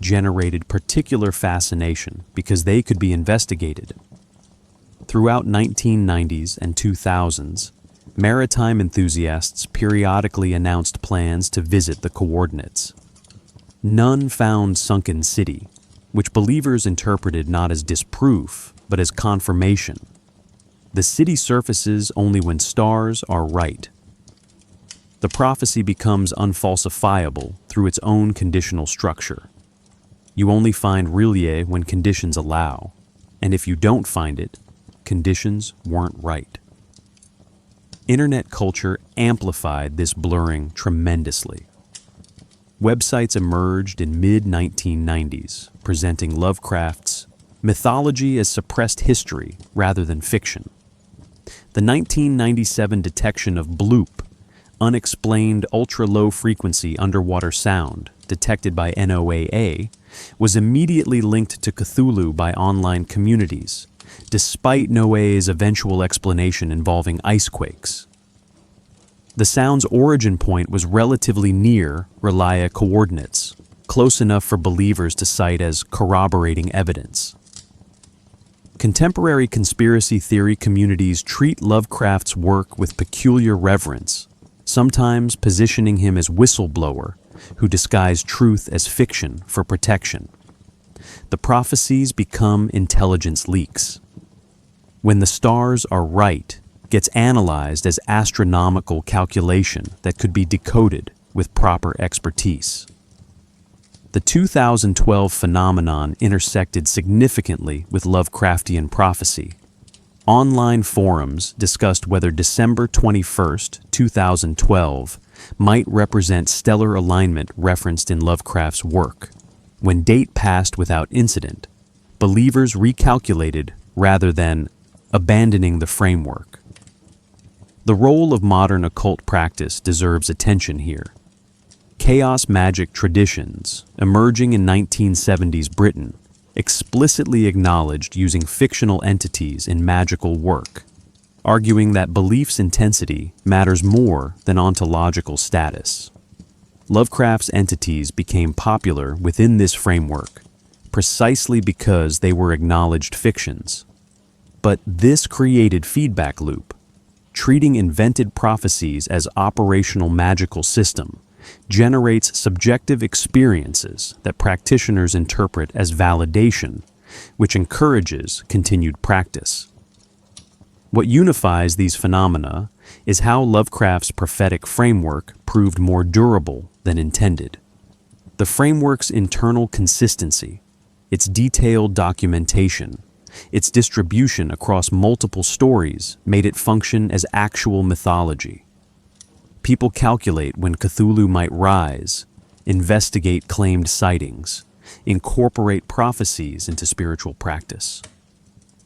generated particular fascination because they could be investigated. Throughout 1990s and 2000s, maritime enthusiasts periodically announced plans to visit the coordinates. None found Sunken City, which believers interpreted not as disproof, but as confirmation. The city surfaces only when stars are right. The prophecy becomes unfalsifiable through its own conditional structure. You only find Rillier when conditions allow, and if you don't find it, conditions weren't right. Internet culture amplified this blurring tremendously. Websites emerged in mid-1990s, presenting Lovecraft's mythology as suppressed history rather than fiction. The 1997 detection of bloop, unexplained ultra-low-frequency underwater sound, detected by NOAA, was immediately linked to Cthulhu by online communities, despite NOAA's eventual explanation involving icequakes. The sound's origin point was relatively near Relia coordinates, close enough for believers to cite as corroborating evidence. Contemporary conspiracy theory communities treat Lovecraft's work with peculiar reverence, sometimes positioning him as whistleblower who disguised truth as fiction for protection. The prophecies become intelligence leaks. When the stars are right gets analyzed as astronomical calculation that could be decoded with proper expertise. The 2012 phenomenon intersected significantly with Lovecraftian prophecy. Online forums discussed whether December 21, 2012 might represent stellar alignment referenced in Lovecraft's work. When date passed without incident, believers recalculated rather than abandoning the framework. The role of modern occult practice deserves attention here. Chaos magic traditions, emerging in 1970s Britain, explicitly acknowledged using fictional entities in magical work, arguing that belief's intensity matters more than ontological status. Lovecraft's entities became popular within this framework, precisely because they were acknowledged fictions. But this created feedback loop. Treating invented prophecies as operational magical system generates subjective experiences that practitioners interpret as validation, which encourages continued practice. What unifies these phenomena is how Lovecraft's prophetic framework proved more durable than intended. The framework's internal consistency, its detailed documentation, its distribution across multiple stories made it function as actual mythology. People calculate when Cthulhu might rise, investigate claimed sightings, incorporate prophecies into spiritual practice.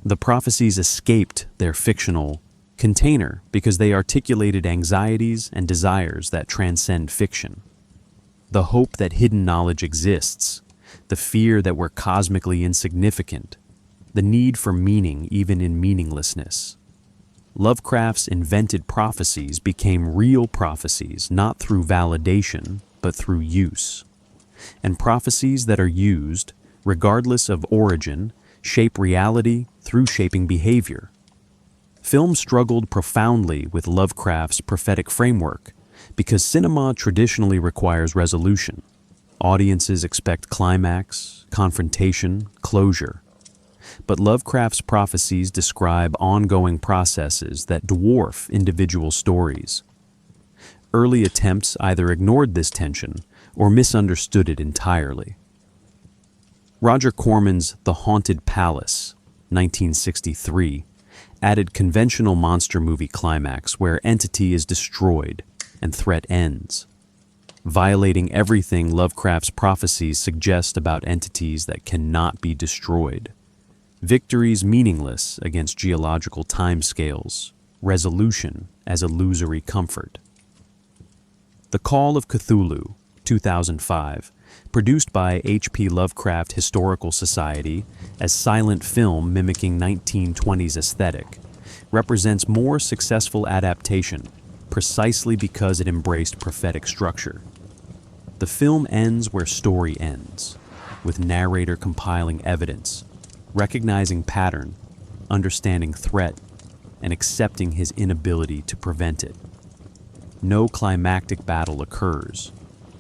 The prophecies escaped their fictional container because they articulated anxieties and desires that transcend fiction. the hope that hidden knowledge exists, the fear that we're cosmically insignificant, the need for meaning even in meaninglessness. Lovecraft's invented prophecies became real prophecies not through validation, but through use. And prophecies that are used, regardless of origin, shape reality through shaping behavior. Film struggled profoundly with Lovecraft's prophetic framework because cinema traditionally requires resolution. Audiences expect climax, confrontation, closure. But Lovecraft's prophecies describe ongoing processes that dwarf individual stories. Early attempts either ignored this tension or misunderstood it entirely. Roger Corman's The Haunted Palace, 1963, added conventional monster movie climax where entity is destroyed and threat ends, violating everything Lovecraft's prophecies suggest about entities that cannot be destroyed. Victories meaningless against geological timescales, resolution as illusory comfort. The Call of Cthulhu, 2005, produced by H.P. Lovecraft Historical Society as silent film mimicking 1920s aesthetic, represents more successful adaptation precisely because it embraced prophetic structure. The film ends where story ends, with narrator compiling evidence, recognizing pattern, understanding threat, and accepting his inability to prevent it. No climactic battle occurs.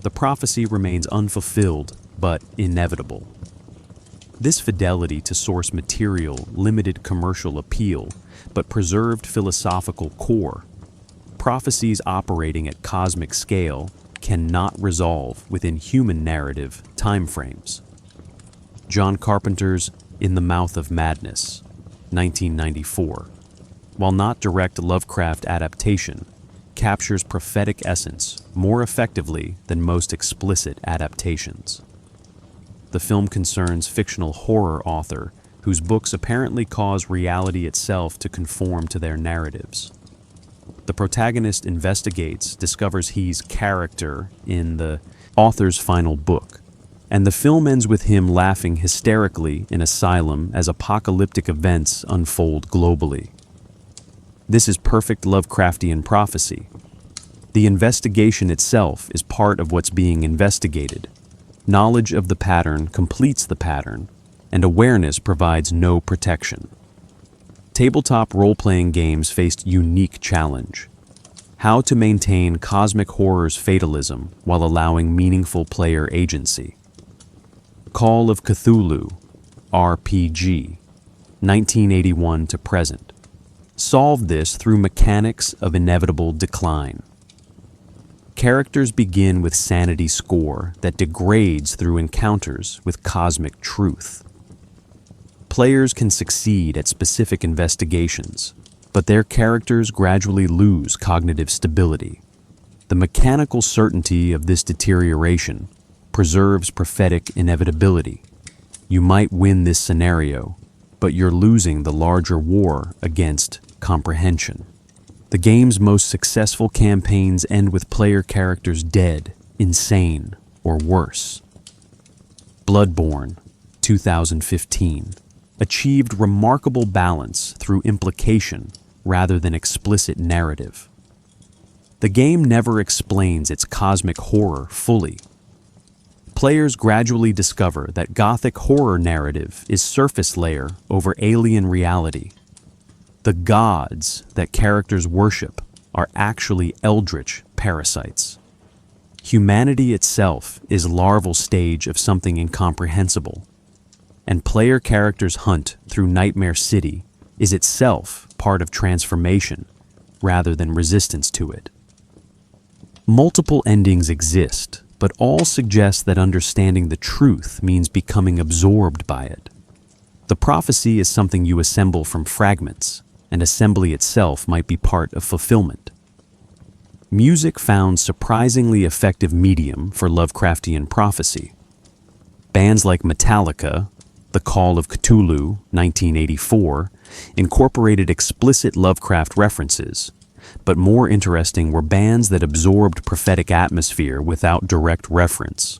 The prophecy remains unfulfilled, but inevitable. This fidelity to source material limited commercial appeal, but preserved philosophical core. Prophecies operating at cosmic scale cannot resolve within human narrative timeframes. John Carpenter's In the Mouth of Madness, 1994, while not direct Lovecraft adaptation, captures prophetic essence more effectively than most explicit adaptations. The film concerns fictional horror author whose books apparently cause reality itself to conform to their narratives. The protagonist investigates, discovers he's character in the author's final book, and the film ends with him laughing hysterically in asylum as apocalyptic events unfold globally. This is perfect Lovecraftian prophecy. The investigation itself is part of what's being investigated. Knowledge of the pattern completes the pattern, and awareness provides no protection. Tabletop role-playing games faced unique challenge: how to maintain cosmic horror's fatalism while allowing meaningful player agency. Call of Cthulhu, RPG, 1981 to present, solved this through mechanics of inevitable decline. Characters begin with sanity score that degrades through encounters with cosmic truth. Players can succeed at specific investigations, but their characters gradually lose cognitive stability. The mechanical certainty of this deterioration preserves prophetic inevitability. You might win this scenario, but you're losing the larger war against comprehension. The game's most successful campaigns end with player characters dead, insane, or worse. Bloodborne, 2015, achieved remarkable balance through implication rather than explicit narrative. The game never explains its cosmic horror fully. Players gradually discover that Gothic horror narrative is surface layer over alien reality. The gods that characters worship are actually eldritch parasites. Humanity itself is larval stage of something incomprehensible, and player characters' hunt through Nightmare City is itself part of transformation rather than resistance to it. Multiple endings exist, but all suggest that understanding the truth means becoming absorbed by it. The prophecy is something you assemble from fragments, and assembly itself might be part of fulfillment. Music found surprisingly effective medium for Lovecraftian prophecy. Bands like Metallica, The Call of Cthulhu, 1984, incorporated explicit Lovecraft references, but more interesting were bands that absorbed prophetic atmosphere without direct reference.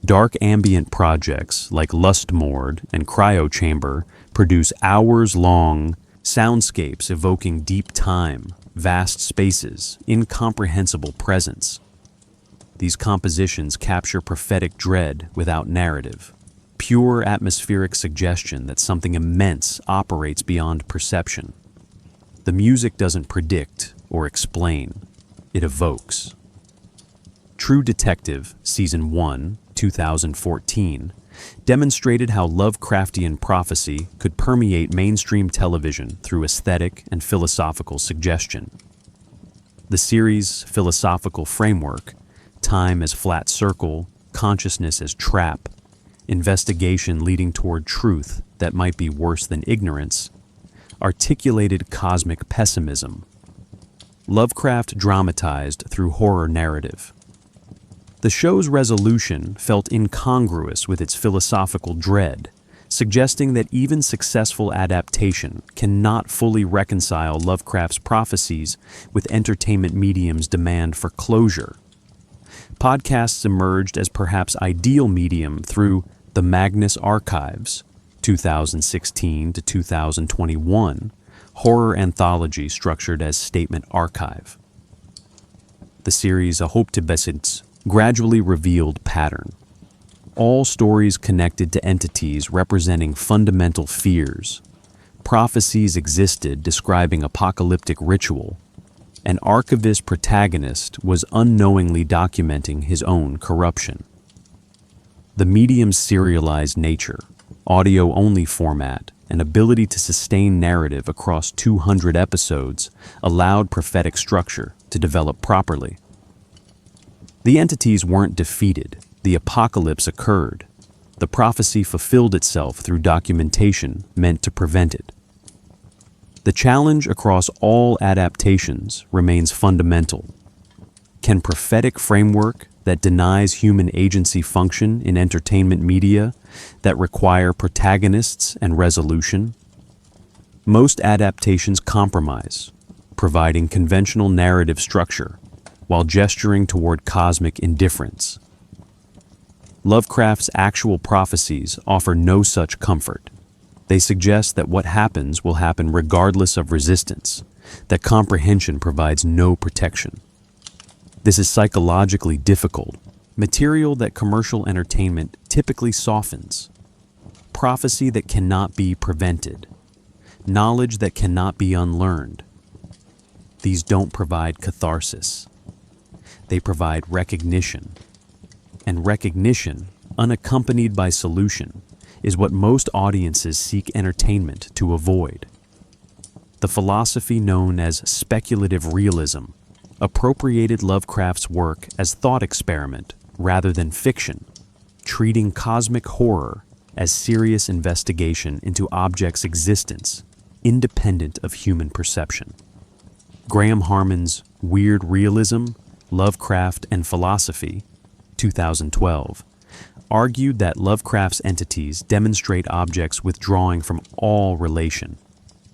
Dark ambient projects like Lustmord and Cryochamber produce hours-long soundscapes evoking deep time, vast spaces, incomprehensible presence. These compositions capture prophetic dread without narrative, pure atmospheric suggestion that something immense operates beyond perception. The music doesn't predict or explain, it evokes. True Detective, Season 1, 2014, demonstrated how Lovecraftian prophecy could permeate mainstream television through aesthetic and philosophical suggestion. The series' philosophical framework, time as flat circle, consciousness as trap, investigation leading toward truth that might be worse than ignorance, articulated cosmic pessimism. Lovecraft dramatized through horror narrative. The show's resolution felt incongruous with its philosophical dread, suggesting that even successful adaptation cannot fully reconcile Lovecraft's prophecies with entertainment medium's demand for closure. Podcasts emerged as perhaps ideal medium through the Magnus Archives, 2016 to 2021, horror anthology structured as Statement Archive. The series A Hope to Besitz gradually revealed pattern. All stories connected to entities representing fundamental fears. Prophecies existed describing apocalyptic ritual. An archivist protagonist was unknowingly documenting his own corruption. The medium's serialized nature, audio-only format, and ability to sustain narrative across 200 episodes allowed prophetic structure to develop properly. The entities weren't defeated, the apocalypse occurred. The prophecy fulfilled itself through documentation meant to prevent it. The challenge across all adaptations remains fundamental. Can prophetic framework that denies human agency function in entertainment media that require protagonists and resolution? Most adaptations compromise, providing conventional narrative structure while gesturing toward cosmic indifference. Lovecraft's actual prophecies offer no such comfort. They suggest that what happens will happen regardless of resistance, that comprehension provides no protection. This is psychologically difficult, material that commercial entertainment typically softens, prophecy that cannot be prevented, knowledge that cannot be unlearned. These don't provide catharsis. They provide recognition. And recognition, unaccompanied by solution, is what most audiences seek entertainment to avoid. The philosophy known as speculative realism appropriated Lovecraft's work as thought experiment rather than fiction, treating cosmic horror as serious investigation into objects' existence, independent of human perception. Graham Harmon's Weird Realism, Lovecraft and Philosophy, 2012, argued that Lovecraft's entities demonstrate objects withdrawing from all relation.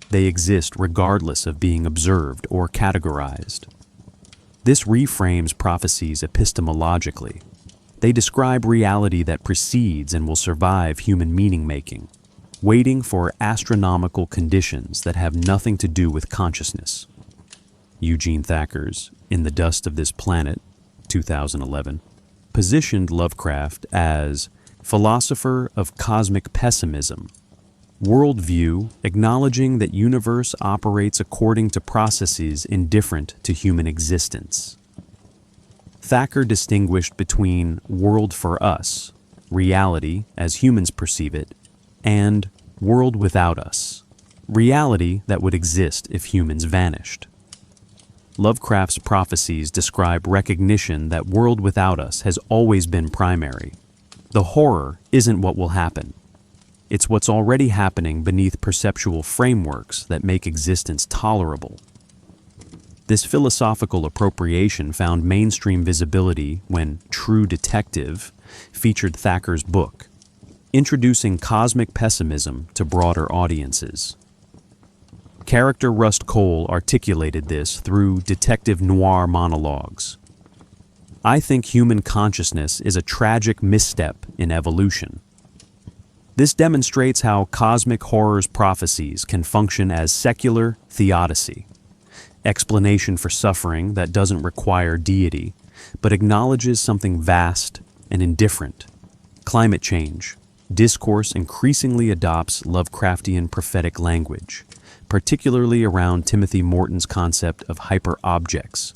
They exist regardless of being observed or categorized. This reframes prophecies epistemologically. They describe reality that precedes and will survive human meaning-making, waiting for astronomical conditions that have nothing to do with consciousness. Eugene Thacker's In the Dust of This Planet, 2011, positioned Lovecraft as philosopher of cosmic pessimism, worldview acknowledging that universe operates according to processes indifferent to human existence. Thacker distinguished between world for us, reality as humans perceive it, and world without us, reality that would exist if humans vanished. Lovecraft's prophecies describe recognition that world without us has always been primary. The horror isn't what will happen. It's what's already happening beneath perceptual frameworks that make existence tolerable. This philosophical appropriation found mainstream visibility when True Detective featured Thacker's book, introducing cosmic pessimism to broader audiences. Character Rust Cole articulated this through detective noir monologues. I think human consciousness is a tragic misstep in evolution. This demonstrates how cosmic horror's prophecies can function as secular theodicy, explanation for suffering that doesn't require deity, but acknowledges something vast and indifferent. Climate change. Discourse increasingly adopts Lovecraftian prophetic language, particularly around Timothy Morton's concept of hyper-objects,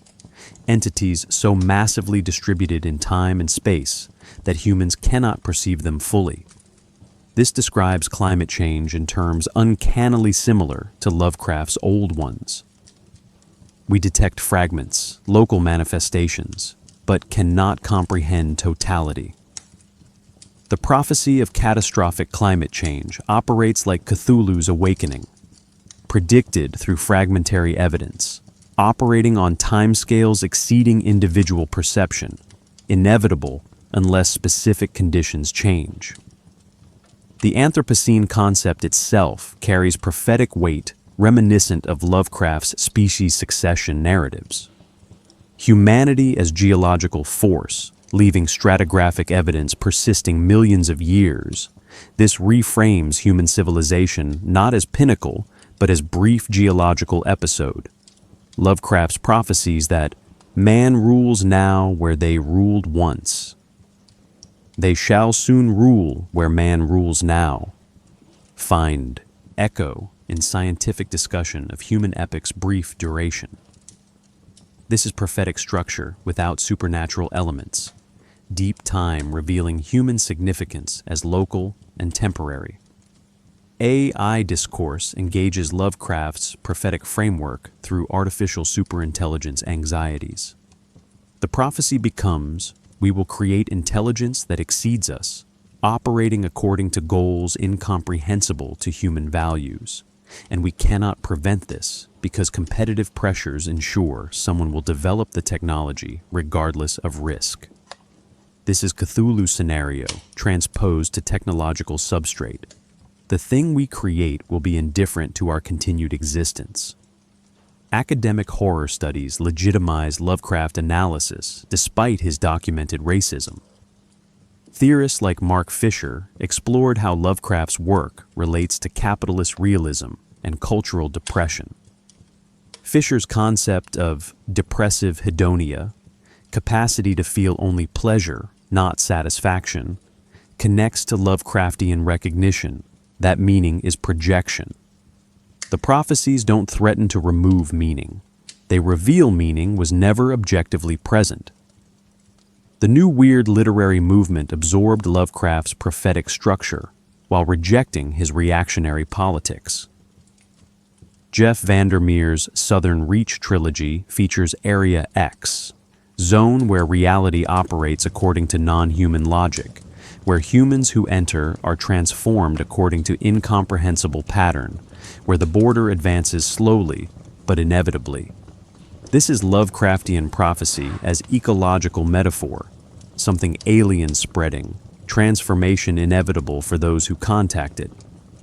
entities so massively distributed in time and space that humans cannot perceive them fully. This describes climate change in terms uncannily similar to Lovecraft's old ones. We detect fragments, local manifestations, but cannot comprehend totality. The prophecy of catastrophic climate change operates like Cthulhu's awakening, predicted through fragmentary evidence, operating on timescales exceeding individual perception, inevitable unless specific conditions change. The Anthropocene concept itself carries prophetic weight reminiscent of Lovecraft's species succession narratives. Humanity as geological force, leaving stratigraphic evidence persisting millions of years, this reframes human civilization not as pinnacle, but as brief geological episode. Lovecraft's prophecies that man rules now where they ruled once. They shall soon rule where man rules now. Find echo in scientific discussion of human epic's brief duration. This is prophetic structure without supernatural elements, deep time revealing human significance as local and temporary. AI discourse engages Lovecraft's prophetic framework through artificial superintelligence anxieties. The prophecy becomes, we will create intelligence that exceeds us, operating according to goals incomprehensible to human values. And we cannot prevent this because competitive pressures ensure someone will develop the technology regardless of risk. This is Cthulhu's scenario transposed to technological substrate. The thing we create will be indifferent to our continued existence. Academic horror studies legitimize Lovecraft analysis despite his documented racism. Theorists like Mark Fisher explored how Lovecraft's work relates to capitalist realism and cultural depression. Fisher's concept of depressive hedonia, capacity to feel only pleasure, not satisfaction, connects to Lovecraftian recognition that meaning is projection. The prophecies don't threaten to remove meaning. They reveal meaning was never objectively present. The new weird literary movement absorbed Lovecraft's prophetic structure while rejecting his reactionary politics. Jeff Vandermeer's Southern Reach trilogy features Area X, zone where reality operates according to non-human logic, where humans who enter are transformed according to incomprehensible pattern, where the border advances slowly but inevitably. This is Lovecraftian prophecy as ecological metaphor, something alien spreading, transformation inevitable for those who contact it,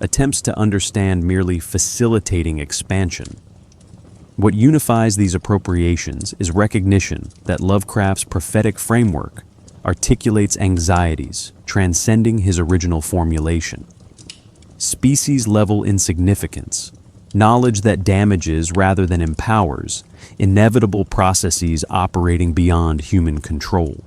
attempts to understand merely facilitating expansion. What unifies these appropriations is recognition that Lovecraft's prophetic framework articulates anxieties transcending his original formulation. Species-level insignificance, knowledge that damages rather than empowers, inevitable processes operating beyond human control.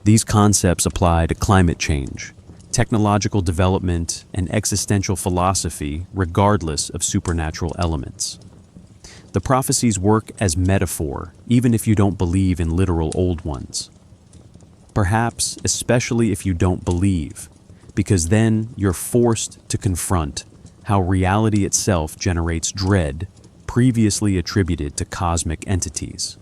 These concepts apply to climate change, technological development, and existential philosophy regardless of supernatural elements. The prophecies work as metaphor, even if you don't believe in literal old ones. Perhaps especially if you don't believe, because then you're forced to confront how reality itself generates dread previously attributed to cosmic entities.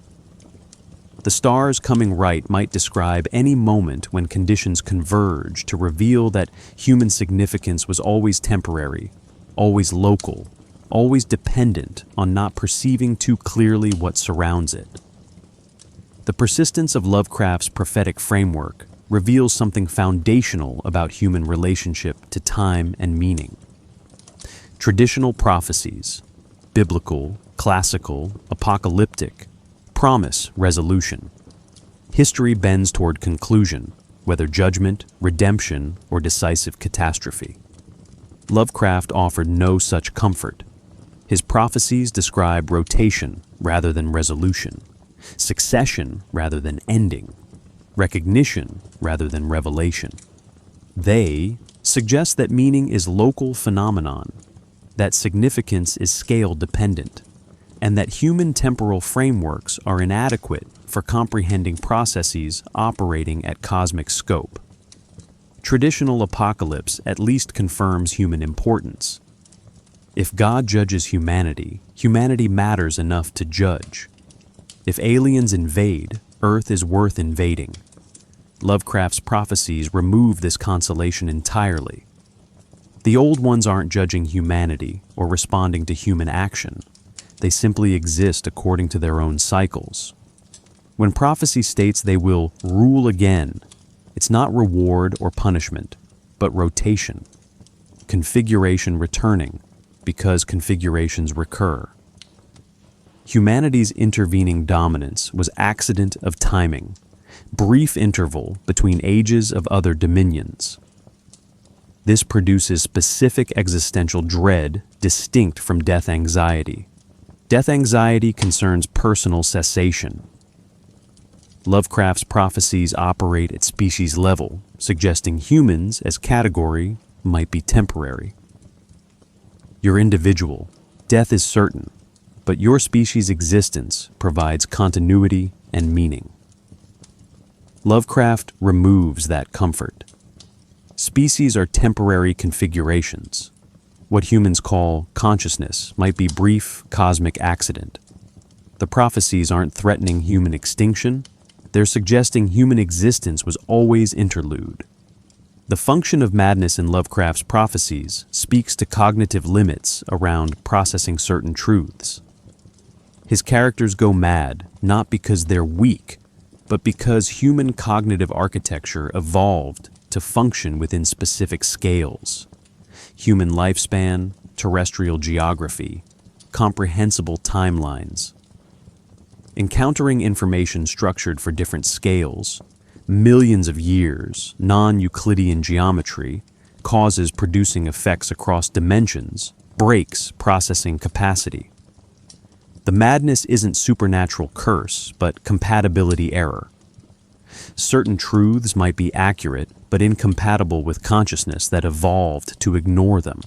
The stars coming right might describe any moment when conditions converge to reveal that human significance was always temporary, always local, always dependent on not perceiving too clearly what surrounds it. The persistence of Lovecraft's prophetic framework reveals something foundational about human relationship to time and meaning. Traditional prophecies, biblical, classical, apocalyptic, promise resolution. History bends toward conclusion, whether judgment, redemption, or decisive catastrophe. Lovecraft offered no such comfort. His prophecies describe rotation rather than resolution, succession rather than ending, recognition rather than revelation. They suggest that meaning is local phenomenon, that significance is scale-dependent, and that human temporal frameworks are inadequate for comprehending processes operating at cosmic scope. Traditional apocalypse at least confirms human importance. If God judges humanity, humanity matters enough to judge. If aliens invade, Earth is worth invading. Lovecraft's prophecies remove this consolation entirely. The old ones aren't judging humanity or responding to human action. They simply exist according to their own cycles. When prophecy states they will rule again, it's not reward or punishment, but rotation. Configuration returning, because configurations recur. Humanity's intervening dominance was accident of timing, brief interval between ages of other dominions. This produces specific existential dread distinct from death anxiety. Death anxiety concerns personal cessation. Lovecraft's prophecies operate at species level, suggesting humans as category might be temporary. You're individual. Death is certain, but your species' existence provides continuity and meaning. Lovecraft removes that comfort. Species are temporary configurations. What humans call consciousness might be brief cosmic accident. The prophecies aren't threatening human extinction. They're suggesting human existence was always interlude. The function of madness in Lovecraft's prophecies speaks to cognitive limits around processing certain truths. His characters go mad not because they're weak, but because human cognitive architecture evolved to function within specific scales. Human lifespan, terrestrial geography, comprehensible timelines. Encountering information structured for different scales, millions of years, non-Euclidean geometry, causes producing effects across dimensions, breaks processing capacity. The madness isn't supernatural curse, but compatibility error. Certain truths might be accurate, but incompatible with consciousness that evolved to ignore them.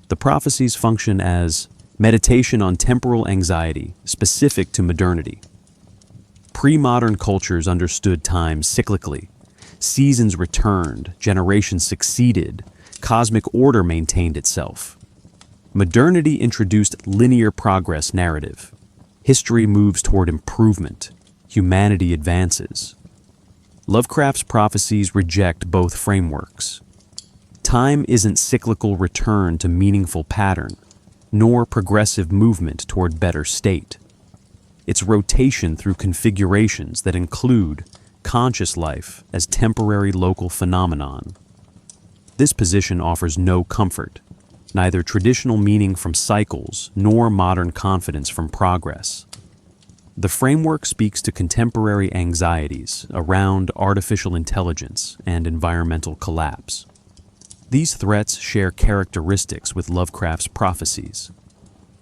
The prophecies function as meditation on temporal anxiety specific to modernity. Pre-modern cultures understood time cyclically. Seasons returned, generations succeeded, cosmic order maintained itself. Modernity introduced linear progress narrative. History moves toward improvement. Humanity advances. Lovecraft's prophecies reject both frameworks. Time isn't cyclical return to meaningful pattern, nor progressive movement toward better state. It's rotation through configurations that include conscious life as temporary local phenomenon. This position offers no comfort, neither traditional meaning from cycles nor modern confidence from progress. The framework speaks to contemporary anxieties around artificial intelligence and environmental collapse. These threats share characteristics with Lovecraft's prophecies.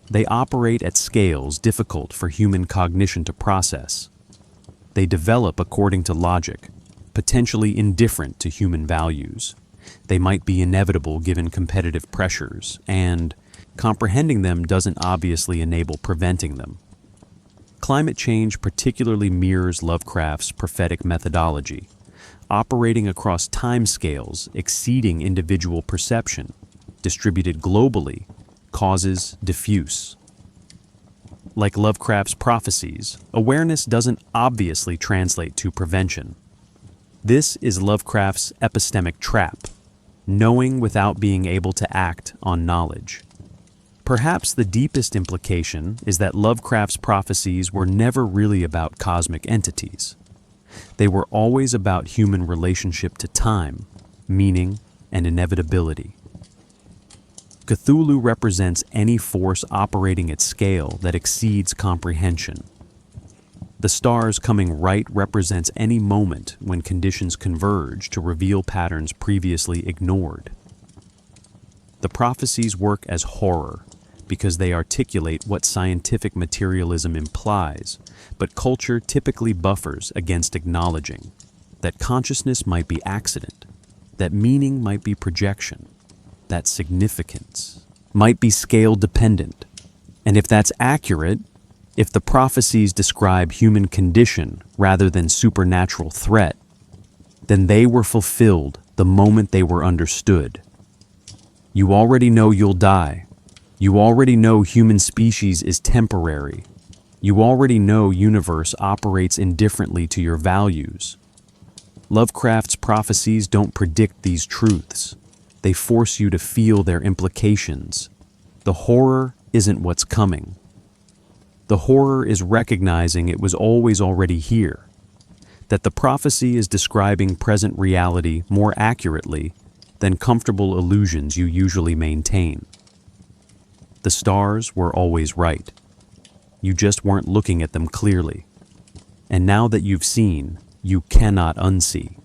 They operate at scales difficult for human cognition to process. They develop according to logic, potentially indifferent to human values. They might be inevitable given competitive pressures, and comprehending them doesn't obviously enable preventing them. Climate change particularly mirrors Lovecraft's prophetic methodology, operating across timescales exceeding individual perception, distributed globally, causes diffuse. Like Lovecraft's prophecies, awareness doesn't obviously translate to prevention. This is Lovecraft's epistemic trap, knowing without being able to act on knowledge. Perhaps the deepest implication is that Lovecraft's prophecies were never really about cosmic entities. They were always about human relationship to time, meaning, and inevitability. Cthulhu represents any force operating at scale that exceeds comprehension. The stars coming right represents any moment when conditions converge to reveal patterns previously ignored. The prophecies work as horror because they articulate what scientific materialism implies, but culture typically buffers against acknowledging that consciousness might be accident, that meaning might be projection, that significance might be scale-dependent. And if that's accurate, if the prophecies describe human condition rather than supernatural threat, then they were fulfilled the moment they were understood. You already know you'll die. You already know human species is temporary. You already know universe operates indifferently to your values. Lovecraft's prophecies don't predict these truths. They force you to feel their implications. The horror isn't what's coming. The horror is recognizing it was always already here, that the prophecy is describing present reality more accurately than comfortable illusions you usually maintain. The stars were always right. You just weren't looking at them clearly. And now that you've seen, you cannot unsee.